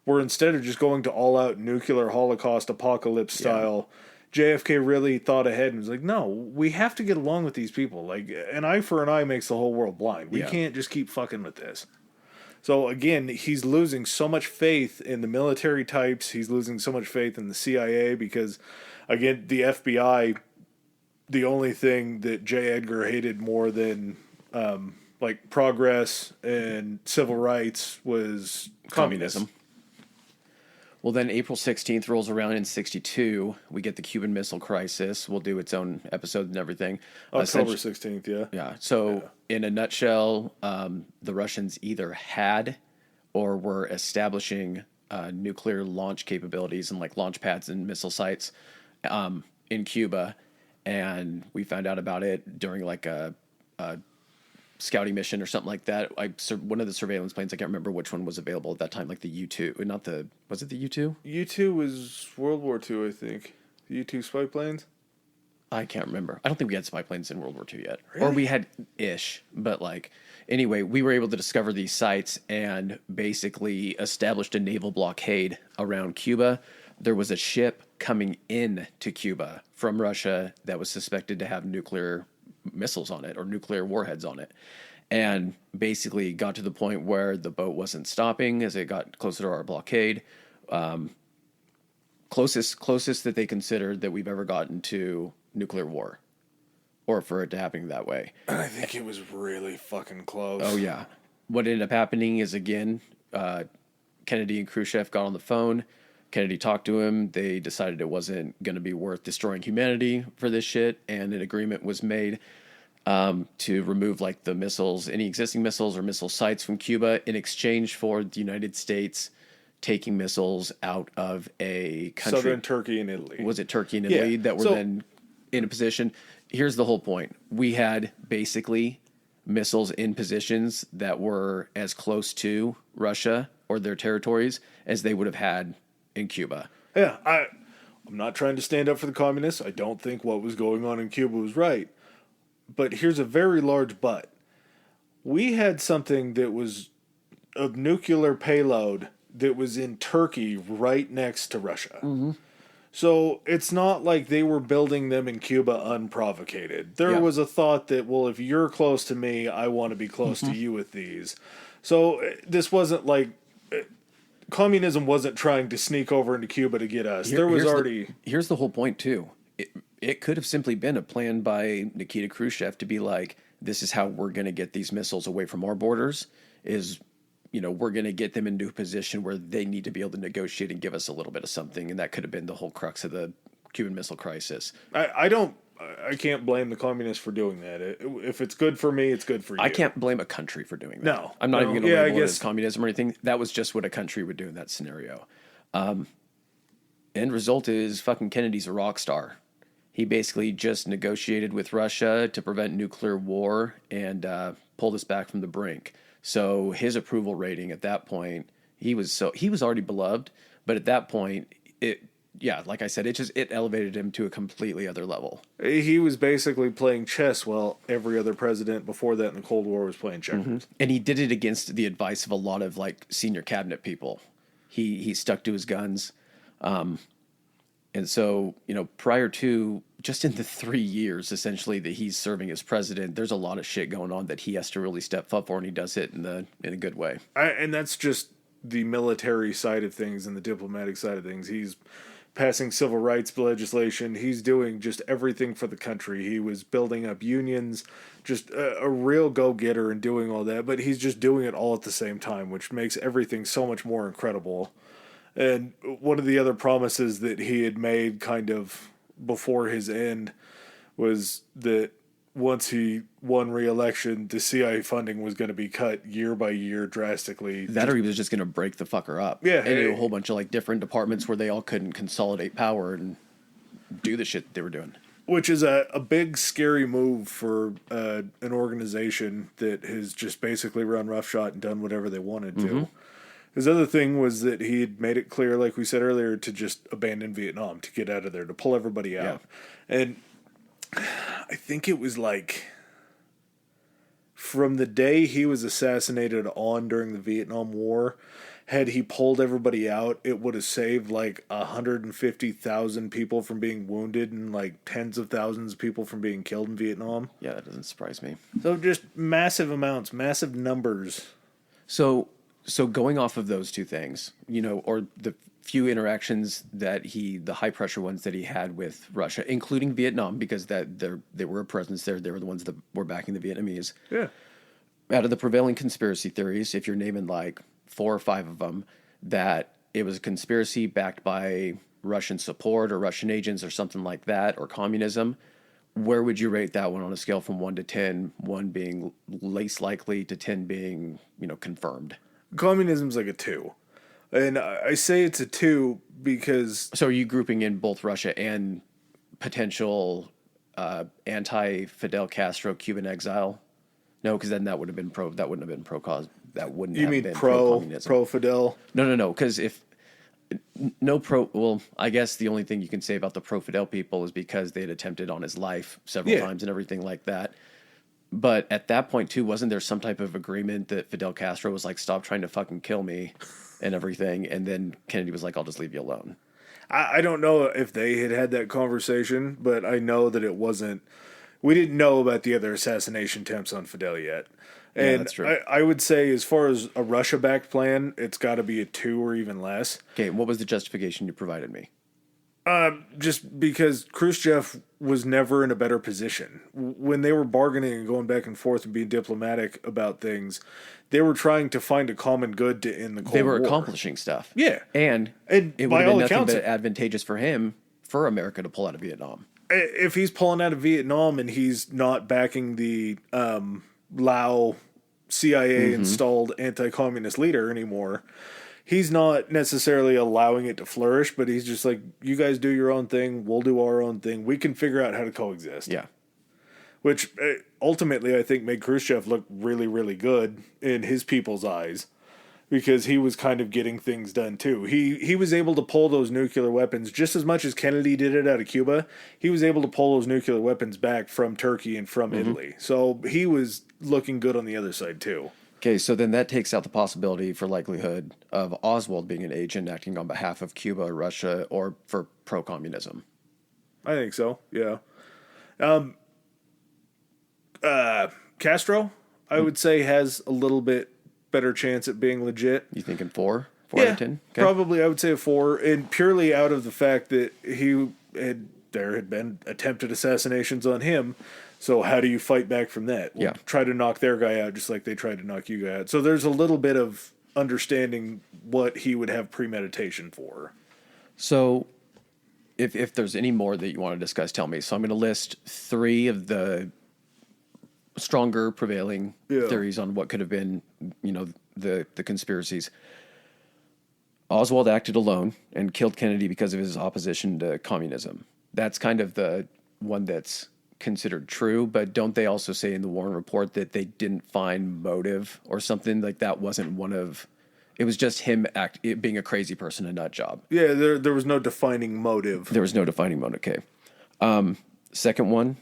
where instead of just going to all-out nuclear Holocaust apocalypse style, JFK really thought ahead and was like, no, we have to get along with these people. Like, an eye for an eye makes the whole world blind. We can't just keep fucking with this. So again, he's losing so much faith in the military types. He's losing so much faith in the CIA because, again, the FBI, the only thing that J. Edgar hated more than like progress and civil rights was communism. Well, then April 16th rolls around in 62. We get the Cuban Missile Crisis. We'll do its own episode and everything. October 16th, yeah. Yeah. So, in a nutshell, the Russians either had or were establishing nuclear launch capabilities and like launch pads and missile sites in Cuba. And we found out about it during like a scouting mission or something like that. One of the surveillance planes, I can't remember which one was available at that time, like the U-2, was it the U-2? U-2 was World War II, I think. The U-2 spy planes? I can't remember. I don't think we had spy planes in World War II yet. Really? Or we had ish, but like, anyway, we were able to discover these sites and basically established a naval blockade around Cuba. There was a ship coming in to Cuba from Russia that was suspected to have nuclear missiles on it or nuclear warheads on it, and basically got to the point where the boat wasn't stopping as it got closer to our blockade. Closest that they considered that we've ever gotten to nuclear war, or for it to happen that way. I think it was really fucking close. Oh yeah. What ended up happening is, again, Kennedy and Khrushchev got on the phone. Kennedy talked to him. They decided it wasn't going to be worth destroying humanity for this shit, and an agreement was made to remove like the missiles, any existing missiles or missile sites from Cuba, in exchange for the United States taking missiles out of a country. Southern Turkey and Italy. Was it Turkey and Italy that were then in a position? Here's the whole point. We had basically missiles in positions that were as close to Russia or their territories as they would have had in Cuba. Yeah, I'm not trying to stand up for the communists. I don't think what was going on in Cuba was right. But here's a very large but. We had something that was of nuclear payload that was in Turkey right next to Russia. Mm-hmm. So it's not like they were building them in Cuba unprovocated. There was a thought that, well, if you're close to me, I want to be close to you with these. So this wasn't like... Communism wasn't trying to sneak over into Cuba to get us. Here's the whole point, too. It could have simply been a plan by Nikita Khrushchev to be like, this is how we're going to get these missiles away from our borders, is, we're going to get them into a position where they need to be able to negotiate and give us a little bit of something. And that could have been the whole crux of the Cuban Missile Crisis. I can't blame the communists for doing that. If it's good for me, it's good for you. I can't blame a country for doing that. No. I'm not even going to label it as communism or anything. That was just what a country would do in that scenario. End result is fucking Kennedy's a rock star. He basically just negotiated with Russia to prevent nuclear war and pulled us back from the brink. So his approval rating at that point, he was already beloved, but at that point, like I said, it elevated him to a completely other level. He was basically playing chess while every other president before that in the Cold War was playing checkers. Mm-hmm. And he did it against the advice of a lot of like senior cabinet people. He stuck to his guns. And so, prior to just in the 3 years essentially that he's serving as president, there's a lot of shit going on that he has to really step up for, and he does it in a good way. And that's just the military side of things and the diplomatic side of things. He's passing civil rights legislation. He's doing just everything for the country. He was building up unions, just a real go-getter and doing all that, but he's just doing it all at the same time, which makes everything so much more incredible. And one of the other promises that he had made kind of before his end was that once he won re-election, the CIA funding was going to be cut year by year drastically. Or he was just going to break the fucker up. Yeah. And do a whole bunch of like different departments where they all couldn't consolidate power and do the shit that they were doing. Which is a big, scary move for an organization that has just basically run roughshod and done whatever they wanted to. Mm-hmm. His other thing was that he had made it clear, like we said earlier, to just abandon Vietnam, to get out of there, to pull everybody out. Yeah. And I think it was like from the day he was assassinated on during the Vietnam War, had he pulled everybody out, it would have saved like 150,000 people from being wounded and like tens of thousands of people from being killed in Vietnam. Yeah, that doesn't surprise me. So just massive amounts, massive numbers. So going off of those two things, or the few interactions that the high pressure ones that he had with Russia, including Vietnam, because they were a presence there. They were the ones that were backing the Vietnamese. Yeah. Out of the prevailing conspiracy theories, if you're naming like 4 or 5 of them, that it was a conspiracy backed by Russian support or Russian agents or something like that, or communism, where would you rate that one on a scale from 1 to 10, 1 being least likely to 10 being, confirmed? Communism's like a 2. And I say it's a 2 because... So are you grouping in both Russia and potential anti-Fidel Castro Cuban exile? No, because then that would have been pro. That wouldn't have been pro-cause. That wouldn't You have mean been pro-communism. pro-Fidel? No. Because if no pro, well, I guess the only thing you can say about the pro-Fidel people is because they had attempted on his life several times and everything like that. But at that point too, wasn't there some type of agreement that Fidel Castro was like, "Stop trying to fucking kill me," and everything, and then Kennedy was like, "I'll just leave you alone." I don't know if they had that conversation, but I know that it wasn't... We didn't know about the other assassination attempts on Fidel yet. And Yeah, that's true. I would say as far as a Russia-backed plan, it's got to be a 2 or even less. Okay, what was the justification you provided me? Just because Khrushchev was never in a better position. When they were bargaining and going back and forth and being diplomatic about things, they were trying to find a common good to end the Cold War. They were accomplishing stuff. Yeah. And it would by have all been nothing accounts, but advantageous for him, for America to pull out of Vietnam. if he's pulling out of Vietnam and he's not backing the Lao CIA installed anti-communist leader anymore, he's not necessarily allowing it to flourish, but he's just like, you guys do your own thing, we'll do our own thing. We can figure out how to coexist. Yeah. Which ultimately I think made Khrushchev look really, really good in his people's eyes, because he was kind of getting things done too. He was able to pull those nuclear weapons just as much as Kennedy did it out of Cuba. He was able to pull those nuclear weapons back from Turkey and from Italy. So he was looking good on the other side too. Okay, so then that takes out the possibility for likelihood of Oswald being an agent acting on behalf of Cuba, Russia, or for pro-communism. I think so, yeah. Castro, I would say, has a little bit better chance at being legit. You thinking 4? 4 out of 10? Okay. Probably I would say a 4, and purely out of the fact that there had been attempted assassinations on him. So how do you fight back from that? Well, Yeah. try to knock their guy out just like they tried to knock you guy out. So there's a little bit of understanding what he would have premeditation for. So if there's any more that you want to discuss, tell me. So I'm going to list 3 of the stronger prevailing theories on what could have been, the conspiracies. Oswald acted alone and killed Kennedy because of his opposition to communism. That's kind of the one that's considered true, but don't they also say in the Warren Report that they didn't find motive or something like that? Wasn't one of... It was just him being a crazy person, a nut job. Yeah, there was no defining motive. There was no defining motive, okay. Second one,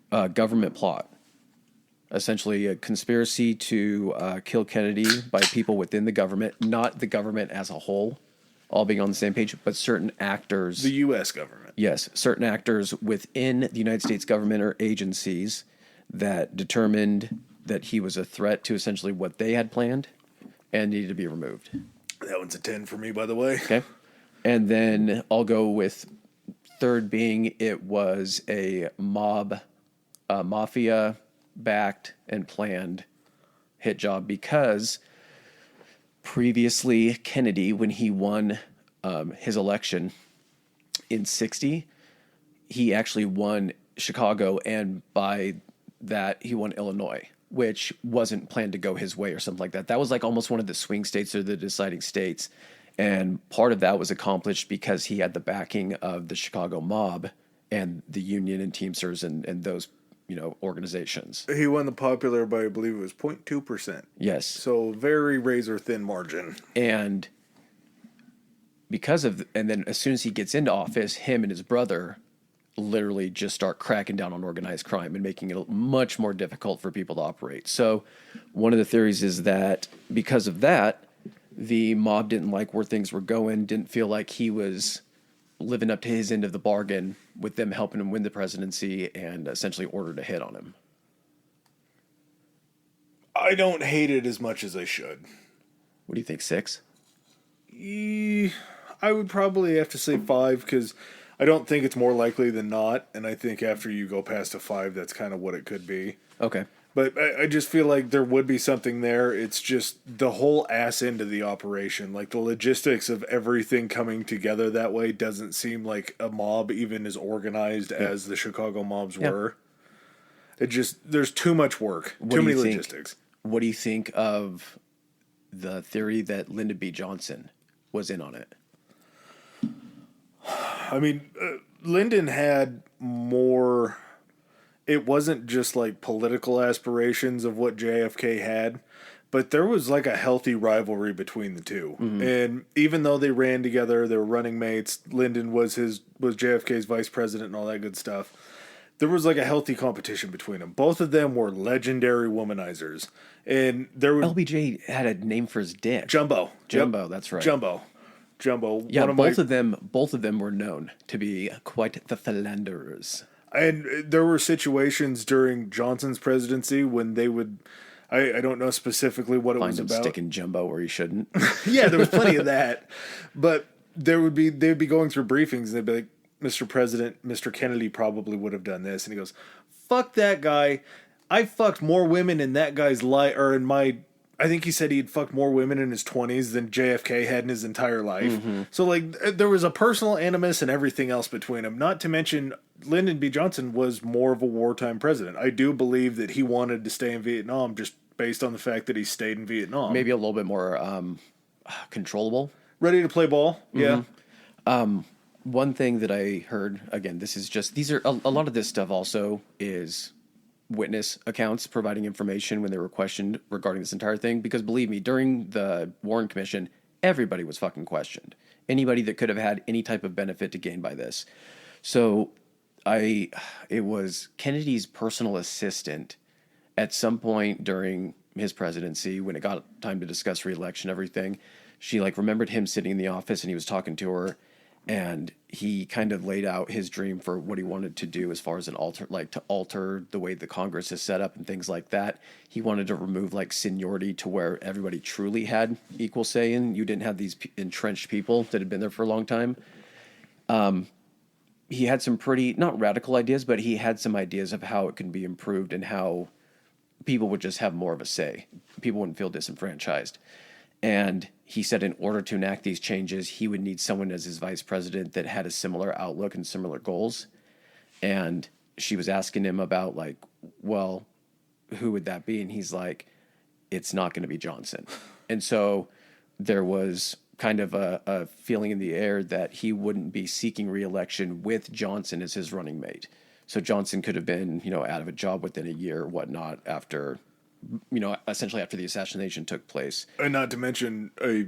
government plot. Essentially a conspiracy to kill Kennedy by people within the government, not the government as a whole, all being on the same page, but certain actors. The U.S. government. Yes, certain actors within the United States government or agencies that determined that he was a threat to essentially what they had planned and needed to be removed. That one's a 10 for me, by the way. Okay. And then I'll go with third being it was a mafia-backed and planned hit job because previously Kennedy, when he won his election in 60, he actually won Chicago, and by that he won Illinois, which wasn't planned to go his way or something like that. That was like almost one of the swing states or the deciding states. And part of that was accomplished because he had the backing of the Chicago mob and the union and Teamsters and those, organizations. He won the popular by, I believe it was 0.2%. Yes. So very razor thin margin. And and then as soon as he gets into office, him and his brother literally just start cracking down on organized crime and making it much more difficult for people to operate. So one of the theories is that because of that, the mob didn't like where things were going, didn't feel like he was living up to his end of the bargain with them helping him win the presidency, and essentially ordered a hit on him. I don't hate it as much as I should. What do you think, 6? I would probably have to say 5, because I don't think it's more likely than not, and I think after you go past a 5, that's kind of what it could be. Okay. But I just feel like there would be something there. It's just the whole ass end of the operation. Like, the logistics of everything coming together that way doesn't seem like a mob even as organized as the Chicago mobs were. It just, there's too much work. Too many logistics. What do you think of the theory that Lyndon B. Johnson was in on it? I mean, Lyndon had more... It wasn't just like political aspirations of what JFK had, but there was like a healthy rivalry between the two. Mm-hmm. And even though they ran together, they were running mates. Lyndon was JFK's vice president and all that good stuff. There was like a healthy competition between them. Both of them were legendary womanizers, and there was LBJ had a name for his dick. Jumbo. Jumbo, that's right. Jumbo. Yeah, both of them were known to be quite the philanderers. And there were situations during Johnson's presidency when they would, I don't know specifically what it was about. Sticking Jumbo where he shouldn't. Yeah, there was plenty of that. But they'd be going through briefings and they'd be like, Mr. President, Mr. Kennedy probably would have done this. And he goes, fuck that guy. I fucked more women in that guy's life, or in my, I think he said he'd fucked more women in his 20s than JFK had in his entire life. Mm-hmm. So, like, there was a personal animus and everything else between them. Not to mention, Lyndon B. Johnson was more of a wartime president. I do believe that he wanted to stay in Vietnam just based on the fact that he stayed in Vietnam. Maybe a little bit more controllable. Ready to play ball, yeah. Mm-hmm. One thing that I heard, again, these are a lot of this stuff also is witness accounts providing information when they were questioned regarding this entire thing. Because believe me, during the Warren Commission, everybody was fucking questioned. Anybody that could have had any type of benefit to gain by this. So it was Kennedy's personal assistant at some point during his presidency, when it got time to discuss re-election, everything, she like remembered him sitting in the office and he was talking to her. And he kind of laid out his dream for what he wanted to do as far as to alter the way the Congress is set up and things like that. He wanted to remove like seniority to where everybody truly had equal say in. You didn't have these entrenched people that had been there for a long time. He had some pretty, not radical ideas, but he had some ideas of how it can be improved and how people would just have more of a say. People wouldn't feel disenfranchised. And he said in order to enact these changes, he would need someone as his vice president that had a similar outlook and similar goals. And she was asking him about like, well, who would that be? And he's like, it's not going to be Johnson. And so there was kind of a feeling in the air that he wouldn't be seeking re-election with Johnson as his running mate. So Johnson could have been, out of a job within a year or whatnot after... essentially after the assassination took place. And not to mention a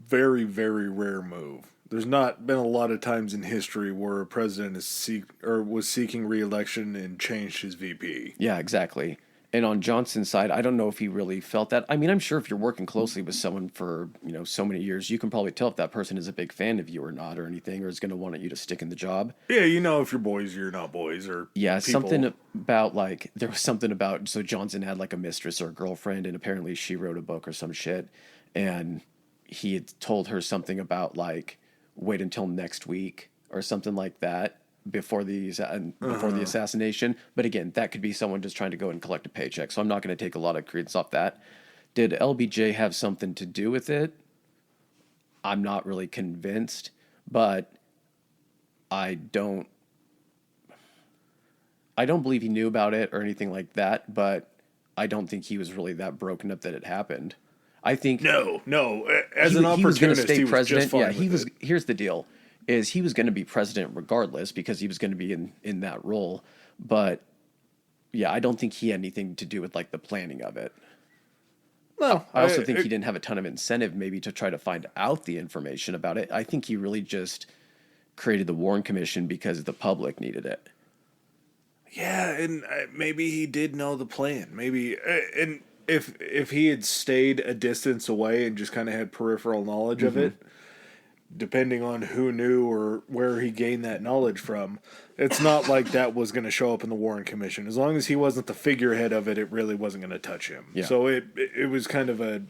very, very rare move. There's not been a lot of times in history where a president was seeking re-election and changed his VP. Yeah, exactly. And on Johnson's side, I don't know if he really felt that. I mean, I'm sure if you're working closely with someone for, so many years, you can probably tell if that person is a big fan of you or not or anything, or is going to want you to stick in the job. Yeah, if you're boys, you're not boys, or yeah, people. Something about there was something about, so Johnson had like a mistress or a girlfriend, and apparently she wrote a book or some shit, and he had told her something about like, wait until next week or something like that. Before the assassination. But again, that could be someone just trying to go and collect a paycheck. So I'm not going to take a lot of credence off that. Did LBJ have something to do with it? I'm not really convinced, but I don't believe he knew about it or anything like that, but I don't think he was really that broken up that it happened. I think No. As an opportunist, he was going to stay president. Yeah, he was. Here's the deal. Is he was going to be president regardless because he was going to be in that role. But, yeah, I don't think he had anything to do with, like, the planning of it. No. I also think he didn't have a ton of incentive maybe to try to find out the information about it. I think he really just created the Warren Commission because the public needed it. Yeah, and maybe he did know the plan. Maybe, and if he had stayed a distance away and just kind of had peripheral knowledge of it, depending on who knew or where he gained that knowledge from, it's not like that was going to show up in the Warren Commission. As long as he wasn't the figurehead of it, it really wasn't going to touch him. Yeah. So it was kind of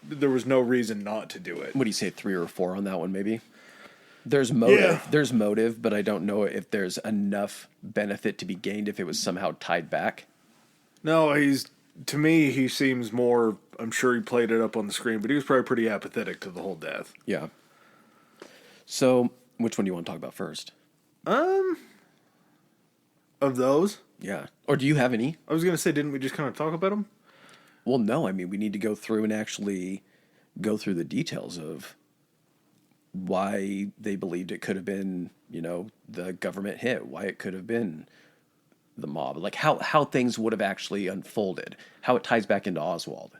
there was no reason not to do it. What do you say, 3 or 4 on that one, maybe? There's motive. Yeah. There's motive, but I don't know if there's enough benefit to be gained if it was somehow tied back. No, to me, he seems more, I'm sure he played it up on the screen, but he was probably pretty apathetic to the whole death. Yeah. So, which one do you want to talk about first? Of those? Yeah. Or do you have any? I was going to say, didn't we just kind of talk about them? Well, no. I mean, we need to go through and actually go through the details of why they believed it could have been, the government hit, why it could have been the mob, like how things would have actually unfolded, how it ties back into Oswald.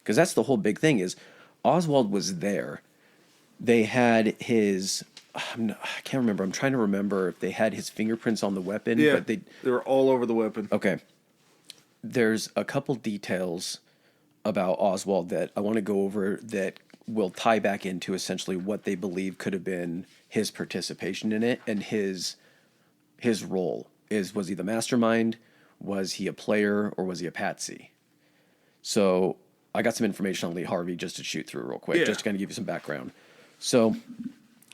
Because that's the whole big thing is Oswald was there. They had his, I can't remember. I'm trying to remember if they had his fingerprints on the weapon. Yeah, but they were all over the weapon. Okay. There's a couple details about Oswald that I want to go over that will tie back into essentially what they believe could have been his participation in it and his role. Was he the mastermind? Was he a player or was he a patsy? So I got some information on Lee Harvey just to shoot through real quick, just to kind of give you some background. So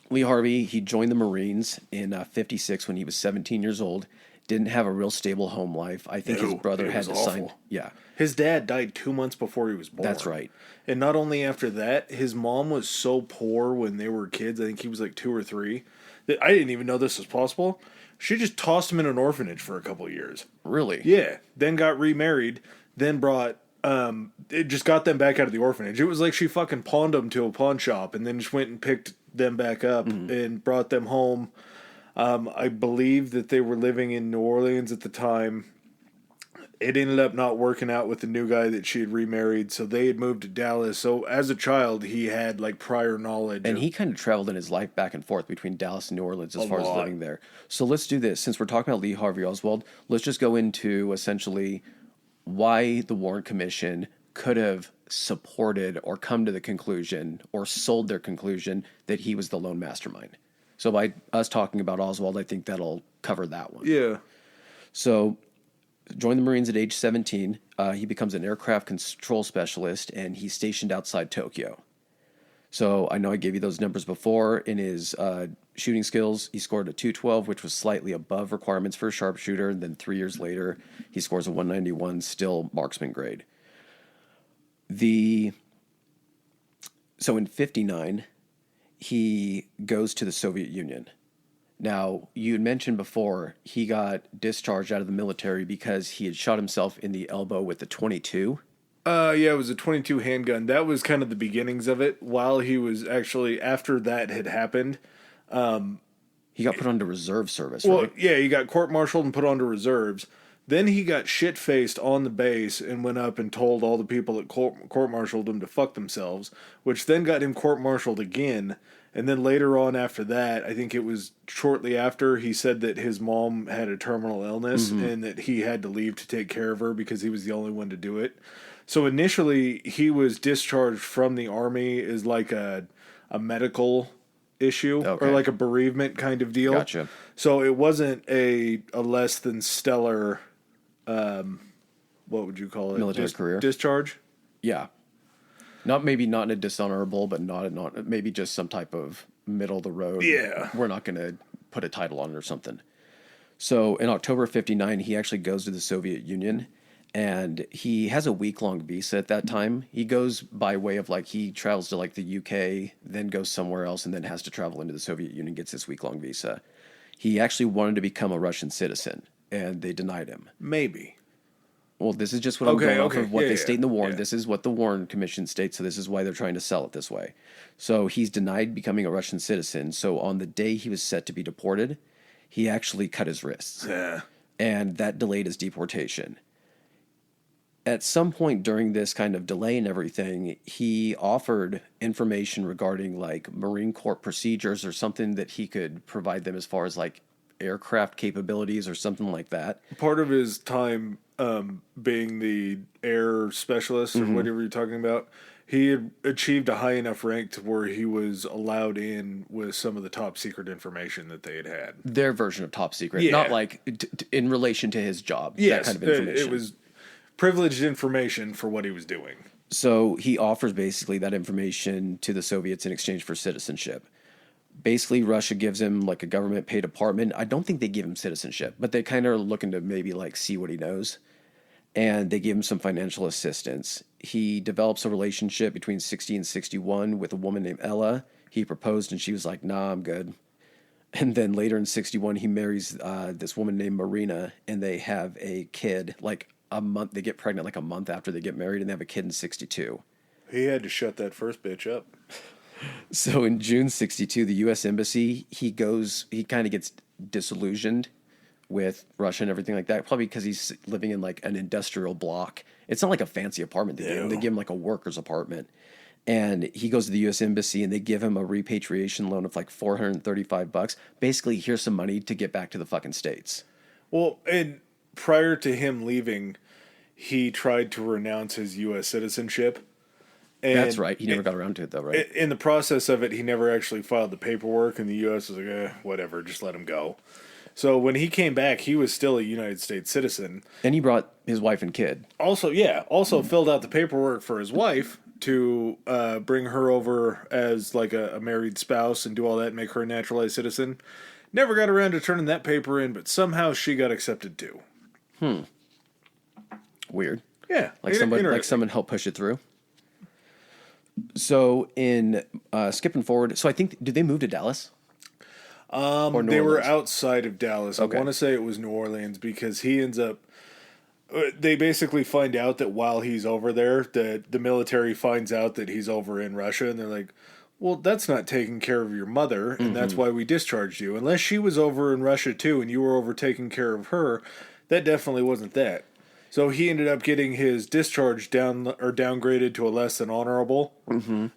Lee Harvey, he joined the Marines in 56 when he was 17 years old. Didn't have a real stable home life. I think his brother had to sign. Yeah. His dad died 2 months before he was born. That's right. And not only after that, his mom was so poor when they were kids. I think he was like 2 or 3. That I didn't even know this was possible. She just tossed him in an orphanage for a couple of years. Really? Yeah. Then got remarried. Then brought. It just got them back out of the orphanage. It was like she fucking pawned them to a pawn shop and then just went and picked them back up and brought them home. I believe that they were living in New Orleans at the time. It ended up not working out with the new guy that she had remarried, so they had moved to Dallas. So as a child, he had like prior knowledge. And he kind of traveled in his life back and forth between Dallas and New Orleans as far as living there. So let's do this. Since we're talking about Lee Harvey Oswald, let's just go into essentially why the Warren Commission could have supported or come to the conclusion or sold their conclusion that he was the lone mastermind. So by us talking about Oswald, I think that'll cover that one. Yeah. So joined the Marines at age 17. He becomes an aircraft control specialist, and he's stationed outside Tokyo. So I know I gave you those numbers before. In his shooting skills, he scored a 212, which was slightly above requirements for a sharpshooter. And then 3 years later, he scores a 191, still marksman grade. So in 59, he goes to the Soviet Union. Now, you had mentioned before he got discharged out of the military because he had shot himself in the elbow with a .22. Yeah, it was a .22 handgun. That was kind of the beginnings of it. While he was actually, after that had happened... he got put onto reserve service, well, right? Yeah, he got court-martialed and put onto reserves. Then he got shit-faced on the base and went up and told all the people that court-martialed him to fuck themselves, which then got him court-martialed again. And then later on after that, I think it was shortly after, he said that his mom had a terminal illness and that he had to leave to take care of her because he was the only one to do it. So initially, he was discharged from the Army as like a medical issue or like a bereavement kind of deal. Gotcha. So it wasn't a less than stellar, what would you call it? Military career. Discharge? Yeah. Maybe not in a dishonorable, but not maybe just some type of middle of the road. Yeah. We're not going to put a title on it or something. So in October of 59, he actually goes to the Soviet Union, and he has a week-long visa at that time. He goes by way of he travels to the UK, then goes somewhere else, and then has to travel into the Soviet Union, gets this week-long visa. He actually wanted to become a Russian citizen, and they denied him. Maybe. Well, this is just what I'm going off of what they state in the Warren. Yeah. This is what the Warren Commission states, so this is why they're trying to sell it this way. So he's denied becoming a Russian citizen. So on the day he was set to be deported, he actually cut his wrists. Yeah. And that delayed his deportation. At some point during this kind of delay and everything, he offered information regarding Marine Corps procedures or something that he could provide them as far as aircraft capabilities or something like that. Part of his time being the air specialist or whatever you're talking about, he had achieved a high enough rank to where he was allowed in with some of the top secret information that they had. Their version of top secret, Yeah. not in relation to his job. Yes, that kind of information. it was privileged information for what he was doing. So he offers basically that information to the Soviets in exchange for citizenship. Basically, Russia gives him like a government paid apartment. I don't think they give him citizenship, but they kind of are looking to maybe like see what he knows. And they give him some financial assistance. He develops a relationship between 60 and 61 with a woman named Ella. He proposed and she was like, nah, I'm good. And then later in 61, he marries this woman named Marina, and they have a kid like a month. They get pregnant like a month after they get married, and they have a kid in 62. He had to shut that first bitch up. So in June 62, the U.S. Embassy, he kind of gets disillusioned with Russia and everything like that, probably because he's living in like an industrial block. It's not like a fancy apartment they give him. They give him like a worker's apartment. And he goes to the U.S. Embassy and they give him a repatriation loan of like $435. Basically, here's some money to get back to the fucking States. Well, and prior to him leaving, he tried to renounce his U.S. citizenship. And that's right. He never got around to it, though, right? In the process of it, he never actually filed the paperwork, and the U.S. was like, whatever, just let him go. So when he came back, he was still a United States citizen. And he brought his wife and kid. Also filled out the paperwork for his wife to bring her over as like a married spouse and do all that and make her a naturalized citizen. Never got around to turning that paper in, but somehow she got accepted too. Weird. Yeah. Like someone helped push it through. So in skipping forward, so I think, did they move to Dallas? They were outside of Dallas. Okay. I want to say it was New Orleans because he ends up. They basically find out that while he's over there, the military finds out that he's over in Russia, and they're like, "Well, that's not taking care of your mother, and that's why we discharged you. Unless she was over in Russia too, and you were over taking care of her, that definitely wasn't that." So he ended up getting his discharge downgraded to a less than honorable,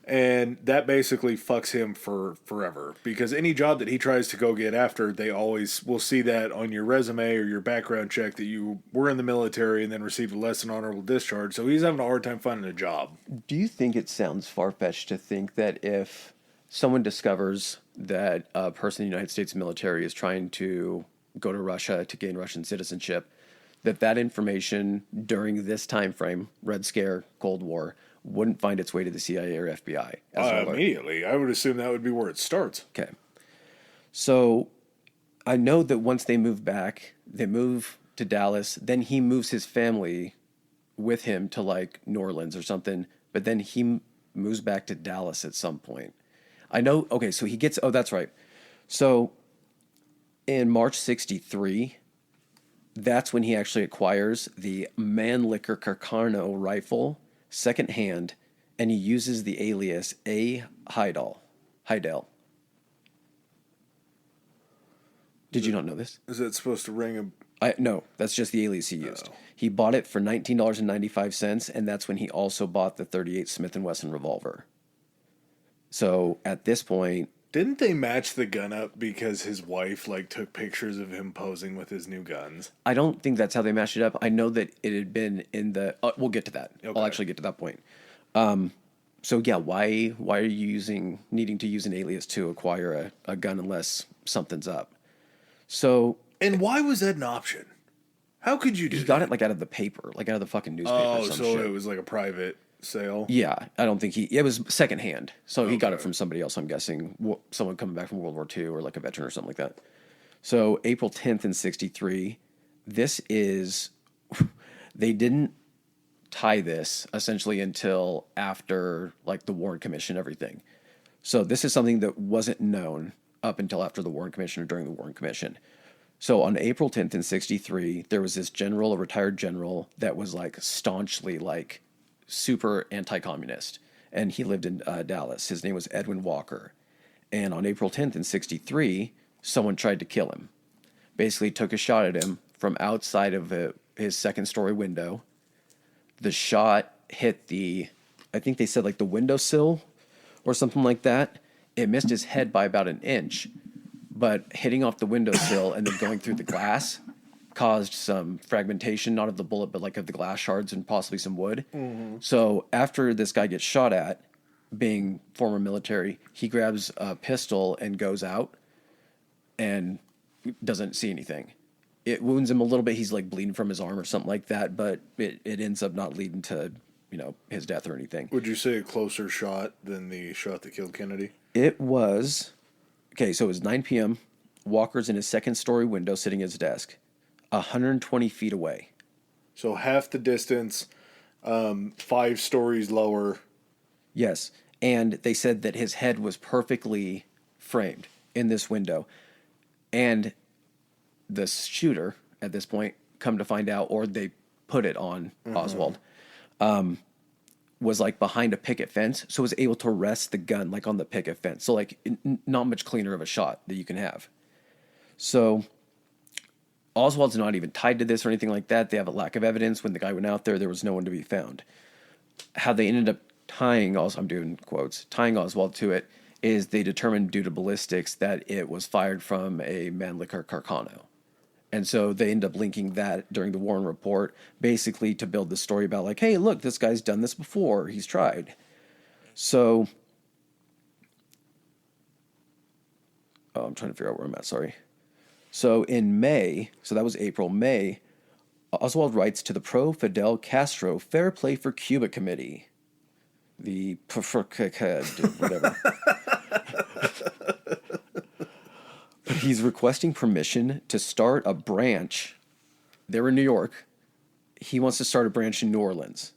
and that basically fucks him for forever. Because any job that he tries to go get after, they always will see that on your resume or your background check that you were in the military and then received a less than honorable discharge. So he's having a hard time finding a job. Do you think it sounds far-fetched to think that if someone discovers that a person in the United States military is trying to go to Russia to gain Russian citizenship, that information during this time frame, Red Scare, Cold War, wouldn't find its way to the CIA or FBI? Immediately. I would assume that would be where it starts. Okay. So I know that once they move back, they move to Dallas, then he moves his family with him to like New Orleans or something, but then he moves back to Dallas at some point. I know, okay, so that's right. So in March 63, that's when he actually acquires the Mannlicher Carcano rifle, secondhand, and he uses the alias A. Heidel. Did you not know this? Is that supposed to ring No, that's just the alias he used. He bought it for $19.95, and that's when he also bought the .38 Smith & Wesson revolver. So at this point... Didn't they match the gun up because his wife took pictures of him posing with his new guns? I don't think that's how they matched it up. I know that it had been in the... we'll get to that. Okay. I'll actually get to that point. So yeah, why are you needing to use an alias to acquire a gun unless something's up? So... And why was that an option? How could you do that? He got it out of the paper, out of the fucking newspaper. Oh, so shit. It was like a private sale? Yeah, I don't think it was secondhand. So he got it from somebody else, I'm guessing. Someone coming back from World War II or a veteran or something like that. So April 10th in 63, this is... They didn't tie this essentially until after the Warren Commission and everything. So this is something that wasn't known up until after the Warren Commission or during the Warren Commission. So on April 10th in 63, there was this general, a retired general, that was staunchly super anti-communist. And he lived in Dallas. His name was Edwin Walker. And on April 10th in 63, someone tried to kill him. Basically took a shot at him from outside of his second-story window. The shot hit I think they said the windowsill or something like that. It missed his head by about an inch. But hitting off the windowsill and then going through the glass caused some fragmentation, not of the bullet, but of the glass shards and possibly some wood. Mm-hmm. So after this guy gets shot at, being former military, he grabs a pistol and goes out and doesn't see anything. It wounds him a little bit. He's bleeding from his arm or something like that, but it ends up not leading to, his death or anything. Would you say a closer shot than the shot that killed Kennedy? It was... Okay, so it was 9 p.m. Walker's in his second story window sitting at his desk, 120 feet away. So half the distance, 5 stories lower. Yes. And they said that his head was perfectly framed in this window. And the shooter, at this point, come to find out, or they put it on Oswald, was like behind a picket fence. So was able to rest the gun like on the picket fence. So like not much cleaner of a shot that you can have. So Oswald's not even tied to this or anything like that. They have a lack of evidence. When the guy went out there was no one to be found. How they ended up tying I'm doing quotes, tying Oswald to it is they determined due to ballistics that it was fired from a Mannlicher Carcano. And so they end up linking that during the Warren report, basically to build the story about like, hey, look, this guy's done this before. He's tried. So, I'm trying to figure out where I'm at. Sorry. So in May, so that was April, May, Oswald writes to the pro-Fidel Castro Fair Play for Cuba Committee. The whatever. He's requesting permission to start a branch. They're in New York. He wants to start a branch in New Orleans.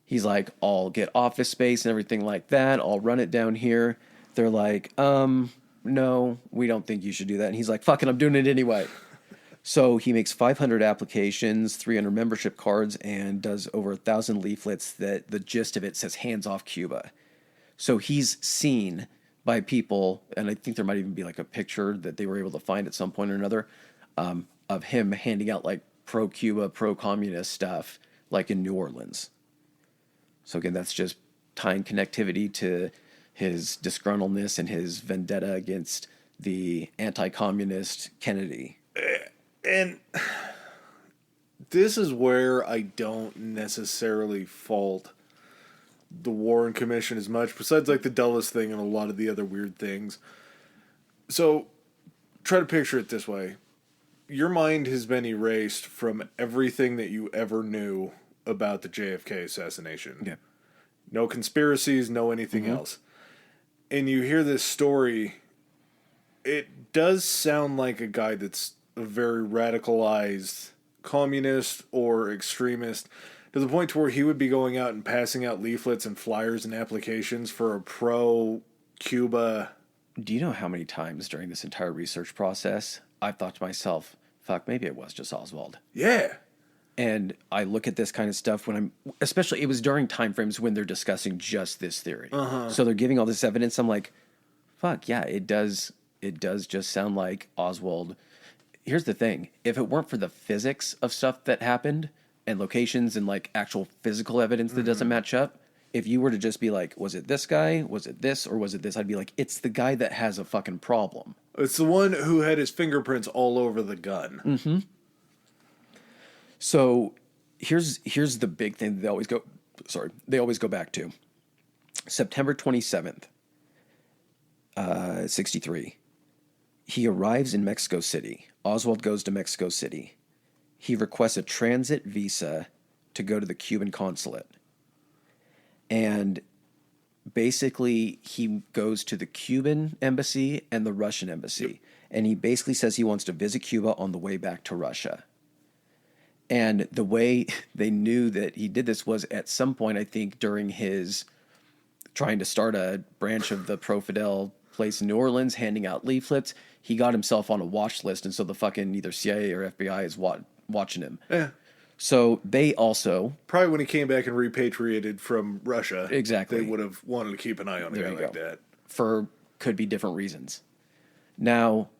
He's like, I'll get office space and everything like that. I'll run it down here. They're like, no, we don't think you should do that. And he's like, fuck it, I'm doing it anyway. So he makes 500 applications, 300 membership cards, and does over 1,000 leaflets that the gist of it says hands off Cuba. So he's seen by people, and I think there might even be like a picture that they were able to find at some point or another, of him handing out like pro-Cuba, pro-communist stuff, like in New Orleans. So again, that's just tying connectivity to his disgruntledness and his vendetta against the anti-communist Kennedy. And this is where I don't necessarily fault the Warren Commission as much, besides like the Dulles thing and a lot of the other weird things. So try to picture it this way. Your mind has been erased from everything that you ever knew about the JFK assassination. Yeah. No conspiracies, no anything else. And you hear this story, it does sound like a guy that's a very radicalized communist or extremist, to the point to where he would be going out and passing out leaflets and flyers and applications for a pro-Cuba. Do you know how many times during this entire research process I've thought to myself, fuck, maybe it was just Oswald. Yeah. And I look at this kind of stuff when especially it was during time frames when they're discussing just this theory. So they're giving all this evidence. I'm like, fuck, yeah, it does just sound like Oswald. Here's the thing. If it weren't for the physics of stuff that happened and locations and like actual physical evidence that doesn't match up, if you were to just be like, was it this guy? Was it this? Or was it this? I'd be like, it's the guy that has a fucking problem. It's the one who had his fingerprints all over the gun. Mm-hmm. So here's the big thing that they always go back to. September 27th, 63. He arrives in Mexico City. Oswald goes to Mexico City. He requests a transit visa to go to the Cuban consulate. And basically, he goes to the Cuban embassy and the Russian embassy. Yep. And he basically says he wants to visit Cuba on the way back to Russia. And the way they knew that he did this was at some point, I think, during his trying to start a branch of the pro-Fidel place in New Orleans, handing out leaflets, he got himself on a watch list. And so the fucking either CIA or FBI is watching him. Yeah. So they also... Probably when he came back and repatriated from Russia. Exactly. They would have wanted to keep an eye on a guy like that. For could be different reasons. Now,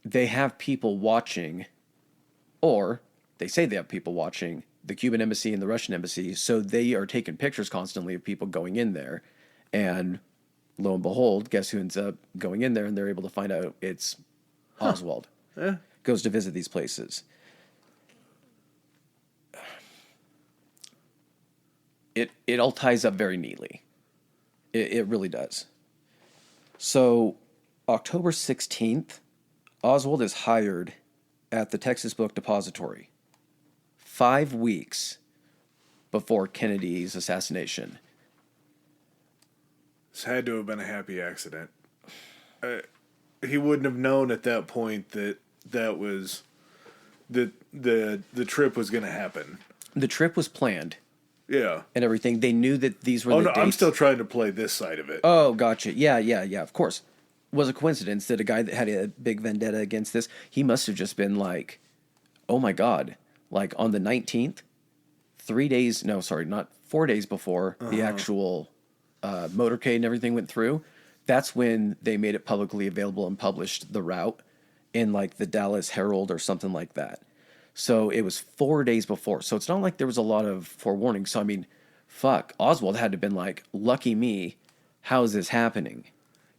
they have people watching, or they say they have people watching the Cuban embassy and the Russian embassy, so they are taking pictures constantly of people going in there. And lo and behold, guess who ends up going in there, and they're able to find out it's Oswald. Yeah. Goes to visit these places. It all ties up very neatly. It really does. So, October 16th, Oswald is hired at the Texas Book Depository 5 weeks before Kennedy's assassination. This had to have been a happy accident. he wouldn't have known at that point that was the trip was going to happen. The trip was planned. Yeah. And everything. They knew that these were Oh the no, dates. I'm still trying to play this side of it. Oh, gotcha. Yeah, of course. Was a coincidence that a guy that had a big vendetta against this, he must have just been like, oh my God, like on the 19th, 4 days before the actual motorcade and everything went through, that's when they made it publicly available and published the route in like the Dallas Herald or something like that. So it was 4 days before. So it's not like there was a lot of forewarning. So I mean, fuck, Oswald had to have been like, lucky me, how's this happening?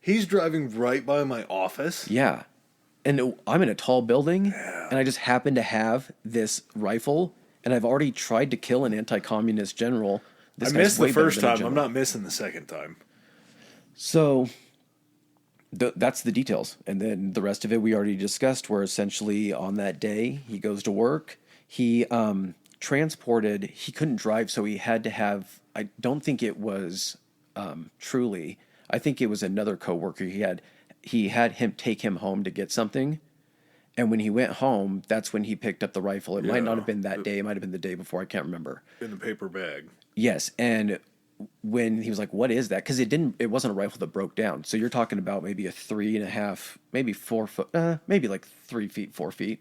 He's driving right by my office. Yeah. And I'm in a tall building, and I just happen to have this rifle, and I've already tried to kill an anti-communist general. I missed the first time. I'm not missing the second time. So that's the details. And then the rest of it we already discussed, where essentially on that day, he goes to work. He transported, he couldn't drive, so he had to have, I don't think it was Truly, I think it was another coworker. He had him take him home to get something. And when he went home, that's when he picked up the rifle. It might not have been that day. It might have been the day before. I can't remember. In the paper bag. Yes. And when he was like, what is that? Because it wasn't a rifle that broke down. So you're talking about maybe a 3.5, maybe 4 foot, maybe like 3 feet, 4 feet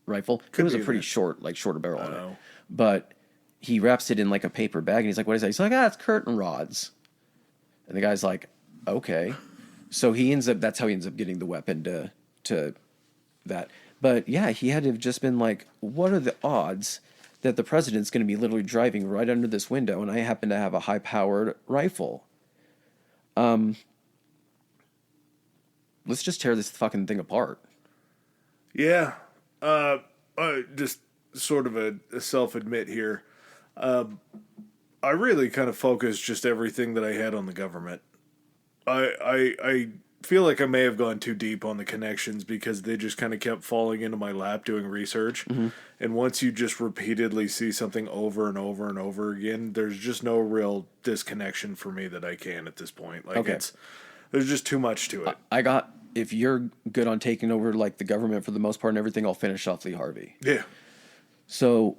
rifle. It was a pretty short, like shorter barrel on it. But he wraps it in like a paper bag and he's like, what is that? He's like, it's curtain rods. And the guy's like, okay. So that's how he ends up getting the weapon to that. But yeah, he had to have just been like, what are the odds that the president's going to be literally driving right under this window and I happen to have a high-powered rifle? Let's just tear this fucking thing apart. Yeah. Just sort of a self-admit here. I really kind of focused just everything that I had on the government. I feel like I may have gone too deep on the connections because they just kind of kept falling into my lap doing research. Mm-hmm. And once you just repeatedly see something over and over and over again, there's just no real disconnection for me that I can at this point. Like there's just too much to it. If you're good on taking over like the government for the most part and everything, I'll finish off Lee Harvey. Yeah. So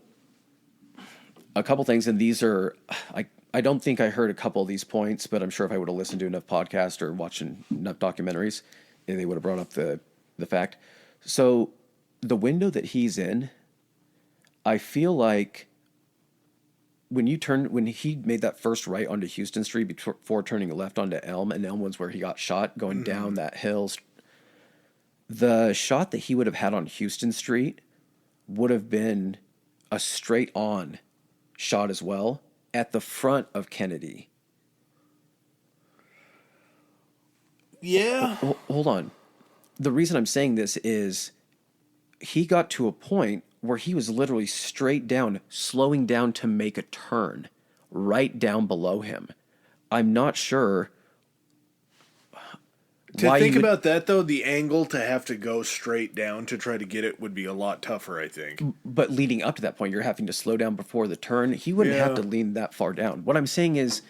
a couple things, and these are, I don't think I heard a couple of these points, but I'm sure if I would have listened to enough podcasts or watched enough documentaries, they would have brought up the fact. So the window that he's in, I feel like when he made that first right onto Houston Street before turning left onto Elm, and Elm was where he got shot going down that hill. The shot that he would have had on Houston Street would have been a straight on shot as well at the front of Kennedy. Yeah. Hold on. The reason I'm saying this is he got to a point where he was literally straight down, slowing down to make a turn right down below him. I'm not sure. About that, though, the angle to have to go straight down to try to get it would be a lot tougher, I think. But leading up to that point, you're having to slow down before the turn. He wouldn't have to lean that far down. What I'm saying is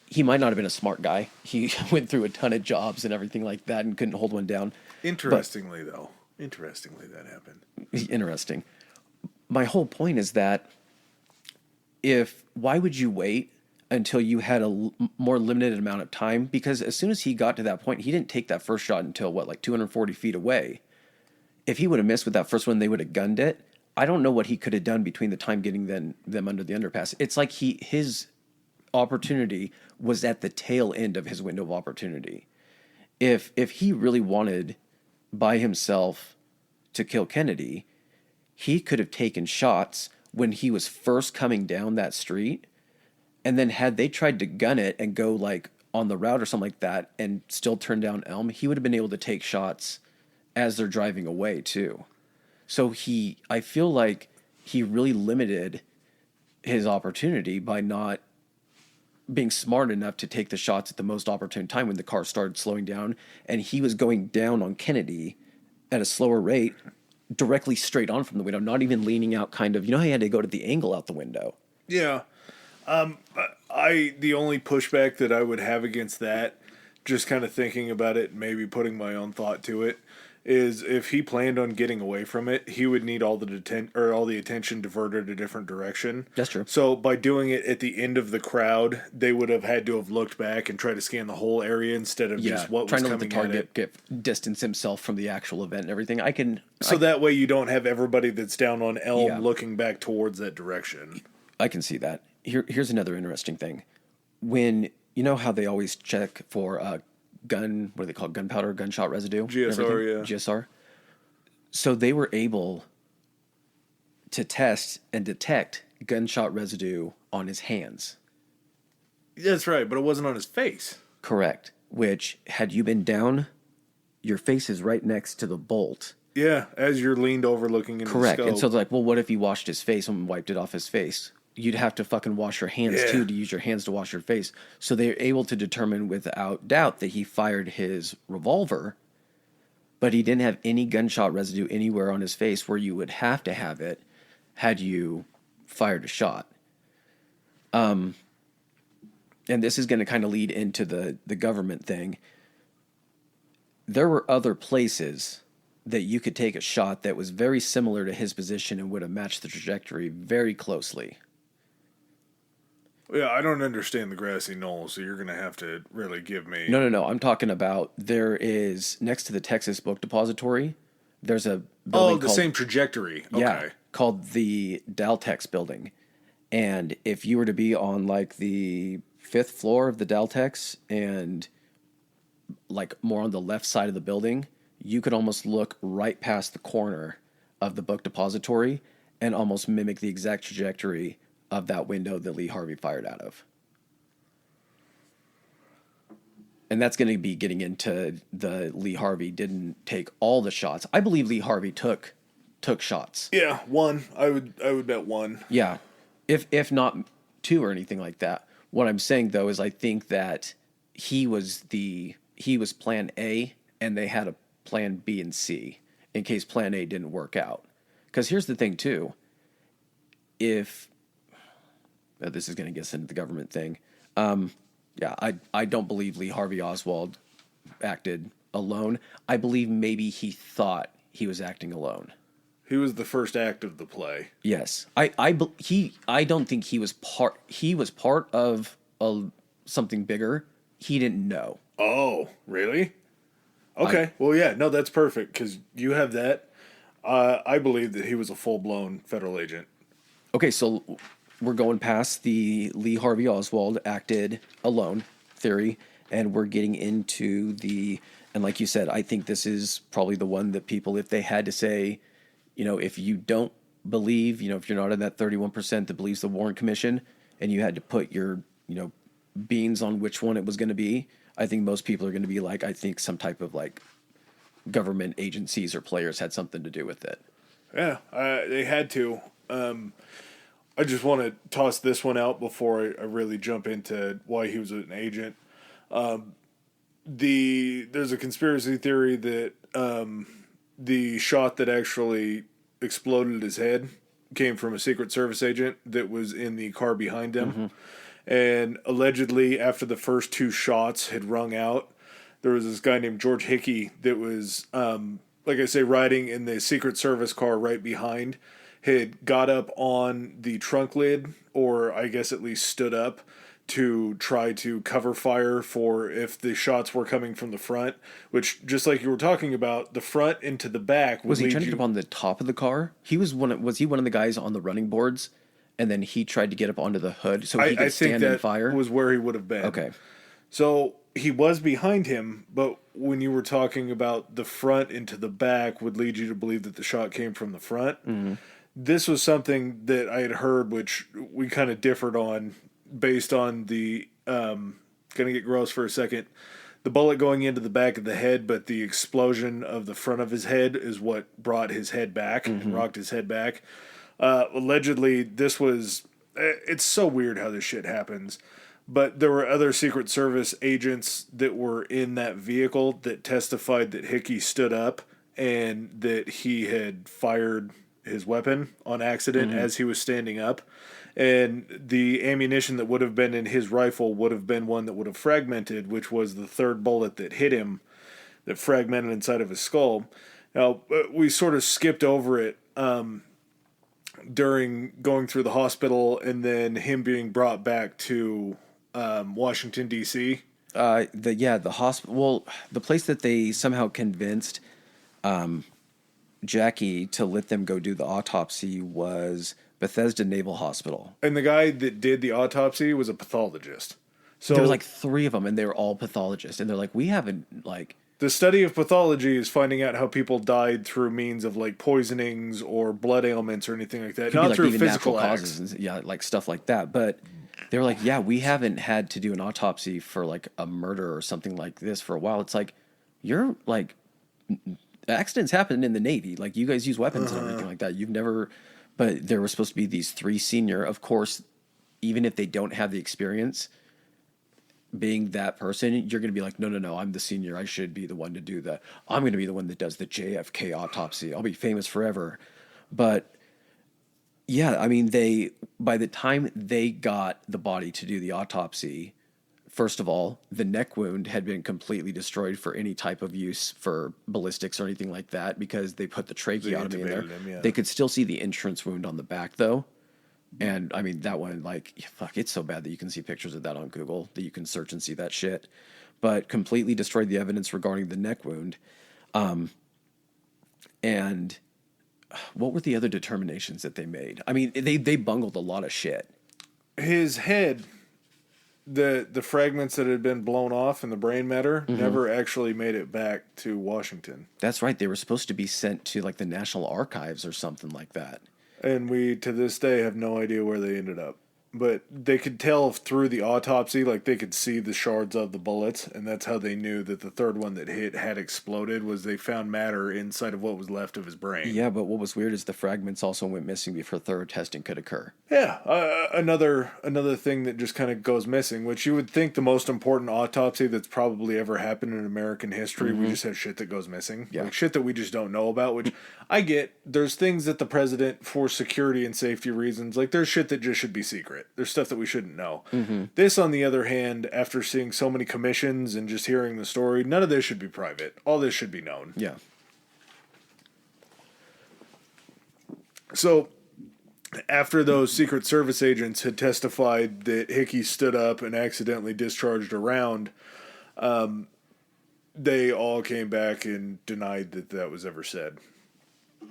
he might not have been a smart guy. He went through a ton of jobs and everything like that and couldn't hold one down. Interestingly, that happened. Interesting. My whole point is that why would you wait until you had a more limited amount of time? Because as soon as he got to that point, he didn't take that first shot until 240 feet away. If he would have missed with that first one, they would have gunned it. I don't know what he could have done between the time getting them under the underpass. It's like his opportunity was at the tail end of his window of opportunity. If he really wanted by himself to kill Kennedy, he could have taken shots when he was first coming down that street. And then had they tried to gun it and go on the route or something like that and still turn down Elm, he would have been able to take shots as they're driving away too. So I feel like he really limited his opportunity by not being smart enough to take the shots at the most opportune time when the car started slowing down and he was going down on Kennedy at a slower rate, directly straight on from the window, not even leaning out how he had to go to the angle out the window. Yeah. The only pushback that I would have against that, just kind of thinking about it, maybe putting my own thought to it, is if he planned on getting away from it, he would need all the attention diverted a different direction. That's true. So by doing it at the end of the crowd, they would have had to have looked back and tried to scan the whole area instead of just what trying was to let the coming at target it. get distance himself from the actual event and everything. That way you don't have everybody that's down on Elm Yeah. looking back towards that direction. I can see that. Here's another interesting thing. When you know how they always check for gun, what do they call it? Gunpowder, gunshot residue, GSR, yeah. GSR. So they were able to test and detect gunshot residue on his hands. That's right, but it wasn't on his face. Correct. Which, had you been down, your face is right next to the bolt. Yeah, as you're leaned over looking into Correct. the scope. And so they're like, well, what if he washed his face and wiped it off his face? You'd have to fucking wash your hands too, to use your hands to wash your face. So they're able to determine without doubt that he fired his revolver, but he didn't have any gunshot residue anywhere on his face where you would have to have it had you fired a shot. And this is going to kind of lead into the government thing. There were other places that you could take a shot that was very similar to his position and would have matched the trajectory very closely. Yeah, I don't understand the grassy knoll, so you're going to have to really give me... No. I'm talking about there is, next to the Texas Book Depository, there's a Oh, building the same trajectory. Okay. Yeah, called the Daltex building. And if you were to be on like the 5th floor of the Daltex and like more on the left side of the building, you could almost look right past the corner of the book depository and almost mimic the exact trajectory of that window that Lee Harvey fired out of. And that's going to be getting into the Lee Harvey didn't take all the shots. I believe Lee Harvey took shots. Yeah, one. I would bet one. Yeah. If not two or anything like that. What I'm saying though is I think that he was plan A and they had a plan B and C in case plan A didn't work out. Because here's the thing too. This is going to get us into the government thing. I don't believe Lee Harvey Oswald acted alone. I believe maybe he thought he was acting alone. He was the first act of the play. Yes, I don't think he was part. He was part of something bigger. He didn't know. Oh, really? Okay. Well, yeah. No, that's perfect because you have that. I believe that he was a full-blown federal agent. Okay, so we're going past the Lee Harvey Oswald acted alone theory, and we're getting into and like you said, I think this is probably the one that people, if they had to say, if you don't believe, if you're not in that 31% that believes the Warren Commission, and you had to put your, beans on which one it was going to be, I think most people are going to be like, I think some type of like government agencies or players had something to do with it. Yeah, they had to. I just want to toss this one out before I really jump into why he was an agent. There's a conspiracy theory that the shot that actually exploded his head came from a Secret Service agent that was in the car behind him. Mm-hmm. And allegedly, after the first two shots had rung out, there was this guy named George Hickey that was, like I say, riding in the Secret Service car right behind, had got up on the trunk lid, or I guess at least stood up, to try to cover fire for if the shots were coming from the front, which, just like you were talking about, the front into the back would Was he lead trying to get up on the top of the car? Was he one of the guys on the running boards, and then he tried to get up onto the hood so he could stand and fire? Was where he would have been. Okay. So he was behind him, but when you were talking about the front into the back would lead you to believe that the shot came from the front. Mm-hmm. This was something that I had heard, which we kind of differed on based on the, gonna get gross for a second, the bullet going into the back of the head, but the explosion of the front of his head is what brought his head back and rocked his head back. Allegedly, it's so weird how this shit happens, but there were other Secret Service agents that were in that vehicle that testified that Hickey stood up and that he had fired his weapon on accident as he was standing up. And the ammunition that would have been in his rifle would have been one that would have fragmented, which was the third bullet that hit him, that fragmented inside of his skull. Now, we sort of skipped over it during going through the hospital and then him being brought back to Washington, D.C. The hospital. Well, the place that they somehow convinced Jackie to let them go do the autopsy was Bethesda Naval Hospital. And the guy that did the autopsy was a pathologist. So there was like 3 of them, and they were all pathologists. And they're like, we haven't, like... The study of pathology is finding out how people died through means of, like, poisonings or blood ailments or anything like that. Not through physical acts. Causes, yeah, like stuff like that. But they were like, yeah, we haven't had to do an autopsy for, like, a murder or something like this for a while. It's like, you're, like... Accidents happen in the Navy. Like, you guys use weapons and everything like that. You've never... But there were supposed to be these 3 senior. Of course, even if they don't have the experience, being that person, you're going to be like, no, I'm the senior. I should be the one to do that. I'm going to be the one that does the JFK autopsy. I'll be famous forever. But yeah, I mean, by the time they got the body to do the autopsy, first of all, the neck wound had been completely destroyed for any type of use for ballistics or anything like that because they put the tracheotomy in there. Yeah. They could still see the entrance wound on the back, though. And, I mean, that one, like, fuck, it's so bad that you can see pictures of that on Google, that you can search and see that shit. But completely destroyed the evidence regarding the neck wound. And what were the other determinations that they made? I mean, they bungled a lot of shit. His head... The fragments that had been blown off in the brain matter never actually made it back to Washington. That's right. They were supposed to be sent to like the National Archives or something like that. And we, to this day, have no idea where they ended up. But they could tell through the autopsy, like they could see the shards of the bullets, and that's how they knew that the third one that hit had exploded, was they found matter inside of what was left of his brain. Yeah, but what was weird is the fragments also went missing before thorough testing could occur. Yeah, another thing that just kind of goes missing, which you would think the most important autopsy that's probably ever happened in American history, we just have shit that goes missing. Yeah. Like shit that we just don't know about, which I get. There's things that the president, for security and safety reasons, like there's shit that just should be secret. There's stuff that we shouldn't know. This, on the other hand, after seeing so many commissions and just hearing the story, none of this should be private. All this should be known. Yeah. So, after those Secret Service agents had testified that Hickey stood up and accidentally discharged a round, they all came back and denied that that was ever said.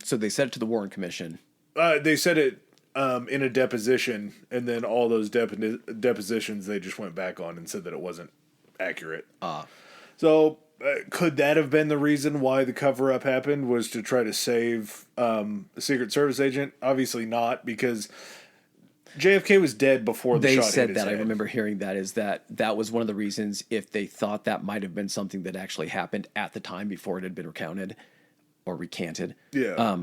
So they said it to the Warren Commission. They said it in a deposition, and then all those depositions they just went back on and said that it wasn't accurate. So could that have been the reason why the cover-up happened, was to try to save a Secret Service agent? Obviously not, because JFK was dead before the shot hit his head. They said that. I remember hearing that was one of the reasons, if they thought that might have been something that actually happened at the time before it had been recounted or recanted. Yeah.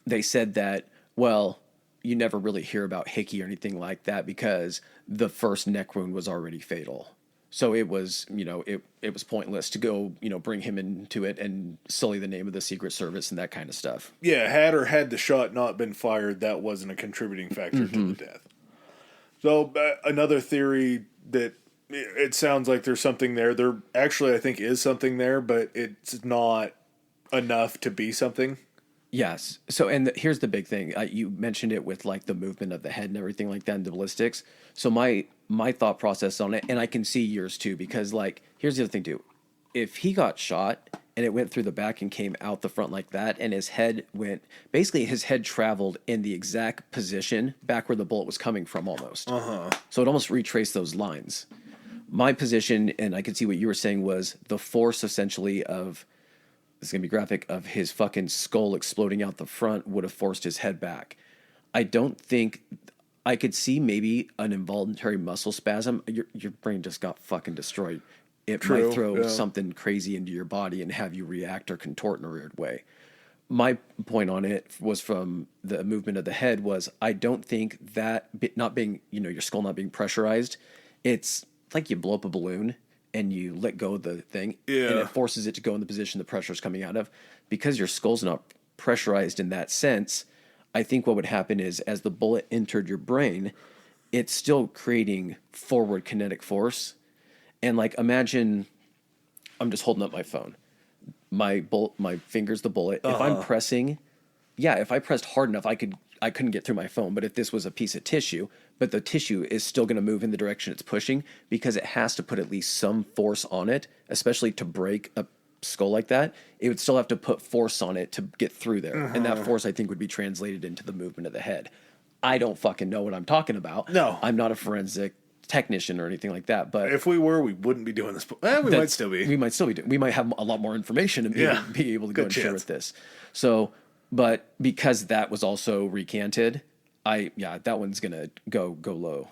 They said that, well, you never really hear about Hickey or anything like that because the first neck wound was already fatal. So it was, it was pointless to go, bring him into it and sully the name of the Secret Service and that kind of stuff. Yeah, had the shot not been fired, that wasn't a contributing factor to the death. So another theory that it sounds like there's something there. There actually, I think, is something there, but it's not enough to be something. Yes. So, and here's the big thing. You mentioned it with like the movement of the head and everything like that and the ballistics. So my thought process on it, and I can see yours too, because like, here's the other thing too. If he got shot and it went through the back and came out the front like that, and his head traveled in the exact position back where the bullet was coming from almost. So it almost retraced those lines. My position, and I could see what you were saying, was the force essentially of, this is going to be graphic, of his fucking skull exploding out the front would have forced his head back. I don't think... I could see maybe an involuntary muscle spasm. Your brain just got fucking destroyed. It might throw something crazy into your body and have you react or contort in a weird way. My point on it was, from the movement of the head, was I don't think that not being, your skull not being pressurized, it's like you blow up a balloon and you let go of the thing, and it forces it to go in the position the pressure is coming out of. Because your skull's not pressurized in that sense, I think what would happen is as the bullet entered your brain, it's still creating forward kinetic force. And like imagine I'm just holding up my phone. My finger's the bullet. If I'm pressing, if I pressed hard enough, I couldn't get through my phone. But if this was a piece of tissue, but the tissue is still going to move in the direction it's pushing because it has to put at least some force on it, especially to break a skull like that. It would still have to put force on it to get through there. And that force, I think, would be translated into the movement of the head. I don't fucking know what I'm talking about. No. I'm not a forensic technician or anything like that. But if we were, we wouldn't be doing this. We might still be. We might still be. We might have a lot more information and be able to go and share with this. So, but because that was also recanted, that one's gonna go low.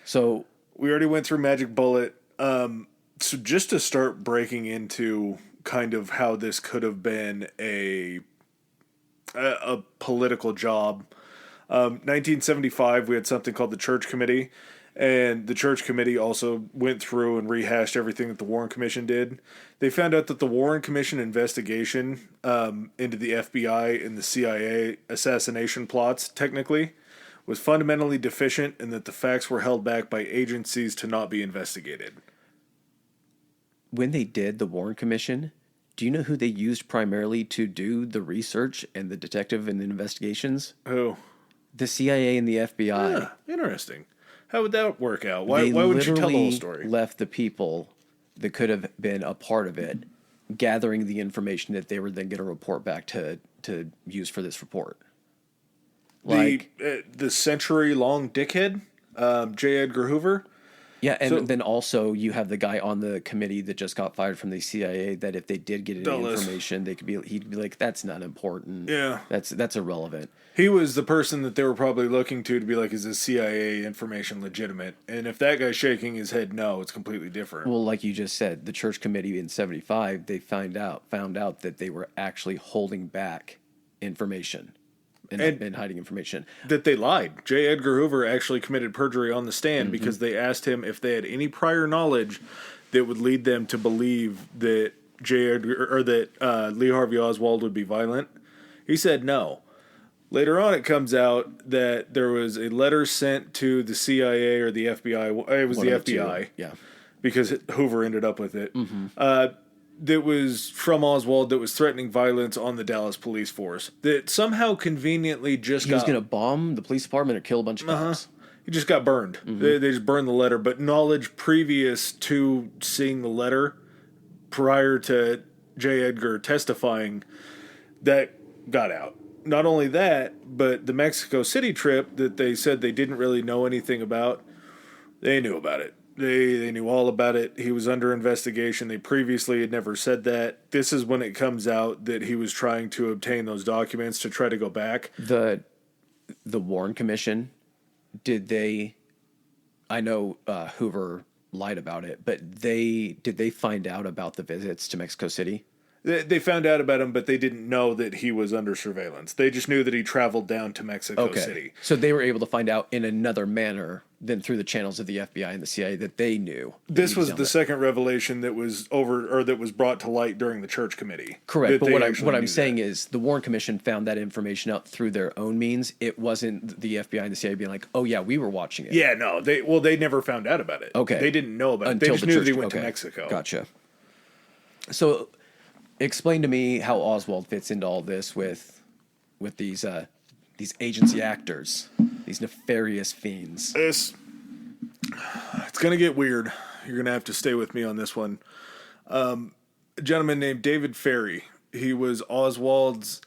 So we already went through Magic Bullet. So just to start breaking into kind of how this could have been a political job. 1975, we had something called the Church Committee, and the Church Committee also went through and rehashed everything that the Warren Commission did. They found out that the Warren Commission investigation into the FBI and the CIA assassination plots, technically, was fundamentally deficient and that the facts were held back by agencies to not be investigated. When they did the Warren Commission, do you know who they used primarily to do the research and the detective and the investigations? Who? The CIA and the FBI. Yeah, interesting. How would that work out? Why would you tell the whole story? Left the people that could have been a part of it gathering the information that they were then going to report back to use for this report. Like the century-long dickhead, J. Edgar Hoover. Yeah, and then also you have the guy on the committee that just got fired from the CIA that if they did get any information, he'd be like, that's not important. Yeah. That's irrelevant. He was the person that they were probably looking to be like, is this CIA information legitimate? And if that guy's shaking his head no, it's completely different. Well, like you just said, the Church Committee in 75, they found out that they were actually holding back information. And hiding information. That they lied. J. Edgar Hoover actually committed perjury on the stand because they asked him if they had any prior knowledge that would lead them to believe that Lee Harvey Oswald would be violent. He said no. Later on, it comes out that there was a letter sent to the CIA or the FBI. It was the FBI. Yeah. Because Hoover ended up with it. That was from Oswald that was threatening violence on the Dallas police force. That somehow conveniently he was going to bomb the police department or kill a bunch of cops. He just got burned. They just burned the letter. But knowledge previous to seeing the letter, prior to J. Edgar testifying, that got out. Not only that, but the Mexico City trip that they said they didn't really know anything about, they knew about it. They knew all about it. He was under investigation. They previously had never said that. This is when it comes out that he was trying to obtain those documents to try to go back. The Warren Commission, I know Hoover lied about it, but did they find out about the visits to Mexico City? They found out about him, but they didn't know that he was under surveillance. They just knew that he traveled down to Mexico City. So they were able to find out in another manner than through the channels of the FBI and the CIA that they knew. This was the second revelation that was brought to light during the Church Committee. Correct, but what I'm saying is the Warren Commission found that information out through their own means. It wasn't the FBI and the CIA being like, "Oh yeah, we were watching it." Yeah, no, they never found out about it. Okay, they didn't know about it. They just knew that he went to Mexico. Gotcha. So, explain to me how Oswald fits into all this with these agency actors, these nefarious fiends. It's gonna get weird. You're gonna have to stay with me on this one. A gentleman named David Ferry. He was Oswald's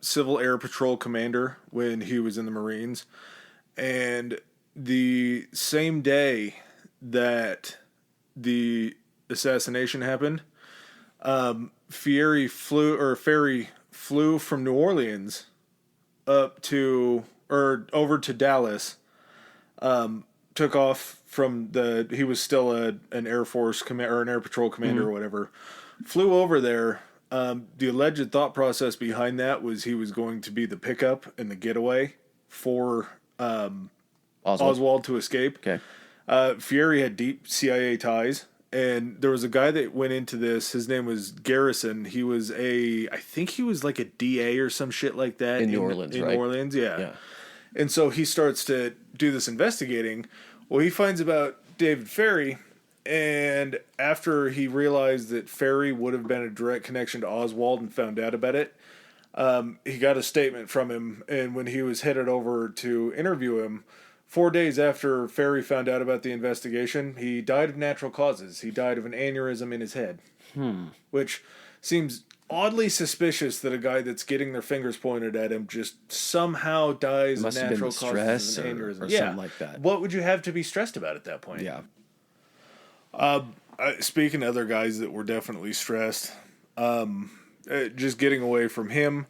Civil Air Patrol commander when he was in the Marines, and the same day that the assassination happened, Ferry flew from New Orleans over to Dallas. Took off from he was still an Air Force or an Air Patrol commander or whatever. Flew over there. The alleged thought process behind that was he was going to be the pickup and the getaway for Oswald to escape. Okay. Fieri had deep CIA ties, And there was a guy that went into this. His name was Garrison. I think he was like a DA or some shit like that. In New Orleans, right? In New Orleans, yeah. Yeah. And so he starts to do this investigating. Well, he finds about David Ferry, and after he realized that Ferry would have been a direct connection to Oswald and found out about it, he got a statement from him. And when he was headed over to interview him, 4 days after Ferry found out about the investigation, he died of natural causes. He died of an aneurysm in his head. Which seems oddly suspicious that a guy that's getting their fingers pointed at him just somehow dies of natural causes of an aneurysm. Or something like that. What would you have to be stressed about at that point? Yeah. Speaking of other guys that were definitely stressed, just getting away from him,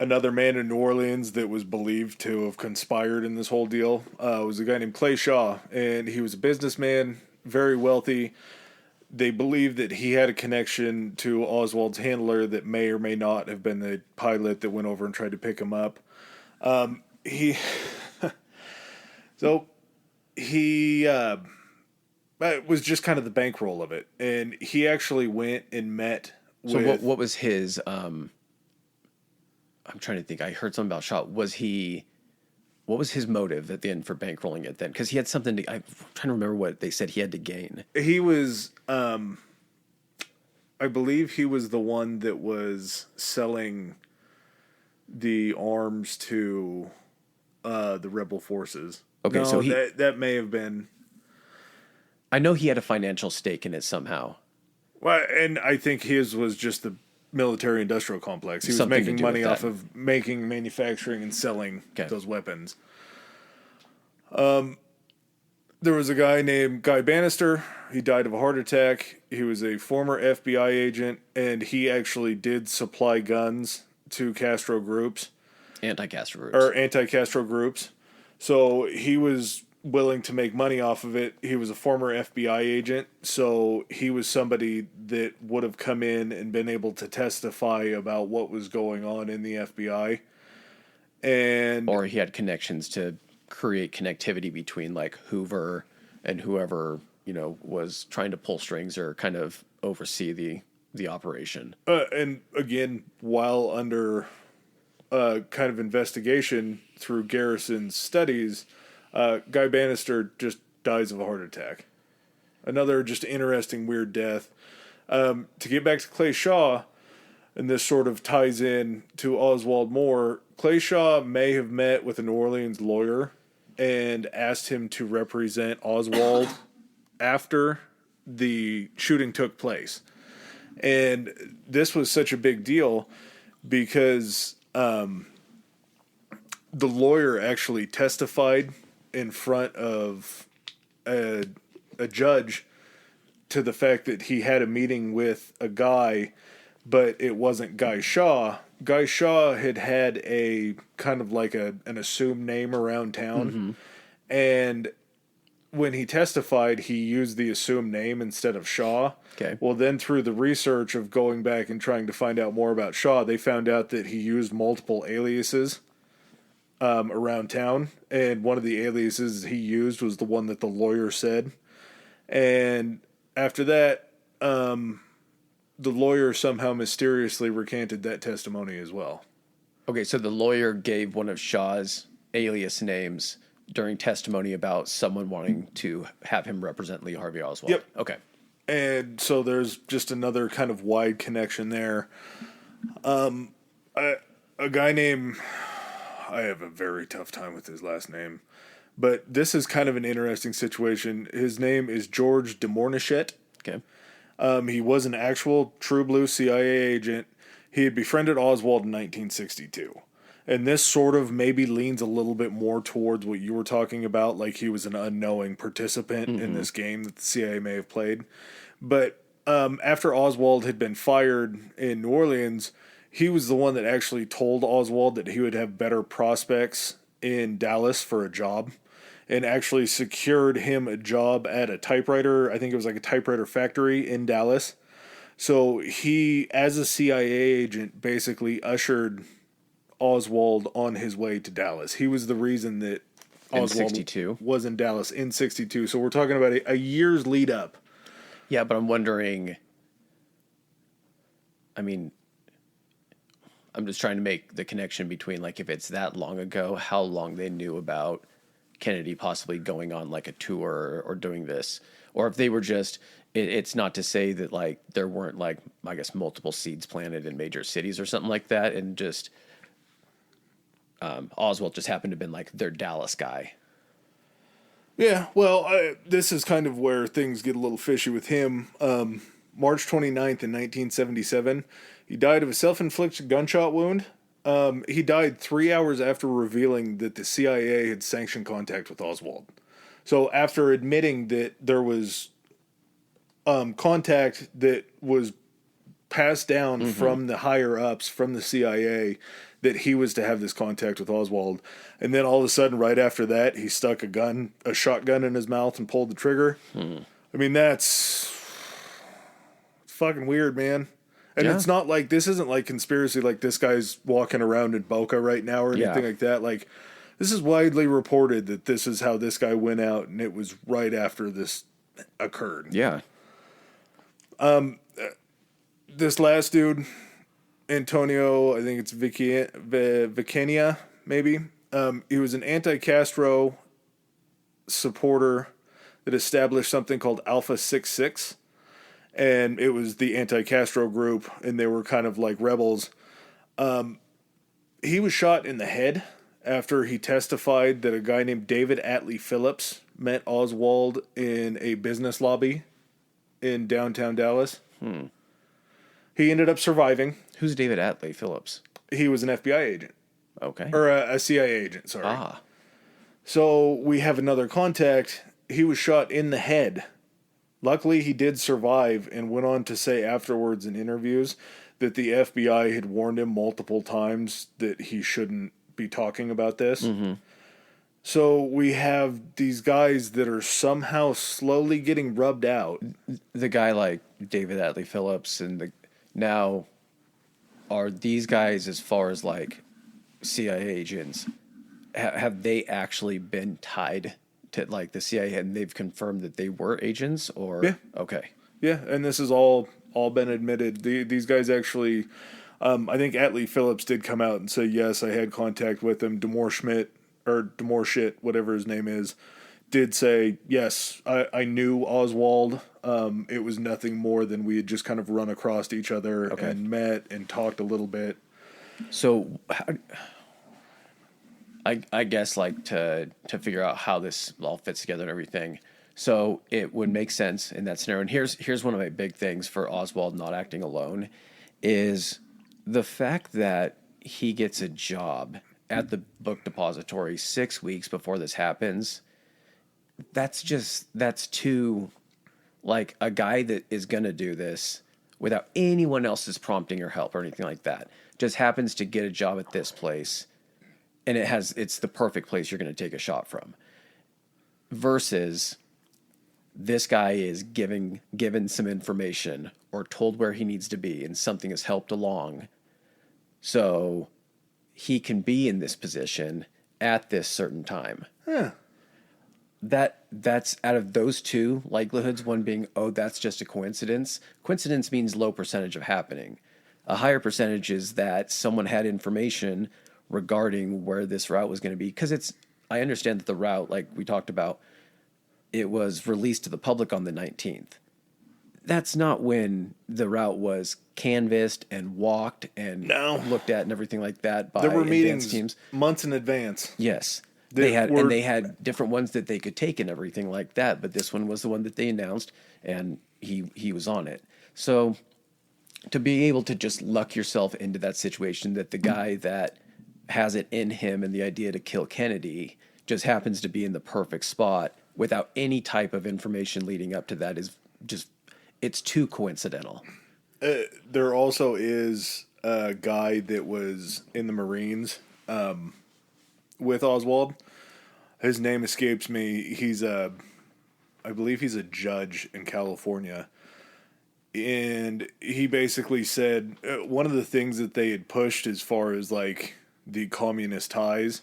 another man in New Orleans that was believed to have conspired in this whole deal was a guy named Clay Shaw, and he was a businessman, very wealthy. They believe that he had a connection to Oswald's handler that may or may not have been the pilot that went over and tried to pick him up. He was just kind of the bankroll of it, and he actually went and met with... So what was his... I'm trying to think. I heard something about Shaw. What was his motive at the end for bankrolling it then? Because he had something to... I'm trying to remember what they said he had to gain. He was... I believe he was the one that was selling the arms to the rebel forces. Okay, no, so that may have been... I know he had a financial stake in it somehow. Well, and I think his was just the military-industrial complex. He was Something making to do money with off that. of manufacturing and selling those weapons. There was a guy named Guy Bannister. He died of a heart attack. He was a former FBI agent, and he actually did supply guns to Castro groups. Anti-Castro groups. Or anti-Castro groups. So he was willing to make money off of it. He was a former FBI agent, so he was somebody that would have come in and been able to testify about what was going on in the FBI. Or he had connections to create connectivity between like Hoover and whoever, was trying to pull strings or kind of oversee the operation. And again, while under kind of investigation through Garrison's studies, Guy Bannister just dies of a heart attack. Another just interesting, weird death. To get back to Clay Shaw, and this sort of ties in to Oswald more, Clay Shaw may have met with a New Orleans lawyer and asked him to represent Oswald after the shooting took place. And this was such a big deal because the lawyer actually testified in front of a judge to the fact that he had a meeting with a guy, but it wasn't Guy Shaw. Guy Shaw had a kind of like an assumed name around town. And when he testified, he used the assumed name instead of Shaw. Okay. Well, then through the research of going back and trying to find out more about Shaw, they found out that he used multiple aliases around town. And one of the aliases he used was the one that the lawyer said. And after that, the lawyer somehow mysteriously recanted that testimony as well. Okay, so the lawyer gave one of Shaw's alias names during testimony about someone wanting to have him represent Lee Harvey Oswald. Yep. Okay. And so there's just another kind of wide connection there. A guy named... I have a very tough time with his last name. But this is kind of an interesting situation. His name is George de Mornichet. Okay. He was an actual true blue CIA agent. He had befriended Oswald in 1962. And this sort of maybe leans a little bit more towards what you were talking about, like he was an unknowing participant in this game that the CIA may have played. But after Oswald had been fired in New Orleans, he was the one that actually told Oswald that he would have better prospects in Dallas for a job, and actually secured him a job at a typewriter. I think it was like a typewriter factory in Dallas. So he, as a CIA agent, basically ushered Oswald on his way to Dallas. He was the reason that Oswald was in Dallas in 62. So we're talking about a year's lead up Yeah, but I'm wondering, I mean, I'm just trying to make the connection between like if it's that long ago, how long they knew about Kennedy possibly going on like a tour or doing this, or if they were just. It's not to say that like there weren't like I guess multiple seeds planted in major cities or something like that, and just Oswald just happened to have been like their Dallas guy. Yeah, well, this is kind of where things get a little fishy with him. March 29th in 1977, he died of a self-inflicted gunshot wound. He died 3 hours after revealing that the CIA had sanctioned contact with Oswald. So after admitting that there was contact that was passed down from the higher ups from the CIA, that he was to have this contact with Oswald, and then all of a sudden, right after that, he stuck a shotgun in his mouth and pulled the trigger. I mean, it's fucking weird, man. And Yeah. it's not like this isn't like conspiracy, like this guy's walking around in Boca right now or anything like that. Like, this is widely reported that this is how this guy went out, and it was right after this occurred. Yeah. This last dude, Antonio, I think it's Vicenia, maybe. He was an anti-Castro supporter that established something called Alpha 66. And it was the anti-Castro group, and they were kind of like rebels. He was shot in the head after he testified that a guy named David Atlee Phillips met Oswald in a business lobby in downtown Dallas. He ended up surviving. Who's David Atlee Phillips? He was an FBI agent. Okay. Or a CIA agent, sorry. Ah. So we have another contact. He was shot in the head. Luckily, he did survive and went on to say afterwards in interviews that the FBI had warned him multiple times that he shouldn't be talking about this. So we have these guys that are somehow slowly getting rubbed out. The guy like David Atlee Phillips now are these guys, as far as like CIA agents, have they actually been tied to like the CIA and they've confirmed that they were agents or? Yeah. Okay. Yeah. And this is all been admitted. These guys actually, I think Atlee Phillips did come out and say, yes, I had contact with him. Demore whatever his name is, did say, yes, I knew Oswald. It was nothing more than we had just kind of run across each other and met and talked a little bit. So I guess like to figure out how this all fits together and everything. So it would make sense in that scenario. And here's one of my big things for Oswald not acting alone is the fact that he gets a job at the book depository 6 weeks before this happens. That's too, like, a guy that is going to do this without anyone else's prompting or help or anything like that, just happens to get a job at this place, and it's the perfect place you're going to take a shot from. Versus this guy is given some information or told where he needs to be, and something is helped along, so he can be in this position at this certain time. Yeah. That's out of those two likelihoods, one being, oh, that's just a coincidence. Coincidence means low percentage of happening. A higher percentage is that someone had information regarding where this route was going to be. Because I understand that the route, like we talked about, it was released to the public on the 19th. That's not when the route was canvassed and walked and looked at and everything like that by there were advanced meetings teams. Months in advance. Yes. They had different ones that they could take and everything like that, but this one was the one that they announced, and he was on it. So to be able to just luck yourself into that situation that the guy that has it in him and the idea to kill Kennedy just happens to be in the perfect spot without any type of information leading up to that is just, it's too coincidental. There also is a guy that was in the Marines with Oswald. His name escapes me. I believe he's a judge in California. And he basically said one of the things that they had pushed as far as like the communist ties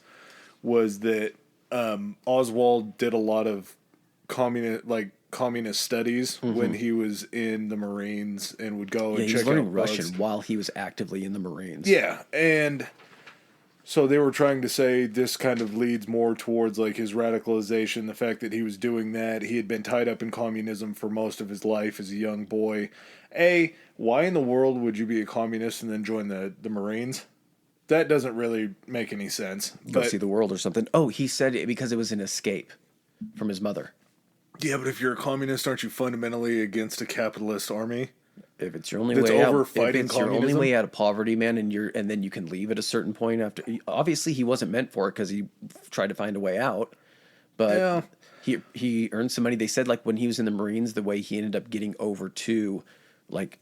communist studies when he was in the Marines and would go and Yeah, he check was learning out Russian bugs. while he was actively in the Marines. Yeah, and so they were trying to say this kind of leads more towards like his radicalization, the fact that he was doing that. He had been tied up in communism for most of his life as a young boy. Why in the world would you be a communist and then join the Marines? That doesn't really make any sense. Go But see the world or something. Oh, he said it because it was an escape from his mother. yeah, but if you're a communist, aren't you fundamentally against a capitalist army? If it's your only That's way over out, if fighting it's your only communism? way out of poverty, man, and then you can leave at a certain point after. Obviously, he wasn't meant for it because he tried to find a way out, but Yeah. he earned some money. They said like when he was in the Marines, the way he ended up getting over to like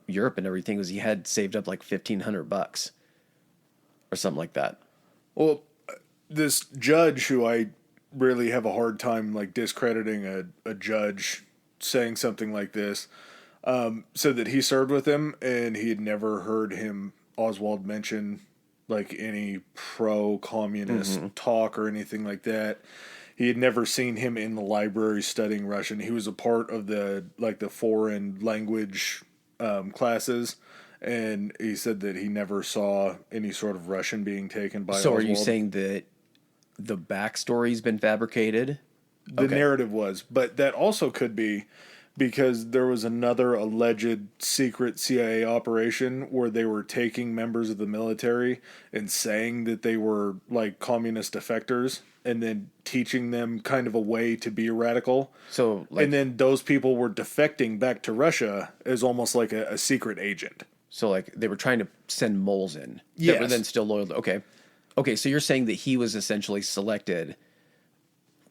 Europe and everything was he had saved up like $1,500 or something like that. Well, this judge who I really have a hard time like discrediting a judge saying something like this said that he served with him and he had never heard him Oswald mention like any pro-communist talk or anything like that. He had never seen him in the library studying Russian. He was a part of the foreign language classes, and he said that he never saw any sort of Russian being taken by So, Oswald. are you saying that the backstory's been fabricated? The narrative was, but that also could be because there was another alleged secret CIA operation where they were taking members of the military and saying that they were like communist defectors and then teaching them kind of a way to be radical. So, like, And then those people were defecting back to Russia as almost like a secret agent. so like they were trying to send moles in that were Yes. then still loyal. Okay. So you're saying that he was essentially selected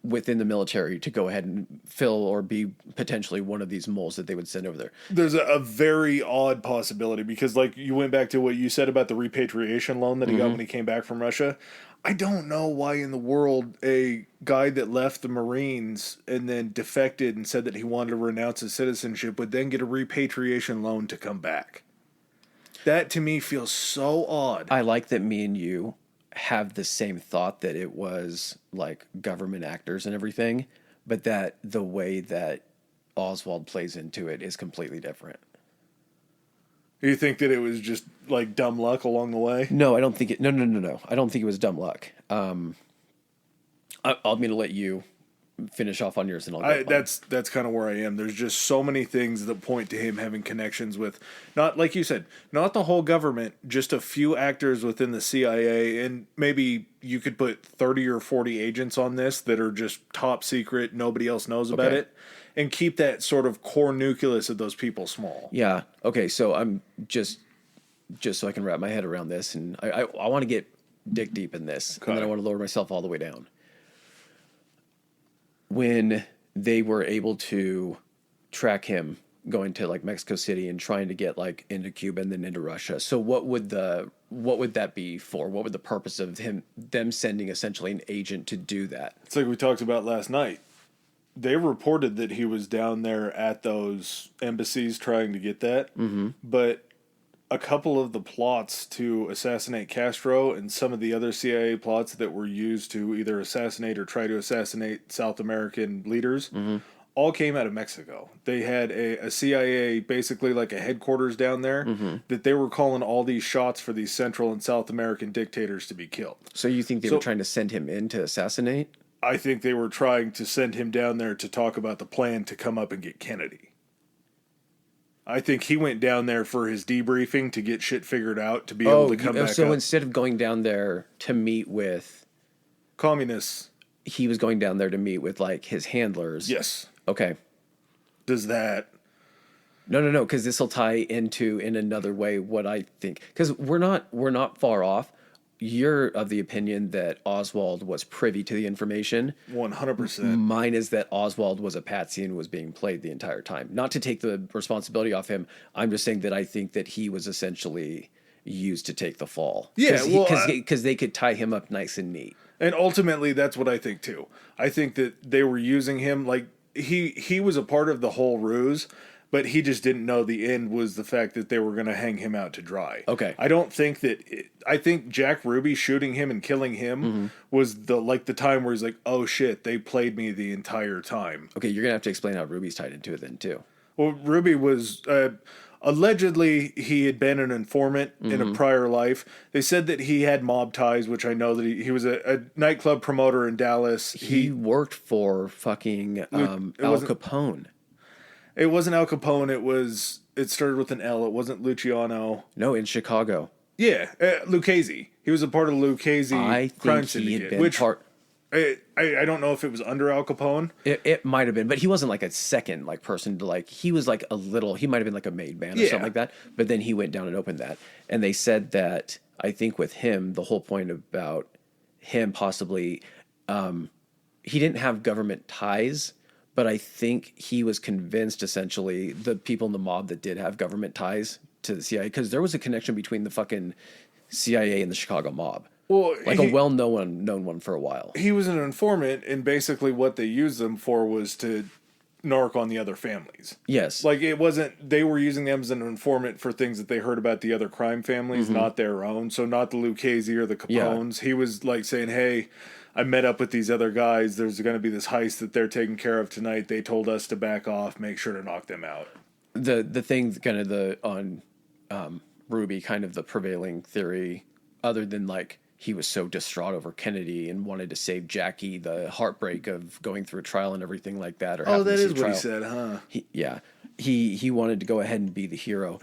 within the military to go ahead and fill or be potentially one of these moles that they would send over there. There's a very odd possibility because, like, you went back to what you said about the repatriation loan that he got when he came back from Russia. I don't know why in the world a guy that left the Marines and then defected and said that he wanted to renounce his citizenship would then get a repatriation loan to come back. That to me feels so odd. I like that me and you have the same thought that it was like government actors and everything, but that the way that Oswald plays into it is completely different. You think that it was just like dumb luck along the way? No, I don't think it. No. I don't think it was dumb luck. I'm going to let you finish off on yours, and I'll. Go on. That's kind of where I am. There's just so many things that point to him having connections with, not like you said, not the whole government, just a few actors within the CIA, and maybe you could put 30 or 40 agents on this that are just top secret, nobody else knows about Okay. it, and keep that sort of core nucleus of those people small. Yeah. Okay. So I'm just so I can wrap my head around this, and I want to get dick deep in this, and then Okay. I want to lower myself all the way down. When they were able to track him going to like Mexico City and trying to get like into Cuba and then into Russia. So what would that be for? What would the purpose of them sending essentially an agent to do that? It's like we talked about last night. They reported that he was down there at those embassies trying to get that, but a couple of the plots to assassinate Castro and some of the other CIA plots that were used to either assassinate or try to assassinate South American leaders all came out of Mexico. They had a CIA, basically like a headquarters down there, that they were calling all these shots for these Central and South American dictators to be killed. So you think they were trying to send him in to assassinate? I think they were trying to send him down there to talk about the plan to come up and get Kennedy. I think he went down there for his debriefing to get shit figured out to be able to come back so up. instead of going down there to meet with Communists. he was going down there to meet with like his handlers. Yes. Okay. Does that. No, because this will tie into in another way what I think. Because we're not far off. You're of the opinion that Oswald was privy to the information. 100%. Mine is that Oswald was a patsy and was being played the entire time. Not to take the responsibility off him. I'm just saying that I think that he was essentially used to take the fall. Yeah, because they could tie him up nice and neat. And ultimately, that's what I think too. I think that they were using him like he was a part of the whole ruse, but he just didn't know the end was the fact that they were going to hang him out to dry. Okay. I don't think that I think Jack Ruby shooting him and killing him was the time where he's like, oh shit, they played me the entire time. Okay, you're gonna have to explain how Ruby's tied into it then too. Well, Ruby was allegedly he had been an informant in a prior life. They said that he had mob ties, which I know that he was a nightclub promoter in Dallas. He worked for fucking Al Capone. It wasn't Al Capone. It started with an L. It wasn't Luciano. No, in Chicago. Yeah, Lucchese. He was a part of Lucchese crime syndicate. I don't know if it was under Al Capone. It might have been, but he wasn't like a second like person to like. He was like a little. He might have been like a made man or something like that. But then he went down and opened that, and they said that I think with him, the whole point about him possibly, he didn't have government ties. But I think he was convinced, essentially, the people in the mob that did have government ties to the CIA, because there was a connection between the fucking CIA and the Chicago mob. Well, like a well-known one for a while. He was an informant, and basically what they used them for was to narc on the other families. Yes. Like, it wasn't, they were using them as an informant for things that they heard about the other crime families, not their own. So not the Lucchese or the Capones. Yeah. He was like saying, hey, I met up with these other guys. There's going to be this heist that they're taking care of tonight. They told us to back off, make sure to knock them out. The thing kind of on Ruby, kind of the prevailing theory, other than like he was so distraught over Kennedy and wanted to save Jackie, the heartbreak of going through a trial and everything like that. That is what he said, huh? He wanted to go ahead and be the hero.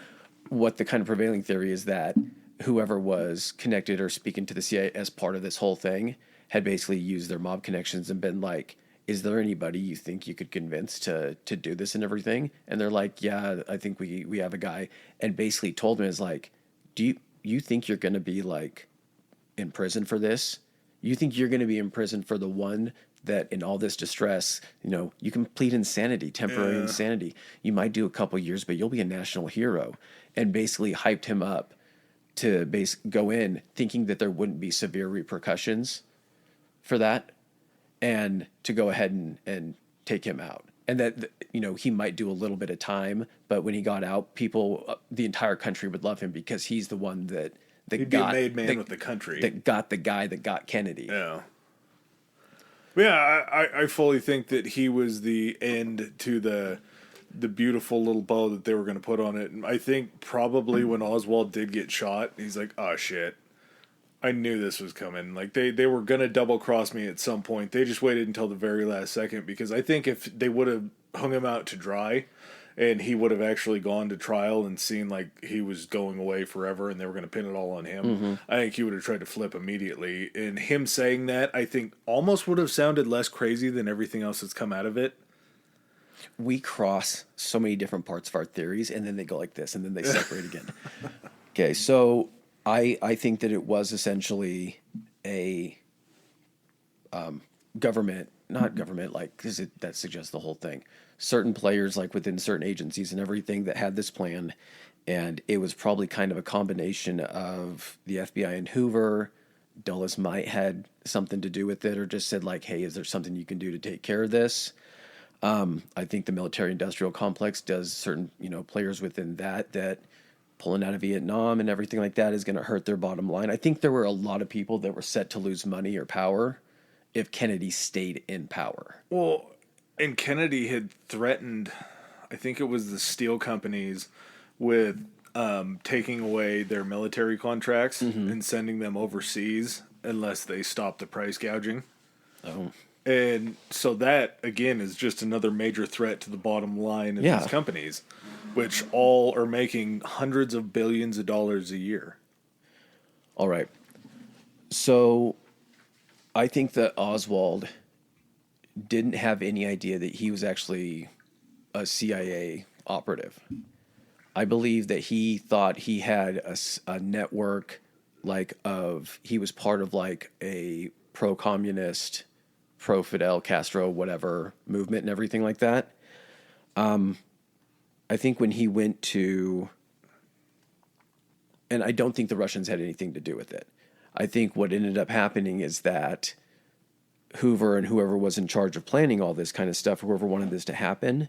What the kind of prevailing theory is that whoever was connected or speaking to the CIA as part of this whole thing had basically used their mob connections and been like, is there anybody you think you could convince to do this and everything? And they're like, yeah, I think we have a guy. And basically told him, is like, do you think you're going to be like in prison for this? You think you're going to be in prison for the one that in all this distress, you can plead insanity, temporary insanity. You might do a couple years, but you'll be a national hero. And basically hyped him up to go in thinking that there wouldn't be severe repercussions for that, and to go ahead and take him out. And that, he might do a little bit of time, but when he got out, people, the entire country would love him because he's the one that he'd got be a made man with the country, that got the guy that got Kennedy. I fully think that he was the end to the beautiful little bow that they were going to put on it. And I think probably when Oswald did get shot, he's like, oh shit, I knew this was coming. Like they were going to double cross me at some point. They just waited until the very last second, because I think if they would have hung him out to dry and he would have actually gone to trial and seen like he was going away forever and they were going to pin it all on him, I think he would have tried to flip immediately. And him saying that, I think almost would have sounded less crazy than everything else that's come out of it. We cross so many different parts of our theories, and then they go like this, and then they separate again. Okay, so I think that it was essentially a government, not government, like, because that suggests the whole thing. Certain players, like within certain agencies and everything, that had this plan, and it was probably kind of a combination of the FBI and Hoover. Dulles might had something to do with it, or just said like, hey, is there something you can do to take care of this? I think the military-industrial complex does certain, players within that pulling out of Vietnam and everything like that is going to hurt their bottom line. I think there were a lot of people that were set to lose money or power if Kennedy stayed in power. Well, and Kennedy had threatened, I think it was the steel companies, with taking away their military contracts and sending them overseas unless they stopped the price gouging. Oh. And so that, again, is just another major threat to the bottom line of these companies, which all are making hundreds of billions of dollars a year. All right. So I think that Oswald didn't have any idea that he was actually a CIA operative. I believe that he thought he had a network he was part of like a pro-communist, pro-Fidel Castro, whatever movement and everything like that. I think when he went to, and I don't think the Russians had anything to do with it. I think what ended up happening is that Hoover and whoever was in charge of planning all this kind of stuff, whoever wanted this to happen,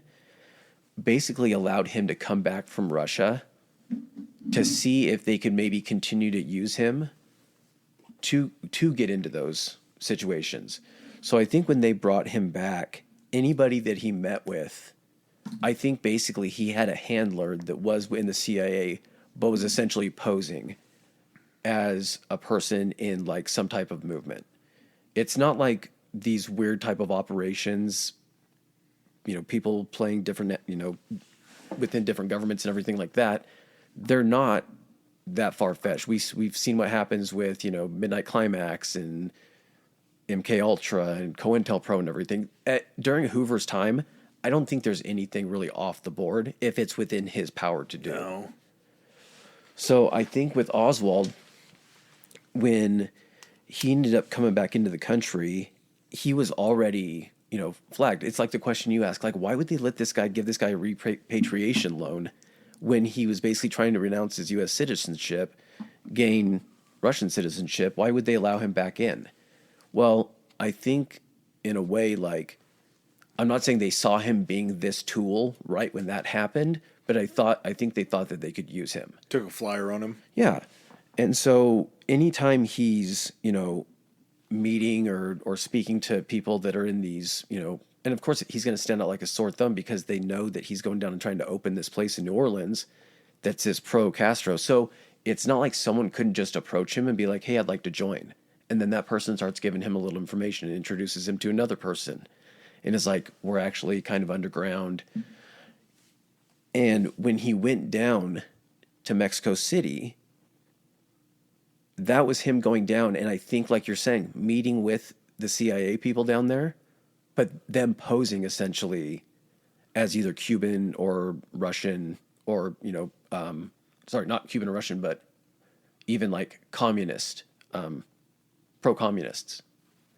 basically allowed him to come back from Russia to see if they could maybe continue to use him to get into those situations. So I think when they brought him back, anybody that he met with, I think basically he had a handler that was in the CIA, but was essentially posing as a person in like some type of movement. It's not like these weird type of operations, people playing different, within different governments and everything like that. They're not that far-fetched. We've seen what happens with, Midnight Climax and MK Ultra and COINTELPRO and everything. During Hoover's time, I don't think there's anything really off the board if it's within his power to do. No. So I think with Oswald, when he ended up coming back into the country, he was already, flagged. It's like the question you ask, like, why would they let this guy give this guy a repatriation loan when he was basically trying to renounce his U.S. citizenship, gain Russian citizenship? Why would they allow him back in? Well, I think in a way, like, I'm not saying they saw him being this tool right when that happened, but I think they thought that they could use him. Took a flyer on him. Yeah. And so anytime he's, meeting or speaking to people that are in these, and of course he's going to stand out like a sore thumb because they know that he's going down and trying to open this place in New Orleans that's this pro-Castro. So it's not like someone couldn't just approach him and be like, hey, I'd like to join. And then that person starts giving him a little information and introduces him to another person. And it's like, we're actually kind of underground. And when he went down to Mexico City, that was him going down. And I think, like you're saying, meeting with the CIA people down there, but them posing essentially as either Cuban or Russian or, sorry, not Cuban or Russian, but even like communist, pro-communists.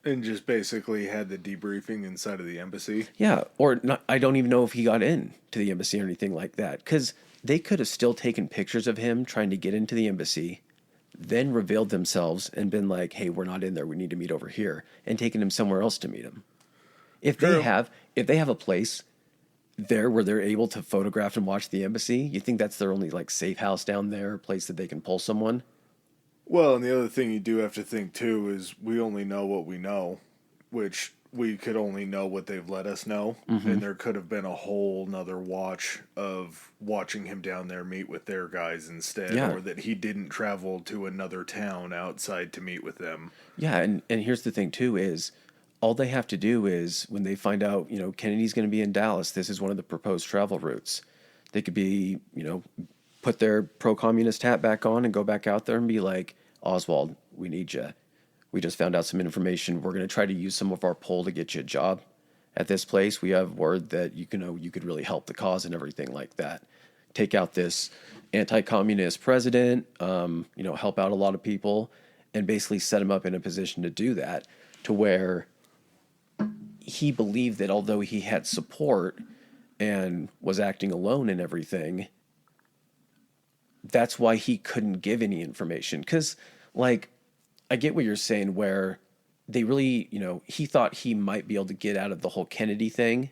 And just basically had the debriefing inside of the embassy. Yeah, or not, I don't even know if he got in to the embassy or anything like that, because they could have still taken pictures of him trying to get into the embassy, then revealed themselves and been like, hey, we're not in there, we need to meet over here, and taken him somewhere else to meet him. If they have a place there where they're able to photograph and watch the embassy, you think that's their only like safe house down there, place that they can pull someone? Well, and the other thing you do have to think too is we only know what we know, which we could only know what they've let us know. Mm-hmm. And there could have been a whole nother watch of watching him down there meet with their guys instead, or that he didn't travel to another town outside to meet with them. Yeah, and here's the thing too is all they have to do is when they find out, Kennedy's going to be in Dallas, this is one of the proposed travel routes. They could be, put their pro-communist hat back on and go back out there and be like, Oswald, we need you. We just found out some information. We're going to try to use some of our pull to get you a job at this place. We have word that you could really help the cause and everything like that. Take out this anti-communist president, help out a lot of people, and basically set him up in a position to do that, to where he believed that although he had support and was acting alone and everything, that's why he couldn't give any information. Because, like, I get what you're saying, where they really, he thought he might be able to get out of the whole Kennedy thing.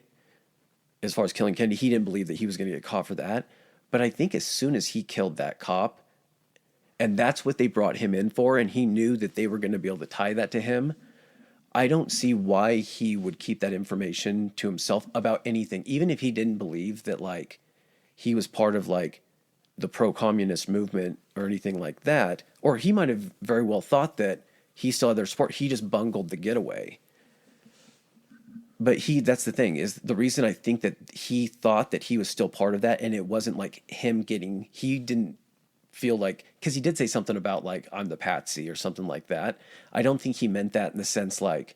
As far as killing Kennedy, he didn't believe that he was going to get caught for that. But I think as soon as he killed that cop, and that's what they brought him in for, and he knew that they were going to be able to tie that to him, I don't see why he would keep that information to himself about anything, even if he didn't believe that, like, he was part of, like, the pro-communist movement or anything like that. Or he might have very well thought that he still had their support. He just bungled the getaway. But that's the thing, is the reason I think that he thought that he was still part of that, and it wasn't like him he didn't feel like, because he did say something about like, I'm the patsy or something like that. I don't think he meant that in the sense like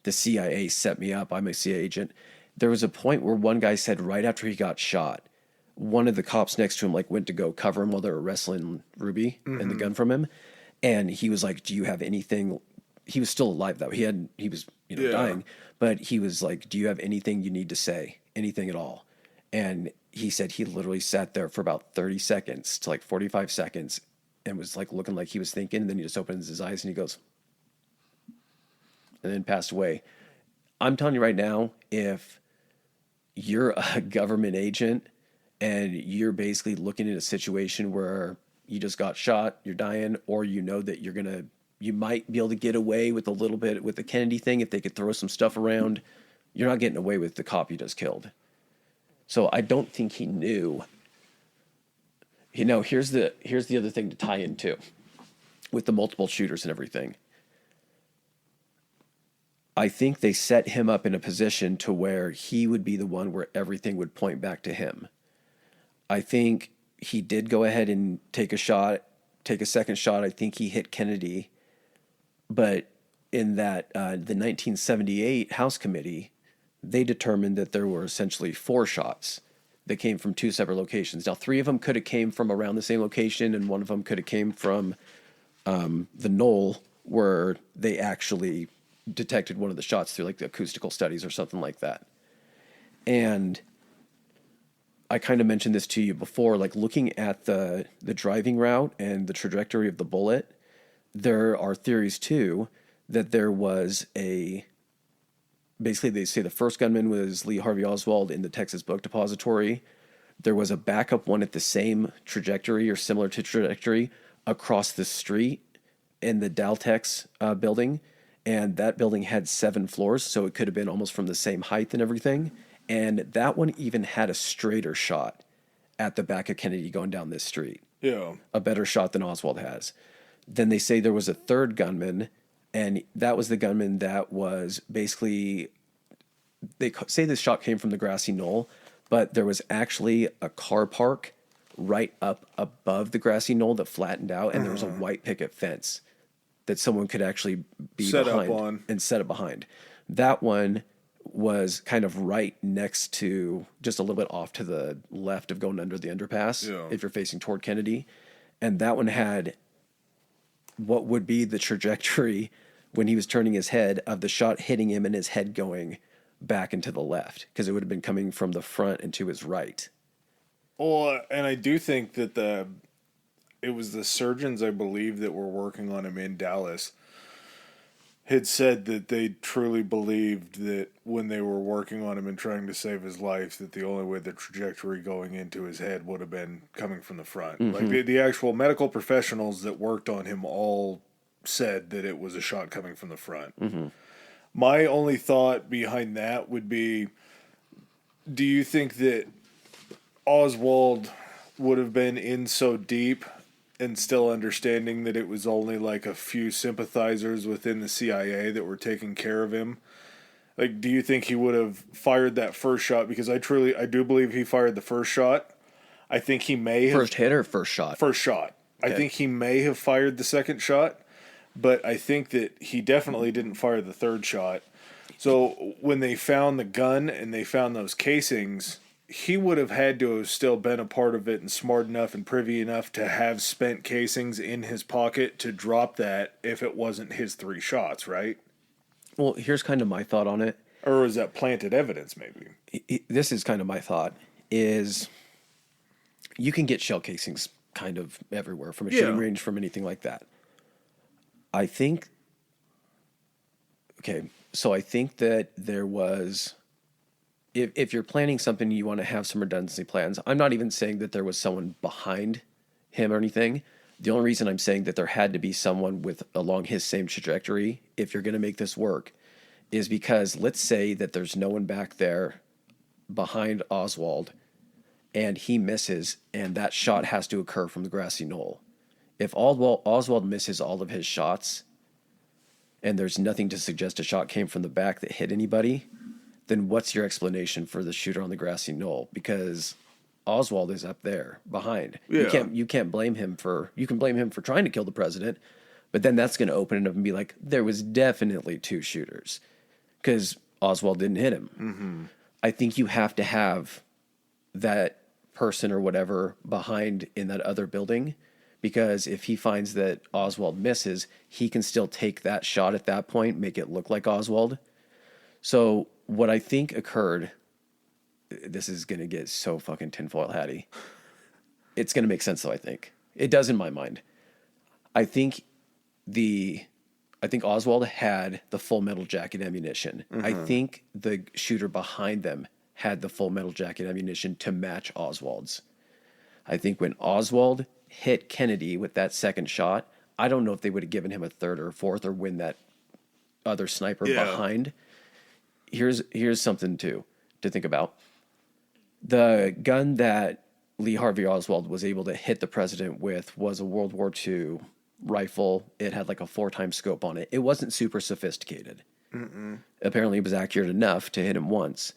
the CIA set me up, I'm a CIA agent. There was a point where one guy said right after he got shot, one of the cops next to him like went to go cover him while they were wrestling Ruby and the gun from him. And he was like, do you have anything? He was still alive though. He was dying, but he was like, do you have anything you need to say? Anything at all? And he said he literally sat there for about 30 seconds to like 45 seconds and was like looking like he was thinking. And then he just opens his eyes and he goes, and then passed away. I'm telling you right now, if you're a government agent and you're basically looking at a situation where you just got shot, you're dying, or you know that you might be able to get away with a little bit with the Kennedy thing if they could throw some stuff around. You're not getting away with the cop you just killed. So I don't think he knew. Here's the other thing to tie into with the multiple shooters and everything. I think they set him up in a position to where he would be the one where everything would point back to him. I think he did go ahead and take a second shot. I think he hit Kennedy. But in that the 1978 House Committee, they determined that there were essentially 4 shots that came from 2 separate locations. Now, 3 of them could have came from around the same location, and 1 of them could have came from the knoll where they actually detected one of the shots through like the acoustical studies or something like that. And I kind of mentioned this to you before, like looking at the driving route and the trajectory of the bullet, there are theories too that there was basically they say the first gunman was Lee Harvey Oswald in the Texas Book Depository. There was a backup one at the same trajectory or similar to trajectory across the street in the Daltex building. And that building had 7 floors, so it could have been almost from the same height and everything. And that one even had a straighter shot at the back of Kennedy going down this street. Yeah. A better shot than Oswald has. Then they say there was a third gunman, and that was the gunman that was basically, they say this shot came from the grassy knoll, but there was actually a car park right up above the grassy knoll that flattened out, and there was a white picket fence that someone could actually be set behind up on and set it behind. That one was kind of right next to, just a little bit off to the left of going under the underpass, if you're facing toward Kennedy. And that one had what would be the trajectory when he was turning his head of the shot hitting him and his head going back into the left, because it would have been coming from the front and to his right. Well, and I do think that it was the surgeons, I believe, that were working on him in Dallas had said that they truly believed that when they were working on him and trying to save his life, that the only way the trajectory going into his head would have been coming from the front. Like the actual medical professionals that worked on him all said that it was a shot coming from the front. My only thought behind that would be, do you think that Oswald would have been in so deep and still understanding that it was only like a few sympathizers within the CIA that were taking care of him? Like, do you think he would have fired that first shot? Because I do believe he fired the first shot. I think he may have... First hit or first shot? First shot. Okay. I think he may have fired the second shot, but I think that he definitely didn't fire the third shot. So when they found the gun and they found those casings, he would have had to have still been a part of it and smart enough and privy enough to have spent casings in his pocket to drop that if it wasn't his 3 shots, right? Well, here's kind of my thought on it. Or is that planted evidence, maybe? This is kind of my thought, is you can get shell casings kind of everywhere, from a shooting range, from anything like that. I think that there was... If you're planning something, you want to have some redundancy plans. I'm not even saying that there was someone behind him or anything. The only reason I'm saying that there had to be someone along his same trajectory, if you're going to make this work, is because let's say that there's no one back there behind Oswald and he misses, and that shot has to occur from the grassy knoll. If Oswald misses all of his shots and there's nothing to suggest a shot came from the back that hit anybody, then what's your explanation for the shooter on the grassy knoll? Because Oswald is up there behind. Yeah. You can blame him for trying to kill the president, but then that's going to open it up and be like, there was definitely 2 shooters because Oswald didn't hit him. I think you have to have that person or whatever behind in that other building, because if he finds that Oswald misses, he can still take that shot at that point, make it look like Oswald. So what I think occurred, this is going to get so fucking tinfoil hatty. It's going to make sense though, I think. It does in my mind. I think Oswald had the full metal jacket ammunition. I think the shooter behind them had the full metal jacket ammunition to match Oswald's. I think when Oswald hit Kennedy with that second shot, I don't know if they would have given him a third or a fourth or when that other sniper behind. Here's something to think about. The gun that Lee Harvey Oswald was able to hit the president with was a World War II rifle. It had like a 4-time scope on it. It wasn't super sophisticated. Apparently it was accurate enough to hit him once.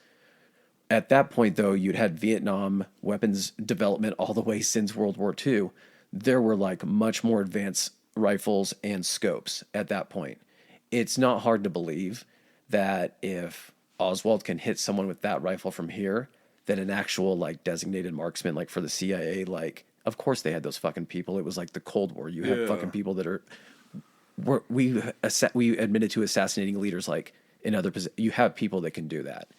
At that point, though, you'd had Vietnam weapons development all the way since World War II. There were like much more advanced rifles and scopes at that point. It's not hard to believe that if Oswald can hit someone with that rifle from here, that an actual like designated marksman, like for the CIA, like of course they had those fucking people. It was like the Cold War. You have fucking people that are we admitted to assassinating leaders like in other positions. You have people that can do that.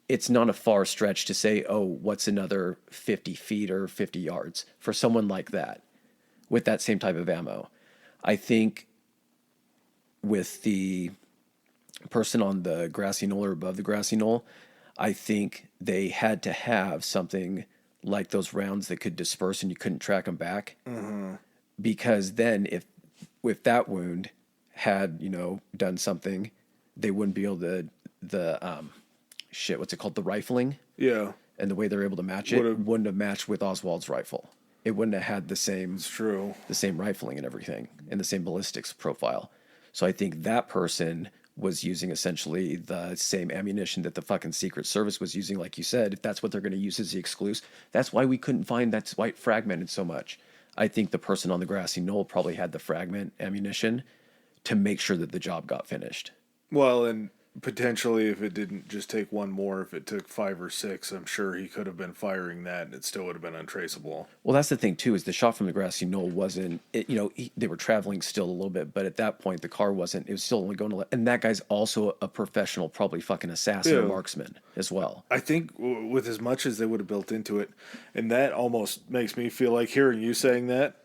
It's not a far stretch to say, oh, what's another 50 feet or 50 yards for someone like that with that same type of ammo. I think with the person on the grassy knoll or above the grassy knoll, I think they had to have something like those rounds that could disperse and you couldn't track them back. Because then if that wound had, done something, they wouldn't be able to, what's it called? The rifling. Yeah. And the way they're able to match it wouldn't have matched with Oswald's rifle. It wouldn't have had the same, it's true, the same rifling and everything and the same ballistics profile. So I think that person was using essentially the same ammunition that the fucking Secret Service was using, like you said. If that's what they're going to use as the exclusive, that's why we couldn't find that's why it fragmented so much. I think the person on the grassy knoll probably had the fragment ammunition to make sure that the job got finished. Well, and potentially if it didn't just take one more, if it took 5 or 6, I'm sure he could have been firing that and it still would have been untraceable. Well, that's the thing too, is the shot from the grassy knoll wasn't, they were traveling still a little bit, but at that point the car wasn't, it was still only going to, and that guy's also a professional, probably fucking assassin or marksman as well. I think with as much as they would have built into it, and that almost makes me feel like hearing you saying that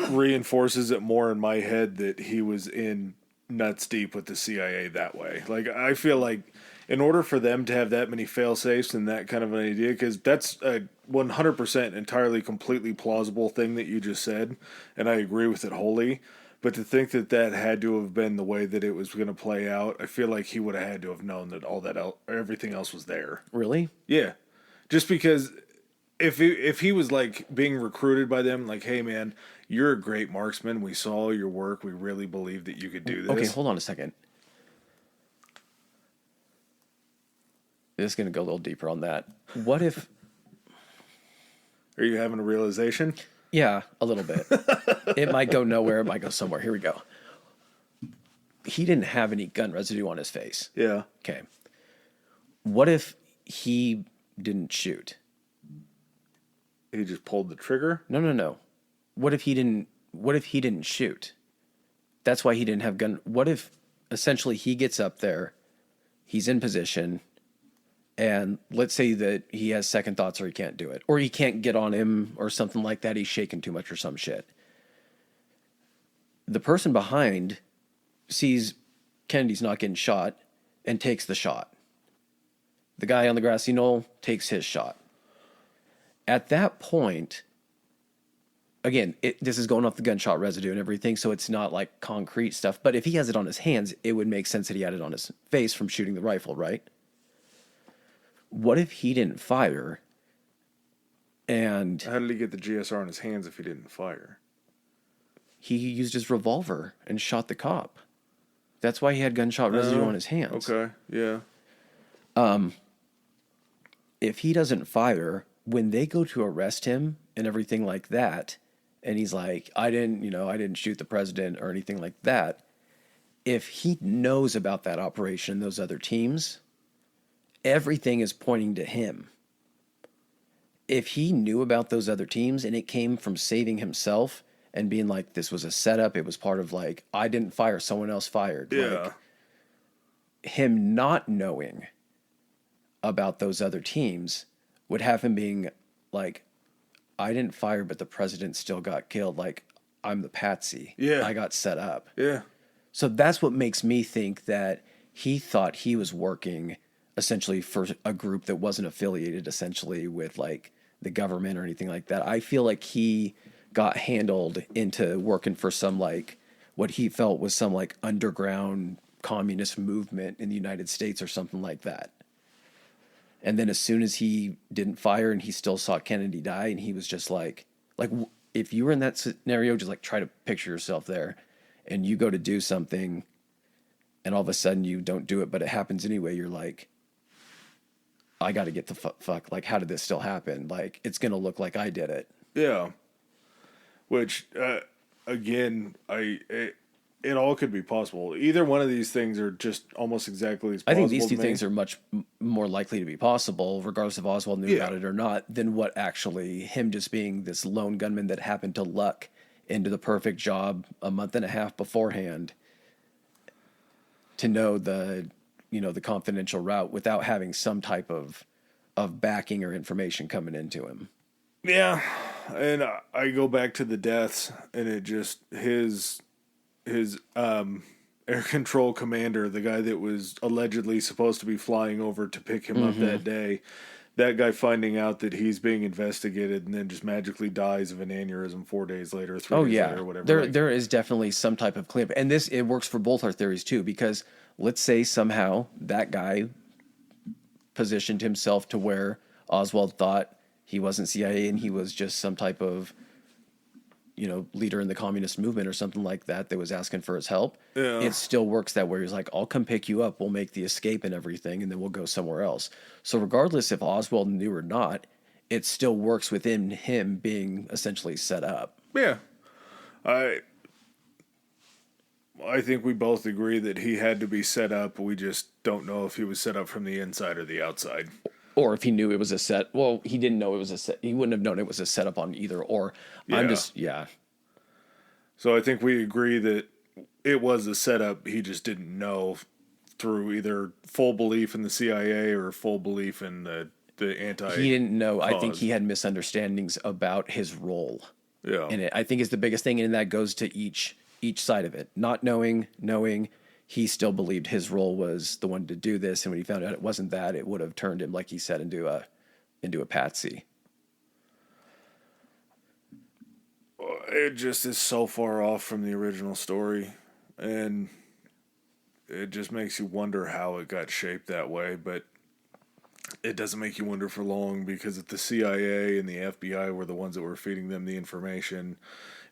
reinforces it more in my head that he was in nuts deep with the CIA that way. Like, I feel like in order for them to have that many fail-safes and that kind of an idea, because that's a 100% entirely completely plausible thing that you just said, and I agree with it wholly, but to think that that had to have been the way that it was going to play out, I feel like he would have had to have known that all that everything else was there. Really? Yeah. Just because if he was like being recruited by them, like, hey man, you're a great marksman, we saw your work, we really believe that you could do this. Okay, hold on a second. Just going to go a little deeper on that. What if... Are you having a realization? Yeah, a little bit. It might go nowhere, it might go somewhere. Here we go. He didn't have any gun residue on his face. Yeah. Okay. What if he didn't shoot? He just pulled the trigger? No. What if he didn't shoot? That's why he didn't have gun. What if essentially he gets up there, he's in position, and let's say that he has second thoughts or he can't do it, or he can't get on him or something like that, he's shaking too much or some shit. The person behind sees Kennedy's not getting shot and takes the shot. The guy on the grassy knoll takes his shot. At that point, again, this is going off the gunshot residue and everything, so it's not like concrete stuff. But if he has it on his hands, it would make sense that he had it on his face from shooting the rifle, right? What if he didn't fire? And how did he get the GSR on his hands if he didn't fire? He used his revolver and shot the cop. That's why he had gunshot residue on his hands. Okay, yeah. If he doesn't fire, when they go to arrest him and everything like that, and he's like, I didn't shoot the president or anything like that. If he knows about that operation, those other teams, everything is pointing to him. If he knew about those other teams and it came from saving himself and being like, this was a setup, it was part of like, I didn't fire, someone else fired. Yeah. Like, him not knowing about those other teams would have him being like, I didn't fire, but the president still got killed. Like, I'm the patsy. Yeah. I got set up. Yeah. So that's what makes me think that he thought he was working essentially for a group that wasn't affiliated essentially with like the government or anything like that. I feel like he got handled into working for some like what he felt was some like underground communist movement in the United States or something like that. And then as soon as he didn't fire and he still saw Kennedy die, and he was just like if you were in that scenario, just like try to picture yourself there, and you go to do something, and all of a sudden you don't do it, but it happens anyway. You're like, I got to get the fuck. Like, how did this still happen? Like, it's gonna look like I did it. Yeah. Which, again, it all could be possible. Either one of these things are just almost exactly as I possible. think these two things are much more likely to be possible, regardless if Oswald knew about it or not, than what actually him just being this lone gunman that happened to luck into the perfect job a month and a half beforehand to know the confidential route without having some type of backing or information coming into him. Yeah, and I go back to the deaths, and it just his air control commander, the guy that was allegedly supposed to be flying over to pick him up that day, that guy finding out that he's being investigated and then just magically dies of an aneurysm 4 days later, 3 days later, whatever. There is definitely some type of clamp, and it works for both our theories too, because let's say somehow that guy positioned himself to where Oswald thought he wasn't CIA and he was just some type of leader in the communist movement or something like that was asking for his help. Yeah. It still works that way. He's like, I'll come pick you up. We'll make the escape and everything, and then we'll go somewhere else. So regardless if Oswald knew or not, it still works within him being essentially set up. Yeah. I think we both agree that he had to be set up. We just don't know if he was set up from the inside or the outside. Or if he knew it was a set. Well, he didn't know it was a set. He wouldn't have known it was a setup on either. Or Yeah. So I think we agree that it was a setup. He just didn't know through either full belief in the CIA or full belief in the anti. He didn't know. I think he had misunderstandings about his role. Yeah. And I think is the biggest thing, and that goes to each side of it. Not knowing, he still believed his role was the one to do this, and when he found out it wasn't that, it would have turned him, like he said, into a patsy. It just is so far off from the original story, and it just makes you wonder how it got shaped that way, but it doesn't make you wonder for long, because if the CIA and the FBI were the ones that were feeding them the information,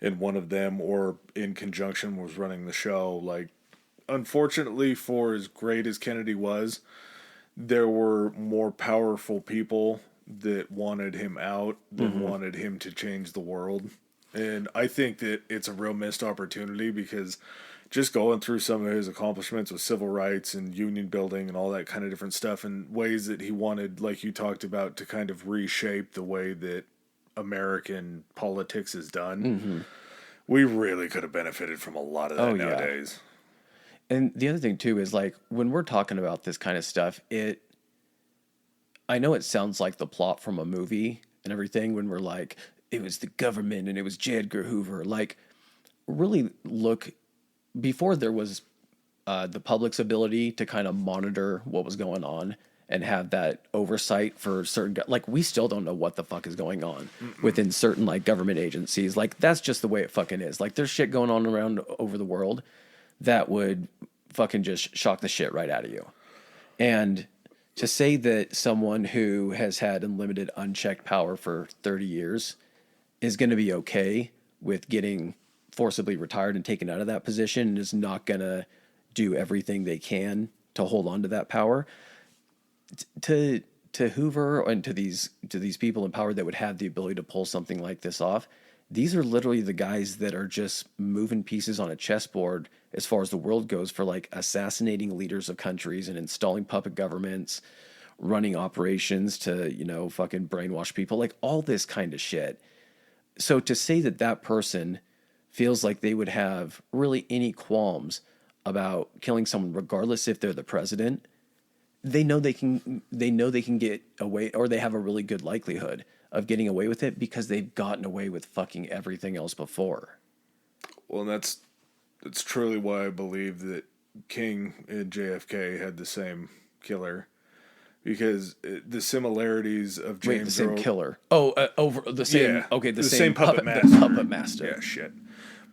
and one of them, or in conjunction, was running the show, like, unfortunately, for as great as Kennedy was, there were more powerful people that wanted him out than wanted him to change the world. And I think that it's a real missed opportunity, because just going through some of his accomplishments with civil rights and union building and all that kind of different stuff, and ways that he wanted, like you talked about, to kind of reshape the way that American politics is done, we really could have benefited from a lot of that nowadays. And the other thing too is, like, when we're talking about this kind of stuff, I know it sounds like the plot from a movie and everything, when we're like, it was the government and it was J. Edgar Hoover. Like, really look, before there was the public's ability to kind of monitor what was going on and have that oversight for certain, like, we still don't know what the fuck is going on within certain, like, government agencies. Like, that's just the way it fucking is. Like, there's shit going on around over the world that would fucking just shock the shit right out of you. And to say that someone who has had unlimited unchecked power for 30 years is going to be okay with getting forcibly retired and taken out of that position, and is not going to do everything they can to hold on to that power, to Hoover and to these people in power that would have the ability to pull something like this off, these are literally the guys that are just moving pieces on a chessboard as far as the world goes, for like assassinating leaders of countries and installing puppet governments, running operations to, fucking brainwash people, like all this kind of shit. So to say that person feels like they would have really any qualms about killing someone, regardless if they're the president, they know they can get away, or they have a really good likelihood of getting away with it, because they've gotten away with fucking everything else before. Well, and that's truly why I believe that King and JFK had the same killer. because the similarities of James Wait, the same Earl. killer. Oh, over the same. Yeah, Okay, the same puppet the master. puppet master. Yeah, shit.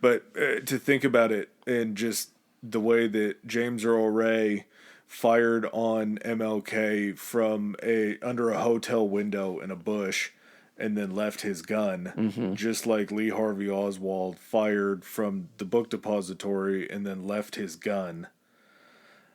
But to think about it, and just the way that James Earl Ray fired on MLK from under a hotel window in a bush, and then left his gun, just like Lee Harvey Oswald fired from the book depository and then left his gun.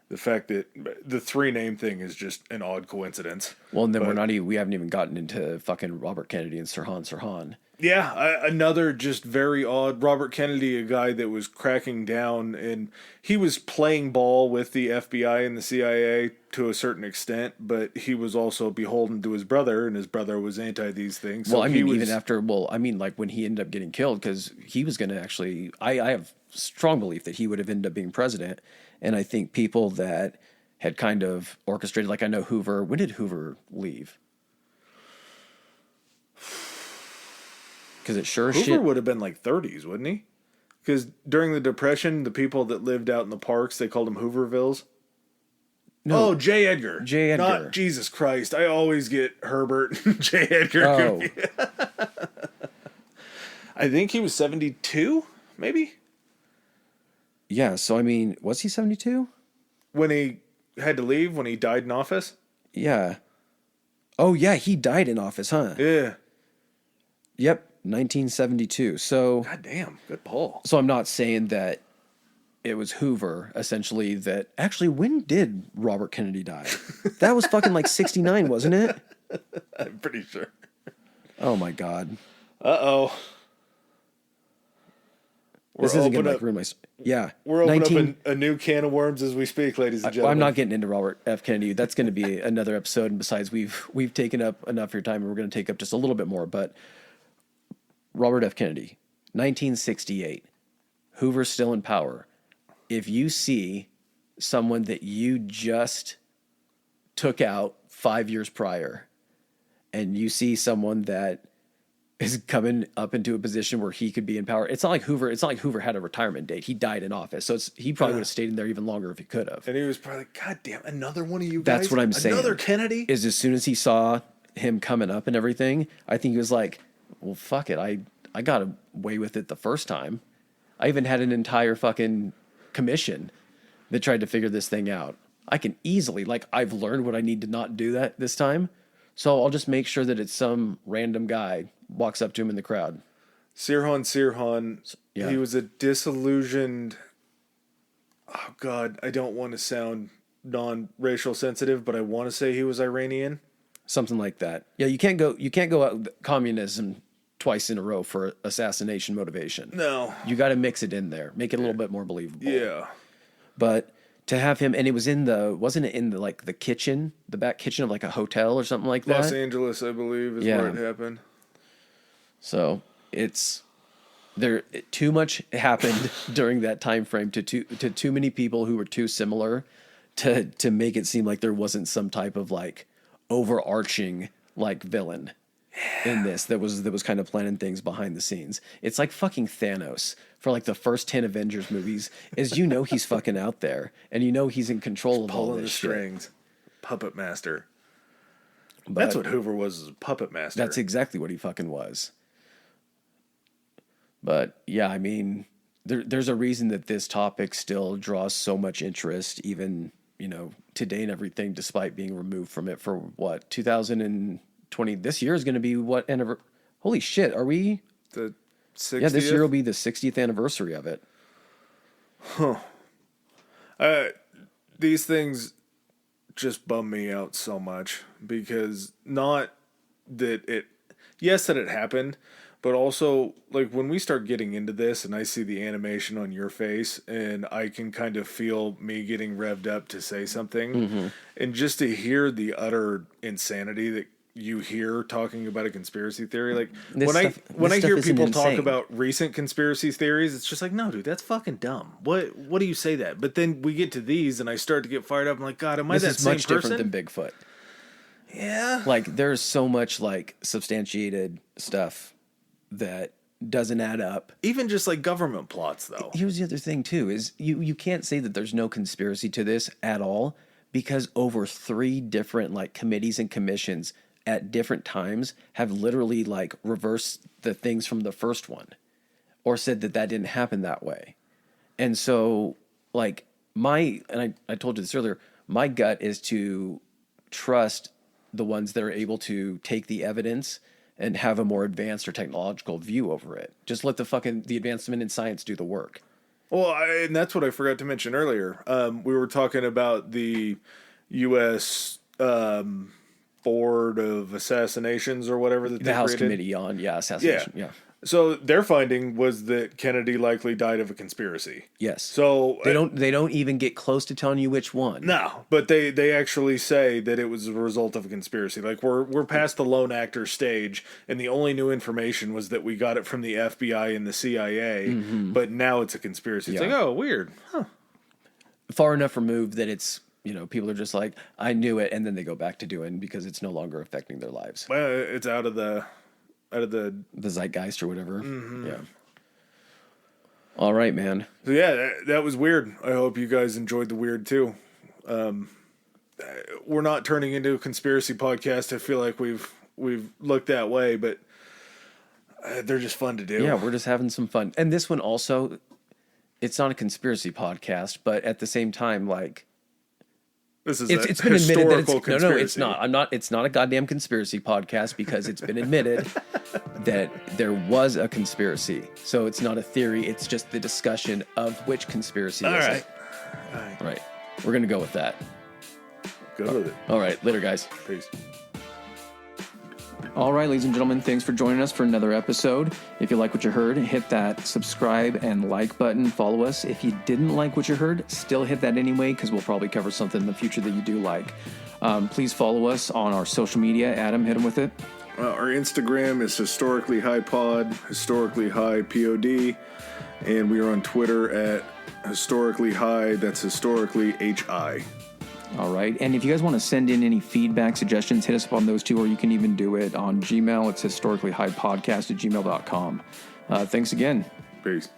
The fact that the three name thing is just an odd coincidence. Well, and then we haven't even gotten into fucking Robert Kennedy and Sirhan. Yeah, another just very odd. Robert Kennedy, a guy that was cracking down, and he was playing ball with the FBI and the CIA to a certain extent, but he was also beholden to his brother, and his brother was anti these things. So even after, like when he ended up getting killed, because he was going to actually, I have strong belief that he would have ended up being president, and I think people that had kind of orchestrated, like I know Hoover, when did Hoover leave? Because it sure Hoover would have been like 30s, wouldn't he? Because during the Depression, the people that lived out in the parks, they called them Hoovervilles. No. Oh, J. Edgar. J. Edgar. Not Jesus Christ. I always get Herbert J. Edgar. Oh. I think he was 72, maybe? Yeah, so I mean, was he 72? When he had to leave, when he died in office? Yeah. Oh, yeah, he died in office, huh? Yeah. Yep, 1972. So, God damn, good pull. So I'm not saying that it was Hoover, essentially, that... Actually, when did Robert Kennedy die? That was fucking like 69, wasn't it? I'm pretty sure. Oh, my God. Uh-oh. This isn't going to like ruin my... Yeah. We're opening up a new can of worms as we speak, ladies and gentlemen. I'm not getting into Robert F. Kennedy. That's going to be another episode. And besides, we've taken up enough of your time, and we're going to take up just a little bit more. But Robert F. Kennedy, 1968. Hoover's still in power. If you see someone that you just took out 5 years prior, and you see someone that is coming up into a position where he could be in power. It's not like Hoover had a retirement date. He died in office. So he probably would have stayed in there even longer if he could have. And he was probably like, God damn, another one of you guys? That's what I'm saying. Another Kennedy? Is as soon as he saw him coming up and everything, I think he was like, well, fuck it. I got away with it the first time. I even had an entire fucking commission that tried to figure this thing out. I can easily, I've learned what I need to not do that this time. So I'll just make sure that it's some random guy walks up to him in the crowd. Sirhan, yeah. He was a disillusioned... Oh, God, I don't want to sound non-racial sensitive, but I want to say he was Iranian. Something like that. Yeah, you can't go out with communism twice in a row for assassination motivation. No. You got to mix it in there. Make it a little bit more believable. Yeah. But to have him, and it was wasn't it in the kitchen, the back kitchen of a hotel or something like that? Los Angeles, I believe, is where it happened. So too much happened during that time frame to too many people who were too similar to make it seem like there wasn't some type of overarching villain in this that was kind of planning things behind the scenes. It's like fucking Thanos for the first 10 Avengers movies, is he's fucking out there and he's in control of all this shit. Pulling the strings. Puppet master. But that's what Hoover was, as a puppet master. That's exactly what he fucking was. But yeah, I mean, there's a reason that this topic still draws so much interest, even, today and everything, despite being removed from it for 2020. This year is going to be what? Holy shit, are we? The 60th? Yeah, this year will be the 60th anniversary of it. Huh. These things just bum me out so much, because not that yes, that it happened, but also, when we start getting into this and I see the animation on your face and I can kind of feel me getting revved up to say something, and just to hear the utter insanity that you hear talking about a conspiracy theory, when I hear people talk about recent conspiracy theories, it's just no, dude, that's fucking dumb. What do you say that? But then we get to these and I start to get fired up. I'm like, God, am I that same person? This is much different than Bigfoot. Yeah. There's so much substantiated stuff that doesn't add up. Even just government plots, though. Here's the other thing too, is you can't say that there's no conspiracy to this at all, Because over 3 different like committees and commissions at different times have literally like reversed the things from the first one or said that that didn't happen that way. And so like I told you this earlier, my gut is to trust the ones that are able to take the evidence and have a more advanced or technological view over it. Just let the advancement in science do the work. Well, and that's what I forgot to mention earlier. We were talking about the U.S. Board of Assassinations or whatever that they The House created. Committee on Assassination. Yeah. So their finding was that Kennedy likely died of a conspiracy. Yes. So they don't even get close to telling you which one. No, but they actually say that it was a result of a conspiracy. Like we're past the lone actor stage, and the only new information was that we got it from the FBI and the CIA, but now it's a conspiracy. It's like, oh, weird. Huh. Far enough removed that it's, people are just like, I knew it, and then they go back to doing because it's no longer affecting their lives. Well, it's out of the zeitgeist or whatever. Yeah. All right, man. So yeah, that was weird. I hope you guys enjoyed the weird too. We're not turning into a conspiracy podcast. I feel like we've looked that way, but they're just fun to do. Yeah, we're just having some fun. And this one also, it's not a conspiracy podcast, but at the same time, like, this is it's been admitted that conspiracy. No, it's not. It's not a goddamn conspiracy podcast because it's been admitted that there was a conspiracy. So it's not a theory. It's just the discussion of which conspiracy. All is right. it. All right. We're gonna go with that. Go with it. All right. Later, guys. Peace. All right, ladies and gentlemen, thanks for joining us for another episode. If you like what you heard, hit that subscribe and like button. Follow us. If you didn't like what you heard, still hit that anyway, because we'll probably cover something in the future that you do like. Please follow us on our social media. Adam, hit them with it. Our Instagram is historically high pod, historically high pod, and we are on Twitter at historically high. That's historically HI. All right. And if you guys want to send in any feedback, suggestions, hit us up on those two, or you can even do it on Gmail. It's historicallyhighpodcast@gmail.com. Thanks again. Peace.